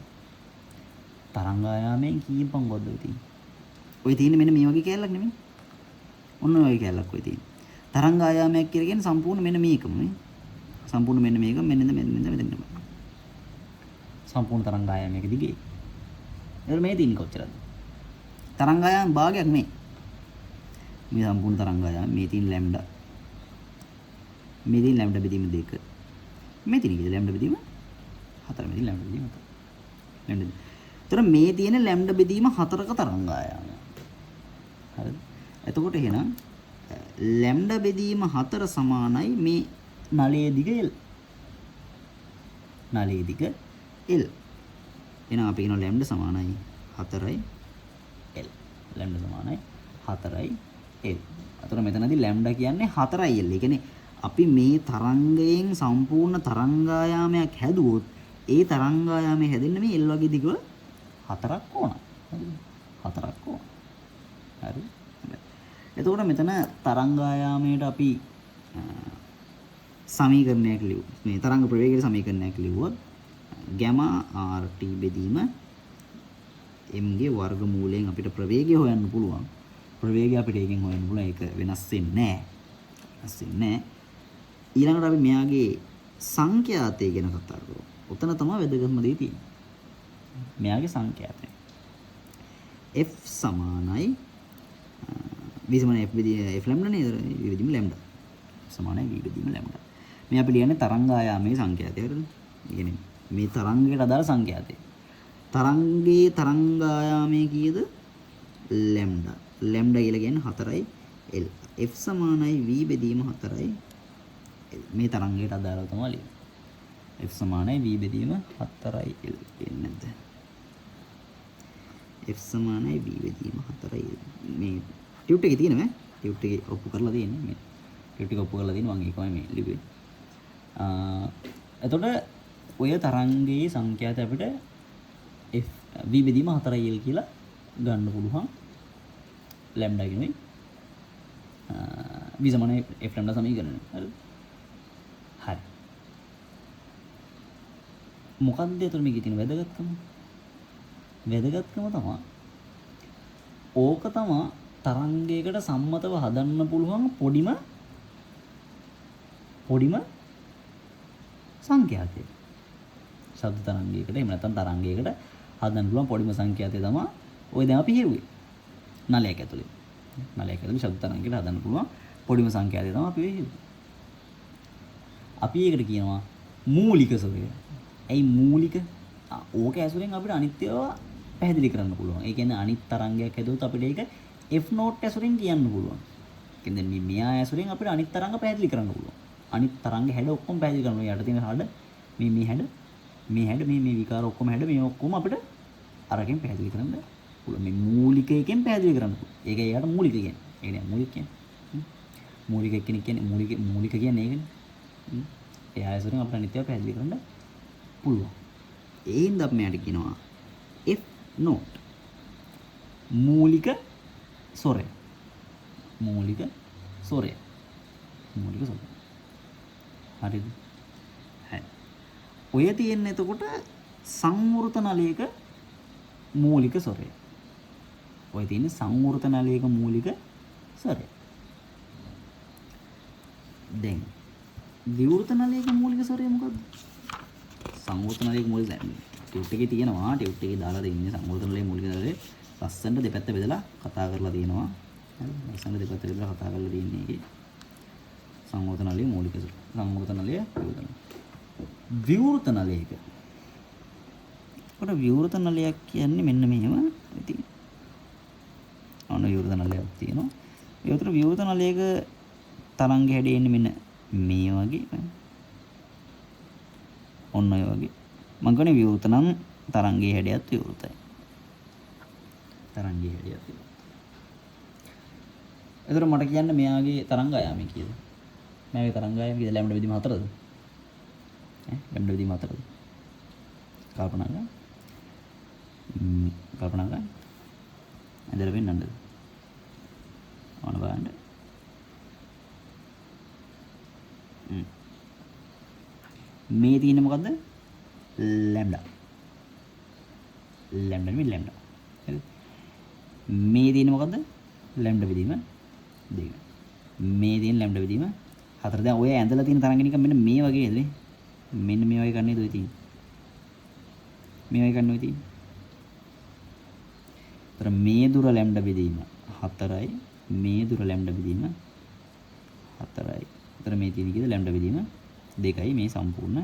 තරංග ආයාමයෙන් කීයෙන් පංගුවක්ද ඔය තියෙන්නේ? ඔය තියෙන්නේ මෙන්න මේ වගේ කැලලක් නෙමෙයි. ඔන්න ඔය වගේ කැලලක් ඔය තියෙන්නේ. තරංග ආයාමයක් කියලා කියන්නේ සම්පූර්ණ මෙන්න මේකම නේ. සම්පූර්ණ මෙන්න මේක මෙන්න සම්පූර්ණ තරංග ආයාමයක දිගේ. එතකොට මේ තියෙන්නේ කොච්චරද? තරංග ආයාම භාගයක් මේ. මේ සම්පූර්ණ තරංග ආයාම මේ තියෙන ලැම්ඩා. මේ තියෙන ලැම්ඩා බෙදීම 2. මේ තියෙන කීයද ලැම්ඩා බෙදීම 4. මේ තියෙන ලැම්ඩා බෙදීම 4. ලැම්ඩා. එතකොට මේ තියෙන ලැම්ඩා බෙදීම 4ක තරංග ආයාම. හරිද? එතකොට එහෙනම් ලැම්ඩා බෙදීම 4 සමානයි මේ නලයේ දිග L. නලයේ දිග L. එහෙනම් අපි කියනවා ලැම්ඩා සමානයි 4යි L. ලැම්ඩා සමානයි 4යි L. අතන මෙතනදී ලැම්ඩා කියන්නේ 4යි L. ඒ කියන්නේ අපි මේ තරංගයෙන් සම්පූර්ණ තරංගායාමයක් හැදුවොත් ඒ තරංගායාමයේ හැදෙන්න මේ L වගේ දිග 4ක් ඕන. හරිද? 4ක් ඕන. හරි. එතකොට මෙතන තරංගායාමයට අපි සමීකරණයක් ලියුවා. මේ තරංග ප්‍රවේගයේ සමීකරණයක් ලියුවොත් ගැමා RT බෙදීම m ගේ වර්ගමූලයෙන් අපිට ප්‍රවේගය හොයන්න පුළුවන්. ප්‍රවේගය අපිට එකෙන් හොයන්න පුළුවන්. ඒක වෙනස් වෙන්නේ නැහැ. ඊළඟට අපි මෙයාගේ සංඛ්‍යාතය ගැන කතා කරමු. උතන තමයි වැදගත්ම දේ තියෙන්නේ. මෙයාගේ සංඛ්‍යාතය. f සමානයි v සමානයි f ලැම්ඩා නේද? v බෙදීම ලැම්ඩා. සමානයි v බෙදීම ලැම්ඩා. මේ අපි ලියන්නේ තරංග ආයාමයේ සංඛ්‍යාතය. හරිද? කියන්නේ මේ තරංගයට අදාළ සංඛ්‍යාතය. තරංගයේ තරංග ආයාමයේ කීයද? ලැම්ඩා. ලැම්ඩා කියලා කියන්නේ 4යි l. f සමානයි v බෙදීම 4යි l. මේ තරංගයට අදාළව තමයි ලියන්නේ. f සමානයි v බෙදීම 4යි l කියන්නේ නැද්ද? f සමානයි v බෙදීම 4යි l. මේ ටියුට් එකේ තියෙනවා. ටියුට් එකේ ඔප්පු කරලා තියෙන්නේ. මේ ටියුට් එක ඔප්පු කරලා තියෙනවා. මම ඒකමයි මේ ලිව්වේ. එතකොට ඔය තරංගයේ සංඛ්‍යාත අපිට f v බෙදීම 4යි l කියලා ගන්න පුළුවන්. ලැම්ඩා කියන්නේ v සමානයි f ලැම්ඩා සමීකරණය. හරිද? හරි. මොකක්ද ඒතර මේකේ තියෙන වැදගත්කම? වැදගත්කම තමයි ඕක තමයි තරංගයකට සම්මතව හදන්න පුළුවන් පොඩිම සංඛ්‍යාතය. ශබ්ද තරංගයකට එහෙම නැත්නම් තරංගයකට හදන්න පුළුවන් පොඩිම සංඛ්‍යාතය තමයි ඔය දැන් අපි හෙව්වේ. නලයක් ඇතුලේ. නලයක් ඇතුලේ ශබ්ද තරංගයකට හදන්න පුළුවන් පොඩිම සංඛ්‍යාතය තමයි අපි හෙව්වේ. අපි ඒකට කියනවා මූලික ස්වරය. ඇයි මූලික? ඕක ඇසුරෙන් අපිට අනිත් ඒවා පැහැදිලි කරන්න පුළුවන්. ඒ කියන්නේ අනිත් තරංගයක් හැදුවොත් අපිට ඒක f note ඇසුරෙන් කියන්න පුළුවන්. කියන්නේ මේ මෙයා ඇසුරෙන් අපිට අනිත් තරංග පැහැදිලි කරන්න පුළුවන්. අනිත් තරංග හැඩ ඔක්කොම පැහැදිලි කරනවා. යට තියෙන හැඩ මේ හැඩ මේ විකාර ඔක්කොම හැඩ මේ ඔක්කොම අපිට අරකින් පැහැදිලි කරන්න පුළුවන්. මේ මූලික එකෙන් පැහැදිලි කරන්න පුළුවන්. ඒක එයාට මූලික කියන්නේ. ඒ කියන්නේ මූලික කියන්නේ. මූලික කෙනෙක් කියන්නේ මූලික කියන්නේ ඒකනේ. එයා ඇසුරෙන් අපිට අනිත් ඒවා පැහැදිලි කරන්න පුළුවන්. ඒ හින්දා අපි මෙයාට කියනවා f note මූලික ස්වරය. මූලික ස්වරය. හරිද? හරි. ඔය තියෙන්නේ එතකොට සංවෘත නලයක මූලික ස්වරය. ඔය තියෙන්නේ සංවෘත නලයක මූලික ස්වරය. දැන් විවෘත නලයක මූලික ස්වරය මොකද්ද? සංවෘත නලයක මූලික ටියුට් එකේ තියෙනවා. ටියුට් එකේ දාලා දෙන්නේ සංවෘත නලයේ මූලික ස්වරය. ලස්සනට දෙපැත්ත බෙදලා කතා කරලා තියෙනවා. හරි. ලස්සනට දෙපැත්ත බෙදලා කතා කරලා තියෙන්නේ ඒකේ. සංවෘත නලයේ මූලික ස්වරය. සංවෘත නලය විවෘත නලයක. කොට විවෘත නලයක් කියන්නේ මෙන්න මෙහෙම ඉතින්. අන්න විවෘත නලයක් තියෙනවා. ඒතර විවෘත නලයක තරංග හැඩය එන්නේ මෙන්න මේ වගේ. ඔන්න ඔය වගේ. මම කියන්නේ විවෘත නම් තරංගයේ හැඩයත් විවෘතයි. තරංගයේ හැඩයත් විවෘතයි. ඒතර මට කියන්න මෙයාගේ තරංග ආයාමය කීයද? මෙයාගේ තරංග ආයාමය කීයද? ලැම්ඩා බෙදීම 4ද? ලැම්ඩා බෙදීම 4ද? කල්පනා කරන්න. කල්පනා කරන්න. ඇදලා වෙන්නන්නද? ඕන බලන්න. මේ තියෙන්නේ මොකද්ද? ලැම්ඩා. ලැම්ඩා නෙමෙයි ලැම්ඩා. හරිද? මේ තියෙන්නේ මොකද්ද? ලැම්ඩා බෙදීම 2. මේ තියෙන ලැම්ඩා බෙදීම 4. දැන් ඔය ඇඳලා තියෙන තරංග නිකන් මෙන්න මේ වගේ නේද? මෙන්න මේ වගේ කන්නේ ඔය තියෙන්නේ. මේ වගේ කන්නේ ඔය තියෙන්නේ. ඒතර මේ දුර ලැම්ඩා බෙදීම 4යි. මේ දුර ලැම්ඩා බෙදීම 4යි. ඒතර මේ තියෙන කීයද ලැම්ඩා බෙදීම 2යි මේ සම්පූර්ණ.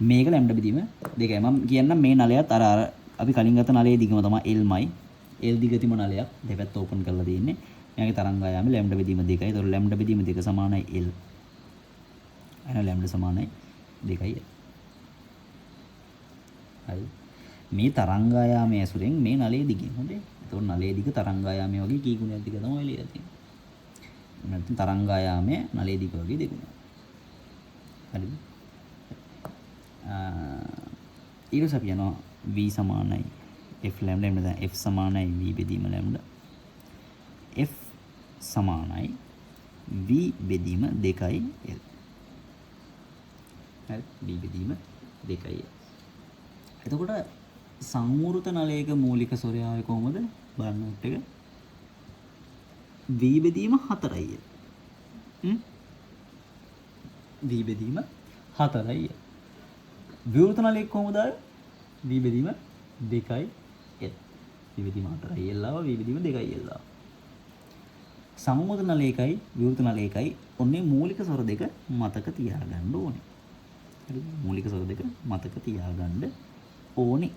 මේක ලැම්ඩා බෙදීම 2යි. මම කියන්නම් මේ නලයත් අර අපි කලින් ගත්ත නලයේ දිගම තමයි L-මයි. L දිගතිම නලයක් දෙපැත්ත ඕපන් කරලා තියෙන්නේ. මෙයාගේ තරංග ආයාම ලැම්ඩා බෙදීම 2යි. ඒතකොට ලැම්ඩා බෙදීම 2 සමානයි L. එහෙනම් ලැම්ඩා සමානයි 2යි. හරි. මේ තරංග ආයාමයේ ඇසුරෙන් මේ නලයේ දිගින් හොඳේ. ඒතකොට නලයේ දිග තරංග ආයාමයේ වගේ කී ගුණයක් දිග තමයි ලියලා තියෙන්නේ. නැත්නම් තරංග ආයාමයේ නලයේ දිග වගේ දෙගුණයක්. හරිද? ඊට අපි යනවා v සමානයි f ලැම්ඩා. එහෙනම් දැන් f සමානයි v බෙදීම ලැම්ඩා. f සමානයි v බෙදීම 2යි l. හරි. v බෙදීම 2යි l. එතකොට සංවෘත නලයක මූලික ස්වරය ආවේ කොහොමද? බලන්නත් එක v බෙදීම 4යි l. වී බෙදීම 4යි. විවෘත නලයක කොහොමද ආවේ? වී බෙදීම 2යි L. වී බෙදීම 4යි L ආවා. වී බෙදීම 2යි L ආවා. සංයෝජන නලයකයි විවෘත නලයකයි ඔන්නේ මූලික ස්වර දෙක මතක තියාගන්න ඕනේ. හරිද? මූලික ස්වර දෙක මතක තියාගන්න ඕනේ.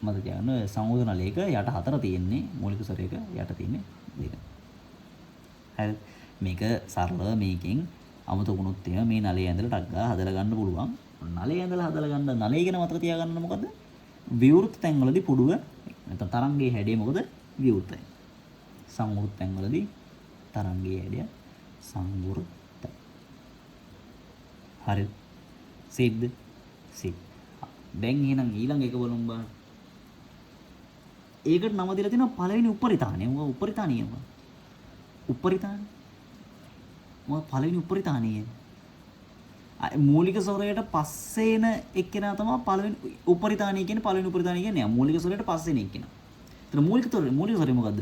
මතක තියාගන්න සංයෝජන නලයක යට 4 තියෙන්නේ මූලික ස්වරයක යට තියෙන්නේ 2. හරිද? මේක සරලව මේකෙන් අමතක වුණොත් එහෙම මේ නලය ඇඳලා ටක් ගාලා හදලා ගන්න පුළුවන්. නලය ඇඳලා හදලා ගන්න නලය ගැන මතක තියාගන්න මොකද්ද? විවෘත තැන්වලදී පුඩුව නැත්නම් තරංගයේ හැඩය මොකද? විවෘතයි. සංවෘත තැන්වලදී තරංගයේ හැඩය සංවෘතයි. හරිද? සිද්ද? සිද්. දැන් එහෙනම් ඊළඟ එක බලමු බා. ඒකට නම දීලා තියෙනවා පළවෙනි උපරිතාණය. මොකද උපරිතාණිය මොකද? උපරිතාණය. මොකද පළවෙනි උපරිතාණිය? මූලික ස්වරයට පස්සේ එන එක්කෙනා තමයි පළවෙනි උපරිතාණිය කියන්නේ. පළවෙනි උපරිතාණිය කියන්නේ මූලික ස්වරයට පස්සේ එන එක්කෙනා. ඒතර මූලික ස්වරය මොකද්ද?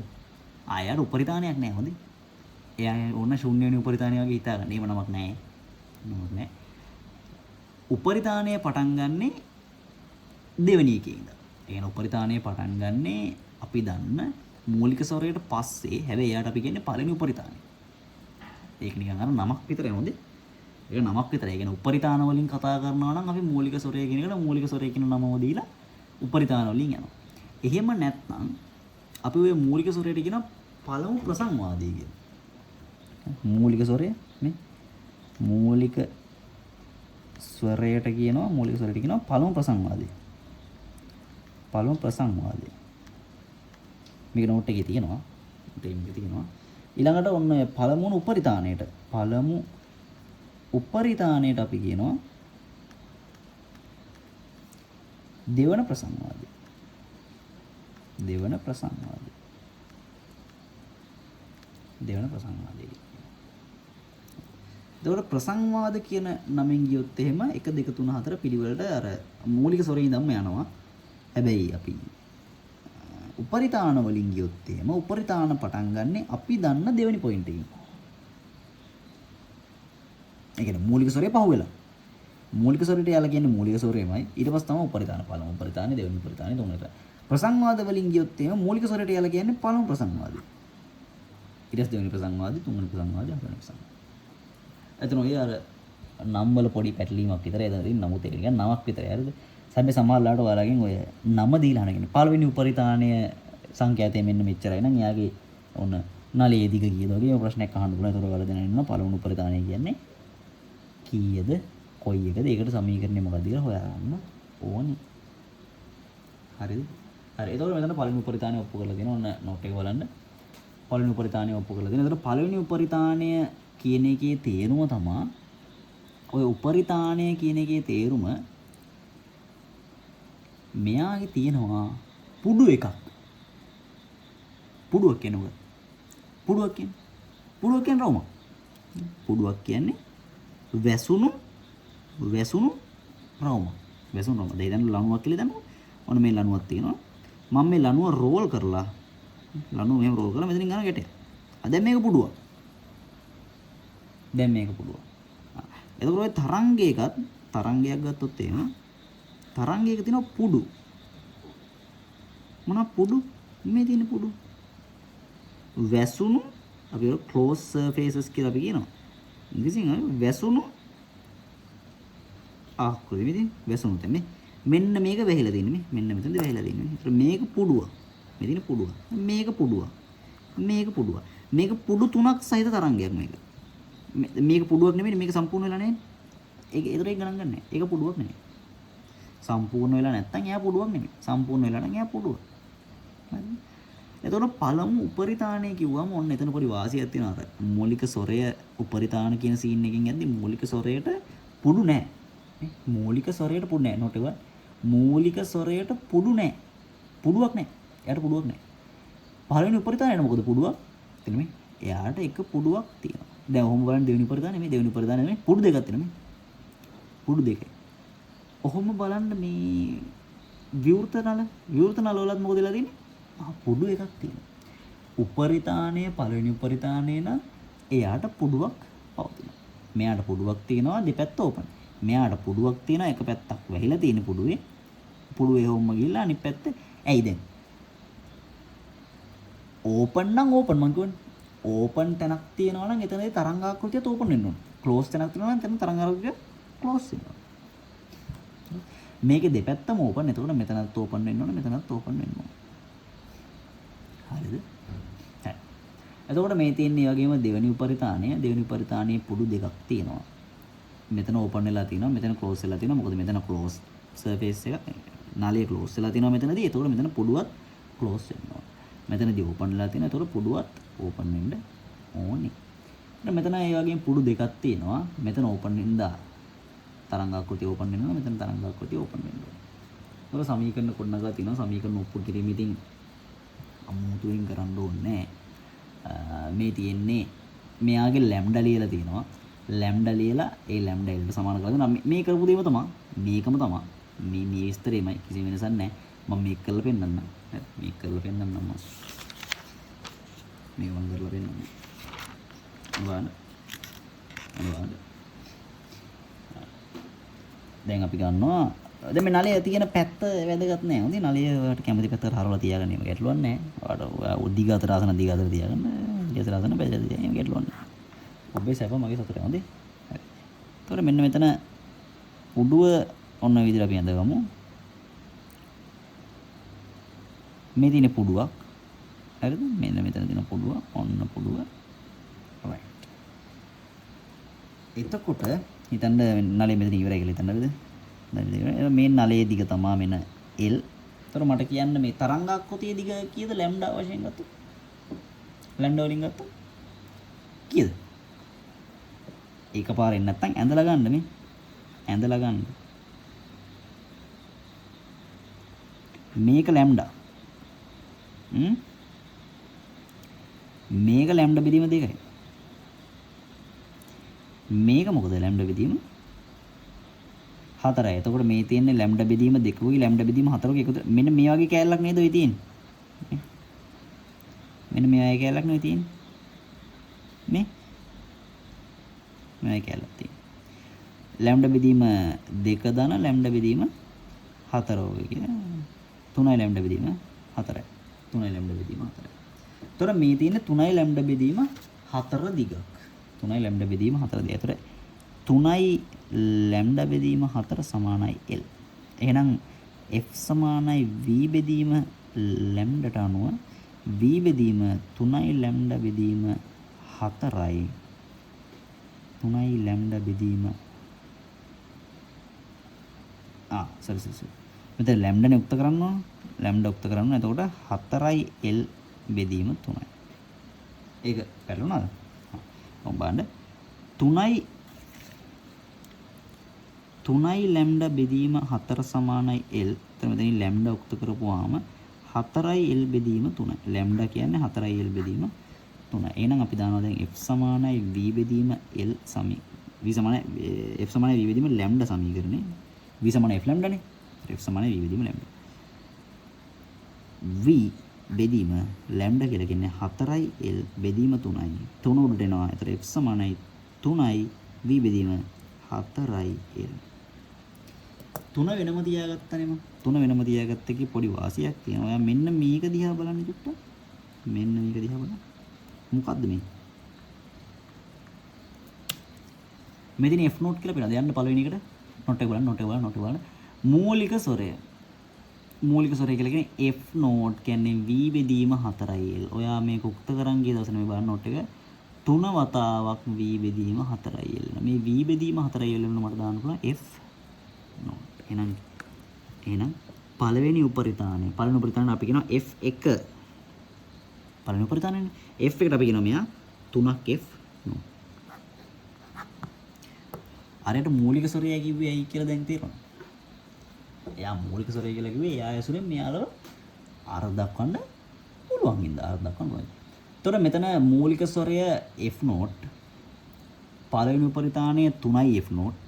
ආයෙත් උපරිතාණයක් නැහැ හොඳේ. එයා ඕන ශූන්‍ය වෙනි උපරිතාණය වගේ හිතාගන්න. එහෙම නමක් නැහැ. නමක් නැහැ. උපරිතාණය පටන් ගන්නෙ දෙවෙනි එකේ ඉඳලා. ඒ කියන්නේ උපරිතාණය පටන් ගන්නෙ අපි දන්න මූලික ස්වරයට පස්සේ. හැබැයි එයාට අපි කියන්නේ පළවෙනි උපරිතාණය. ඒක නිකන් අර නමක් විතරයි හොඳේ. ඒක නමක් විතරයි. ඒ කියන්නේ උපරිතාන වලින් කතා කරනවා නම් අපි මූලික ස්වරය කියන එකට මූලික ස්වරය කියන නමම දීලා උපරිතාන වලින් යනවා. එහෙම නැත්නම් අපි ওই මූලික ස්වරයට කියන පළමු ප්‍රසංවාදී කියන. මූලික ස්වරය නේ. මූලික ස්වරයට කියනවා පළමු ප්‍රසංවාදී. පළමු ප්‍රසංවාදී. මේක නෝට් එකේ තියෙනවා. මේක තියෙනවා. ඊළඟට ඔන්න පළමුණු උපරිතාණයට අපි කියනවා දෙවන ප්‍රසංවාදී. දෙවන ප්‍රසංවාදී. එතකොට ප්‍රසංවාද කියන නමෙන් ගියොත් එහෙම 1 2 3 4 පිළිවෙලට අර මූලික ස්වරයෙන් ඉඳන්ම යනවා. හැබැයි අපි උපරිතාන වලින් ගියොත් එහෙම උපරිතාන පටන් ගන්නෙ අපි දන්න දෙවෙනි පොයින්ට් එකකින්. ඒ කියන්නේ මූලික ස්වරය පහුවෙලා. මූලික ස්වරයට යාලා කියන්නේ මූලික ස්වරයමයි. ඊට පස්සේ තමයි උපරිතාන පළමු උපරිතානේ දෙවෙනි උපරිතානේ තුන්වෙනි. ප්‍රසංවාද වලින් ගියොත් එහෙම මූලික ස්වරයට යාලා කියන්නේ පළමු ප්‍රසංවාදී. ඊට පස්සේ දෙවෙනි ප්‍රසංවාදී තුන්වෙනි ප්‍රසංවාදී හතරවෙනි ප්‍රසංවාදී. එතන ඔය අර නම් වල පොඩි පැටලීමක් විතරයි. එතන නමුත් ඒක කියන්නේ නමක් විතරයි. හරිද? සම්මේ සමහරලාට ඔයාලගෙන් ඔය නම දීලා අහනගෙන පළවෙනි උපරිතානය සංඛ්‍යාතය මෙන්න මෙච්චරයි නම් එයාගේ ඔන්න නලයේ දිග කීයද වගේ ප්‍රශ්නයක් අහන්න පුළුවන්. ඒතකොට ඔයාලා දැනගෙන ඉන්නවා පළවෙනි උපරිතානය කියන්නේ කීයද කොයි එකද ඒකට සමීකරණය මොකක්ද කියලා හොයාගන්න ඕනේ. හරිද? හරි. එතකොට මෙතන පළවෙනි උපරිතානය ඔප්පු කරලා දෙනවා. ඔන්න නෝට් එක බලන්න. පළවෙනි උපරිතානය ඔප්පු කරලා දෙනවා. එතකොට පළවෙනි උපරිතානය කියන එකේ තේරුම තමයි ඔය උපරිතානය කියන එකේ තේරුම මෙයාගේ තියෙනවා පුඩු එකක්. පුඩුවක් කියන්නේ මොකක්ද? පුඩුවක් කියන්නේ රවුමක්. පුඩුවක් කියන්නේ වැසුණු රවුමක්. වැසුණු රවුම. දැන් ලණුවක් කියලා දන්නවද? ඔන්න මේ ලණුවක් තියෙනවා. මම මේ ලණුව රෝල් කරලා ලණුව මෙහෙම රෝල් කරලා මෙතනින් ගන්න ගැටයක්. දැන් මේක පුඩුවක්. එතකොට ඔය තරංගයක් ගත්තොත් එහෙම තරංගයක තියෙන පුඩු මොනවා පුඩු මේ තියෙන පුඩු වැසුණු අපි ක්ලෝස් සර්ෆේසස් කියලා අපි කියනවා ඉංග්‍රීසියෙන් වැසුණු කොහෙද වැසුණු තමයි මෙන්න මේක වැහිලා තියෙන්නේ මෙන්න මෙතනද වැහිලා තියෙන්නේ ඒතර මේක පුඩුව මේ තියෙන පුඩුව මේක පුඩු තුනක් සහිත තරංගයක් මේක පුඩුවක් නෙමෙයි මේක සම්පූර්ණ වෙලා නැහැ ඒක ඒතර ඒක ගණන් ගන්න නැහැ ඒක පුඩුවක් නෙමෙයි සම්පූර්ණ වෙලා නැත්තම් එයා පුඩුවක් නෙමෙයි. සම්පූර්ණ වෙලා නම් එයා පුඩුව. හරි. එතකොට පළමු උපරිතාණය කිව්වම ඔන්න එතන පොඩි වාසියක් තියෙනවා අර. මූලික ස්වරය උපරිතාණ කියන සීන් එකකින් යද්දි මූලික ස්වරයට පුඩු නැහැ. නේ? මූලික ස්වරයට පුඩු නැහැ. නෝට් එක. මූලික ස්වරයට පුඩු නැහැ. පුඩුවක් නැහැ. එයාට පුඩුවක් නැහැ. පළවෙනි උපරිතාණයට මොකද පුඩුවක්? එතන මේ එයාට එක පුඩුවක් තියෙනවා. දැන් ඔහොම බලන්න දෙවෙනි උපරිතාණය මේ දෙවෙනි උපරිතාණය මේ පුඩු දෙකක් තියෙනවා මේ. පුඩු දෙකයි. ඔහොම බලන්න මේ විවෘත නල වලත් මොකද වෙලා තියෙන්නේ? පුඩු එකක් තියෙනවා. උපරිතාණය පළවෙනි උපරිතාණය නම් එයාට පුඩුවක් පවතිනවා. මෙයාට පුඩුවක් තියෙනවා දෙපැත්ත ඕපන්. මෙයාට පුඩුවක් තියෙනවා එක පැත්තක් වැහිලා තියෙන පුඩුවේ. පුඩුවේ හොම්ම ගිහලා අනිත් පැත්ත ඇයි දැන්? ඕපන් නම් ඕපන් මං කියන්නේ. ඕපන් තැනක් තියෙනවා නම් එතනදී තරංගාකෘතියත් ඕපන් වෙන්න ඕන. ක්ලෝස් තැනක් තියෙනවා නම් එතන තරංගාකෘතිය ක්ලෝස් වෙනවා. මේකේ දෙපැත්තම ඕපන්. එතකොට මෙතනත් ඕපන් වෙන්න ඕන මෙතනත් ඕපන් වෙන්න ඕන. හරිද? හරි. එතකොට මේ තියෙන ඒ වගේම දෙවෙනි උපරිතානයේ පුඩු දෙකක් තියෙනවා. මෙතන ඕපන් වෙලා තියෙනවා මෙතන ක්ලෝස් වෙලා තියෙනවා. මොකද මෙතන ක්ලෝස් සර්ෆේස් එක නලිය ක්ලෝස් වෙලා තියෙනවා මෙතනදී. එතකොට මෙතන පුඩුවත් ක්ලෝස් වෙනවා. මෙතනදී ඕපන් වෙලා තියෙනවා. එතකොට පුඩුවත් ඕපන් වෙන්න ඕනේ. මෙතන ඒ වගේම පුඩු දෙකක් තියෙනවා. මෙතන ඕපන් වෙනදා තරංගාකෘතිය ඕපන් වෙනවා. මෙතන තරංගාකෘතිය ඕපන් වෙනවා. ඒක සමීකරණ කොටනගා තියෙනවා. සමීකරණ ඔප්පු කිරීම ඉතින් අමුතුවෙන් කරන්න ඕනේ නැහැ. මේ තියෙන්නේ මෙයාගේ ලැම්ඩා ලියලා තියෙනවා. ලැම්ඩා ලියලා ඒ ලැම්ඩා එල්ට සමාන කරලා දෙනවා. මේ කරපු දේම තමයි. මේකම තමයි. මේ විස්තරෙමයි කිසි වෙනසක් නැහැ. මම මේක කරලා පෙන්නන්නම්. හරි මේක කරලා පෙන්නන්නම් මම. මේක මම කරලා පෙන්නන්නම්. බලන්න. දැන් අපි ගන්නවා දැන් මේ නලයේ තියෙන පැත්ත වැදගත් නෑ. හොඳයි නලයේ ඔයාලට කැමති පැත්තට හරවලා තියාගන්න. මේක ගැටලුවක් නෑ. ඔයාලට දිග අතර ආසන දිග අතර තියාගන්න. දිග අතර ආසන බෙදලා තියාගන්න. මේක ගැටලුවක් නෑ. ඔබේ සැප මගේ සතුට. හොඳයි. හරි. ඒතකොට මෙන්න මෙතන උඩුව ඔන්න විදිහට අපි අඳගමු. මේ තියෙන පුඩුවක්. හරිද? මෙන්න මෙතන තියෙන පුඩුව. ඔන්න පුඩුව. right. එතකොට හිතන්න නලයේ මෙතන ඉවරයි කියලා හිතන්න හරිද? මේ නලයේ දිග තමයි මෙන්න L. ඒතර මට කියන්න මේ තරංගාකෘතියේ දිග කීයද ලැම්ඩා වශයෙන් ගත්තොත්? ලැම්ඩා වලින් ගත්තොත් කීයද? එකපාරෙන් නැත්තම් ඇඳලා ගන්න මේ. ඇඳලා ගන්න. මේක ලැම්ඩා. මේක ලැම්ඩා බෙදීම 2යි. මේක මොකද ලැම්ඩා බෙදීම 4යි. එතකොට මේ තියෙන්නේ ලැම්ඩා බෙදීම 2කුයි ලැම්ඩා බෙදීම 4කුයි එකතු. මෙන්න මේ වගේ කෑල්ලක් නේද ඔය තියෙන්නේ. මෙන්න මේ වගේ කෑල්ලක් නෙවෙයි තියෙන්නේ. මේ කෑල්ලක් තියෙන්නේ. ලැම්ඩා බෙදීම 2 දන ලැම්ඩා බෙදීම 4 වගේ කියන 3යි ලැම්ඩා බෙදීම 4යි. 3යි ලැම්ඩා බෙදීම 4යි. එතකොට මේ තියෙන්නේ 3යි ලැම්ඩා බෙදීම 4 දිගක්. 3යි ලැම්ඩා බෙදීම 4 දිග. එතකොට 3යි ලැම්ඩා බෙදීම 4 සමානයි L. එහෙනම් F සමානයි V බෙදීම ලැම්ඩාට අනුව V බෙදීම 3යි ලැම්ඩා බෙදීම 4යි 3යි ලැම්ඩා බෙදීම sorry මෙතන ලැම්ඩානේ උක්ත කරන්න ඕන. ලැම්ඩා උක්ත කරන්න. එතකොට 4යි L බෙදීම 3යි. ඒක පැටලුණාද? ඔව් බලන්න 3යි ලැම්ඩා බෙදීම 4 සමානයි L. එතන මෙතනින් ලැම්ඩා උක්ත කරපුවාම 4යි L බෙදීම 3යි. ලැම්ඩා කියන්නේ 4යි L බෙදීම 3යි. එහෙනම් අපි දානවා දැන් F සමානයි V බෙදීම L සමී V සමානයි F සමානයි V බෙදීම ලැම්ඩා සමීකරණේ. V සමානයි F ලැම්ඩානේ. F සමානයි V බෙදීම ලැම්ඩා. V බෙදීම ලැම්ඩා කියලා කියන්නේ 4යි L බෙදීම 3යි. 3 උඩට එනවා. ඒතර F සමානයි 3යි V බෙදීම 4යි L. 3 වෙනම තියාගත්තනේ මම. 3 වෙනම තියාගත්ත එකේ පොඩි වාසියක් තියෙනවා. ඔයා මෙන්න මේක දිහා බලන්න චුට්ටක්. මෙන්න මේක දිහා බලන්න. මොකද්ද මේ? මෙතන F note කියලා පේනවාද? යන්න පළවෙනි එකට. note එක බලන්න. මූලික ස්වරය. මූලික ස්වරය කියලා කියන්නේ F note කියන්නේ V බෙදීම 4යි L. ඔයා මේක උක්ත කරන් ගිය දවසේ මේ බලන්න note එක 3 වතාවක් V බෙදීම 4යි L. මේ V බෙදීම 4යි L වෙන මට දාන්න පුළුවන් F note. එහෙනම් පළවෙනි උපරිතානය. පළවෙනි උපරිතානය අපි කියනවා F1. පළවෙනි උපරිතානයනේ. F1ට අපි කියනවා මෙයා 3ක් F note. අරයට මූලික ස්වරය කිව්වේ ඇයි කියලා දැන් තේරෙනවද? එයා මූලික ස්වරය කියලා කිව්වේ එයා ඇසුරෙන් මෙයාලව අර දක්වන්න පුළුවන් ඉඳ අර දක්වන්න පුළුවන්. එතකොට මෙතන මූලික ස්වරය F note පළවෙනි උපරිතානය 3යි F note.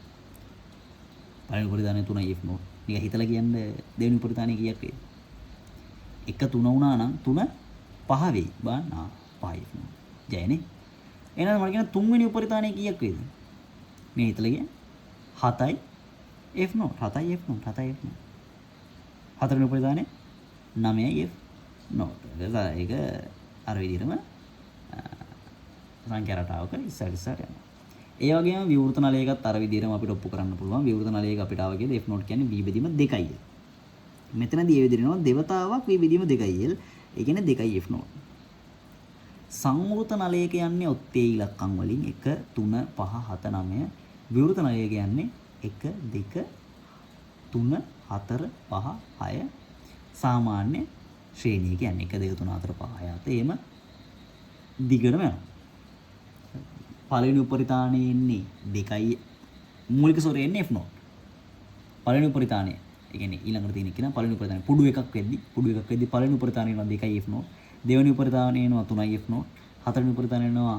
පළවෙනි උපරිතානය 3යි F note. නිකන් හිතලා කියන්නේ දෙවෙනි උපරිතානය කීයක් වේද? 1 3 වුණා නම් 3 5 වෙයි. බලන්න 5 F note. ජයනේ. එහෙනම් මම කියන තුන්වෙනි උපරිතානය කීයක් වේද? මේ හිතලා ගියා 7යි F නෝට් 7යි F නෝට් 7යි F නෝට්. හතරවෙනි උපරිධානය 9යි F නෝට්. ඒක අර විදිහටම සංඛ්‍යා රටාවක ඉස්සරට යනවා. ඒ වගේම විවෘත නලයකත් අර විදිහටම අපිට ඔප්පු කරන්න පුළුවන්. විවෘත නලයක අපිට ආව කියලා F නෝට් කියන්නේ V බෙදීම 2යි. මෙතනදී ඒ විදිහට නෝ දෙවතාවක් V බෙදීම 2යි. ඒ කියන්නේ 2යි F නෝට්. සංවෘත නලයක යන්නේ ඔත්තේ ඉලක්කම් වලින් 1 3 5 7 9. විවෘත නලයක යන්නේ 1 2 3 4 5 6. සාමාන්‍ය ශ්‍රේණිය කියන්නේ 1 2 3 4 5 6 එහෙම දිගටම යනවා. පළවෙනි උපරිතාණයේ ඉන්නේ 2යි මූලික ස්වරය එන්නේ F නෝට්. පළවෙනි උපරිතාණය. ඒ කියන්නේ ඊළඟට තියෙන එක නම් පළවෙනි උපරිතාණය පුඩු එකක් වෙද්දි පළවෙනි උපරිතාණය එනවා 2යි F නෝට්. දෙවෙනි උපරිතාණය එනවා 3යි F නෝට්. හතරවෙනි උපරිතාණය එනවා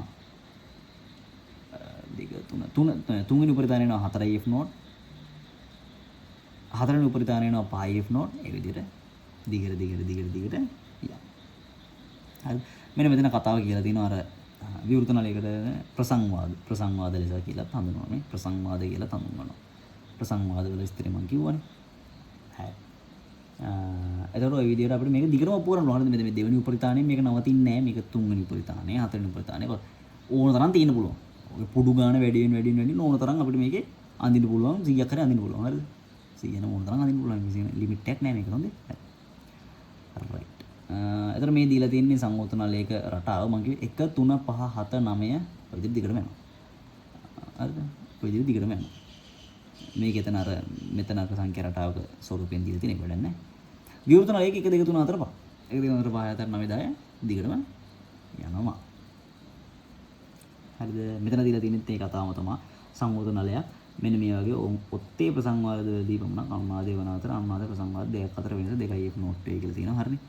2 3 තුන්වෙනි උපරිතාණය එනවා 4යි F නෝට්. හතරවෙනි උපරිතාණය එනවා 5යි F නෝට්. ඒ විදිහට දිගට යනවා. හරි. මෙන්න මෙතන කතාව කියලා තියෙනවා අර විවෘත නලයකට ප්‍රසංවාද ලෙස කියලා හඳුන්වනවා. මේ ප්‍රසංවාද කියලා හඳුන්වනවා. ප්‍රසංවාද වල ස්ථිර මම කියවනේ. හරි. එතකොට ওই විදිහට අපිට මේක දිගටම ඔප්පු කරන්න ඕන. හරිද? මේ දෙවෙනි උපරිතාණය මේක නවතින්නේ නැහැ. මේක තුන්වෙනි උපරිතාණය, හතරවෙනි උපරිතාණය ඕන තරම් තියෙන්න පුළුවන්. ඔය පුඩු ගාන වැඩි වෙන ඕන තරම් අපිට මේකේ අඳින්න පුළුවන්. 100ක් හරි අඳින්න පුළුවන්. හරිද? 100 නම් ඕන තරම් අඳින්න පුළුවන්. කිසි ලිමිට් එකක් නැහැ මේක. හොඳේ. right. එතකොට මේ දීලා තියෙන්නේ සංවෘත නලයක රටාව. මම කිව්වේ 1 3 5 7 9 ඔය විදිහට දිගටම යනවා. හරිද? ඔය විදිහට දිගටම යනවා. මේක එතන අර මෙතන අර සංඛ්‍යා රටාවක ස්වරූපයෙන් දීලා තියෙන එක වැඩක් නැහැ. විවෘත නලයක 1 2 3 4 5. 1 2 3 4 5 6 7 9 10 දිගටම යනවා. හරිද? මෙතන දීලා තියෙනෙත් ඒ කතාවම තමයි. සංවෘත නලයක් මෙන්න මේ වගේ ඔත්තේ ප්‍රසංවාදවලදී පමණක් අනුනාදේ වන අතර අනුනාද ප්‍රසංවාද දෙකක් අතර වෙනස 2යි F නෝට් එකයි කියලා තියෙනවා. හරිනේ?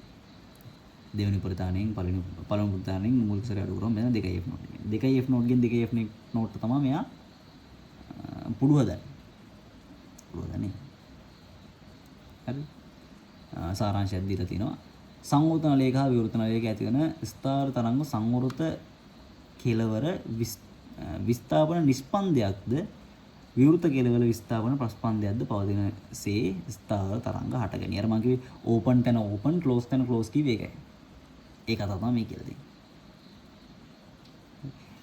දෙවෙනි උපරිතාණයෙන් පළවෙනි උපරිතාණයෙන් මූලික ස්වරය අඩු කරොම මෙන්න 2යි F නෝට් එක. 2යි F නෝට් ගෙන් 2යි F නෝට් තමයි මෙයා පුඩු හදන්නේ. හරි. සාරාංශයක් දීලා තිනවා. සංවෘත නලයක හා විවෘත නලයක ඇති වෙන ස්ථාවර තරංග සංවෘත කෙලවර විස්ථාපන නිෂ්පන්දයක්ද විවෘත කෙලවර විස්ථාපන ප්‍රස්පන්දයක්ද පවතිනසේ ස්ථාවර තරංග හටගනී. අර මම කිව්වේ ඕපන් තැන ඕපන් ක්ලෝස් තැන ක්ලෝස් කිව්වේ ඒකයි. ඒක තමයි මේ කියලා දෙන්නේ.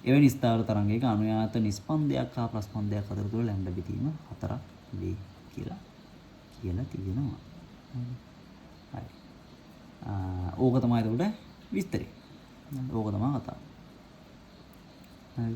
එවැනි ස්ථාවර තරංගයක අනුයාත නිෂ්පන්දයක් හා ප්‍රස්පන්දයක් අතර තුල ලැම්ඩා බෙදීම 4ක් වේ කියලා තියෙනවා. හරි. ඕක තමයි ඒකට විස්තරය. ඕක තමයි කතාව. හරි.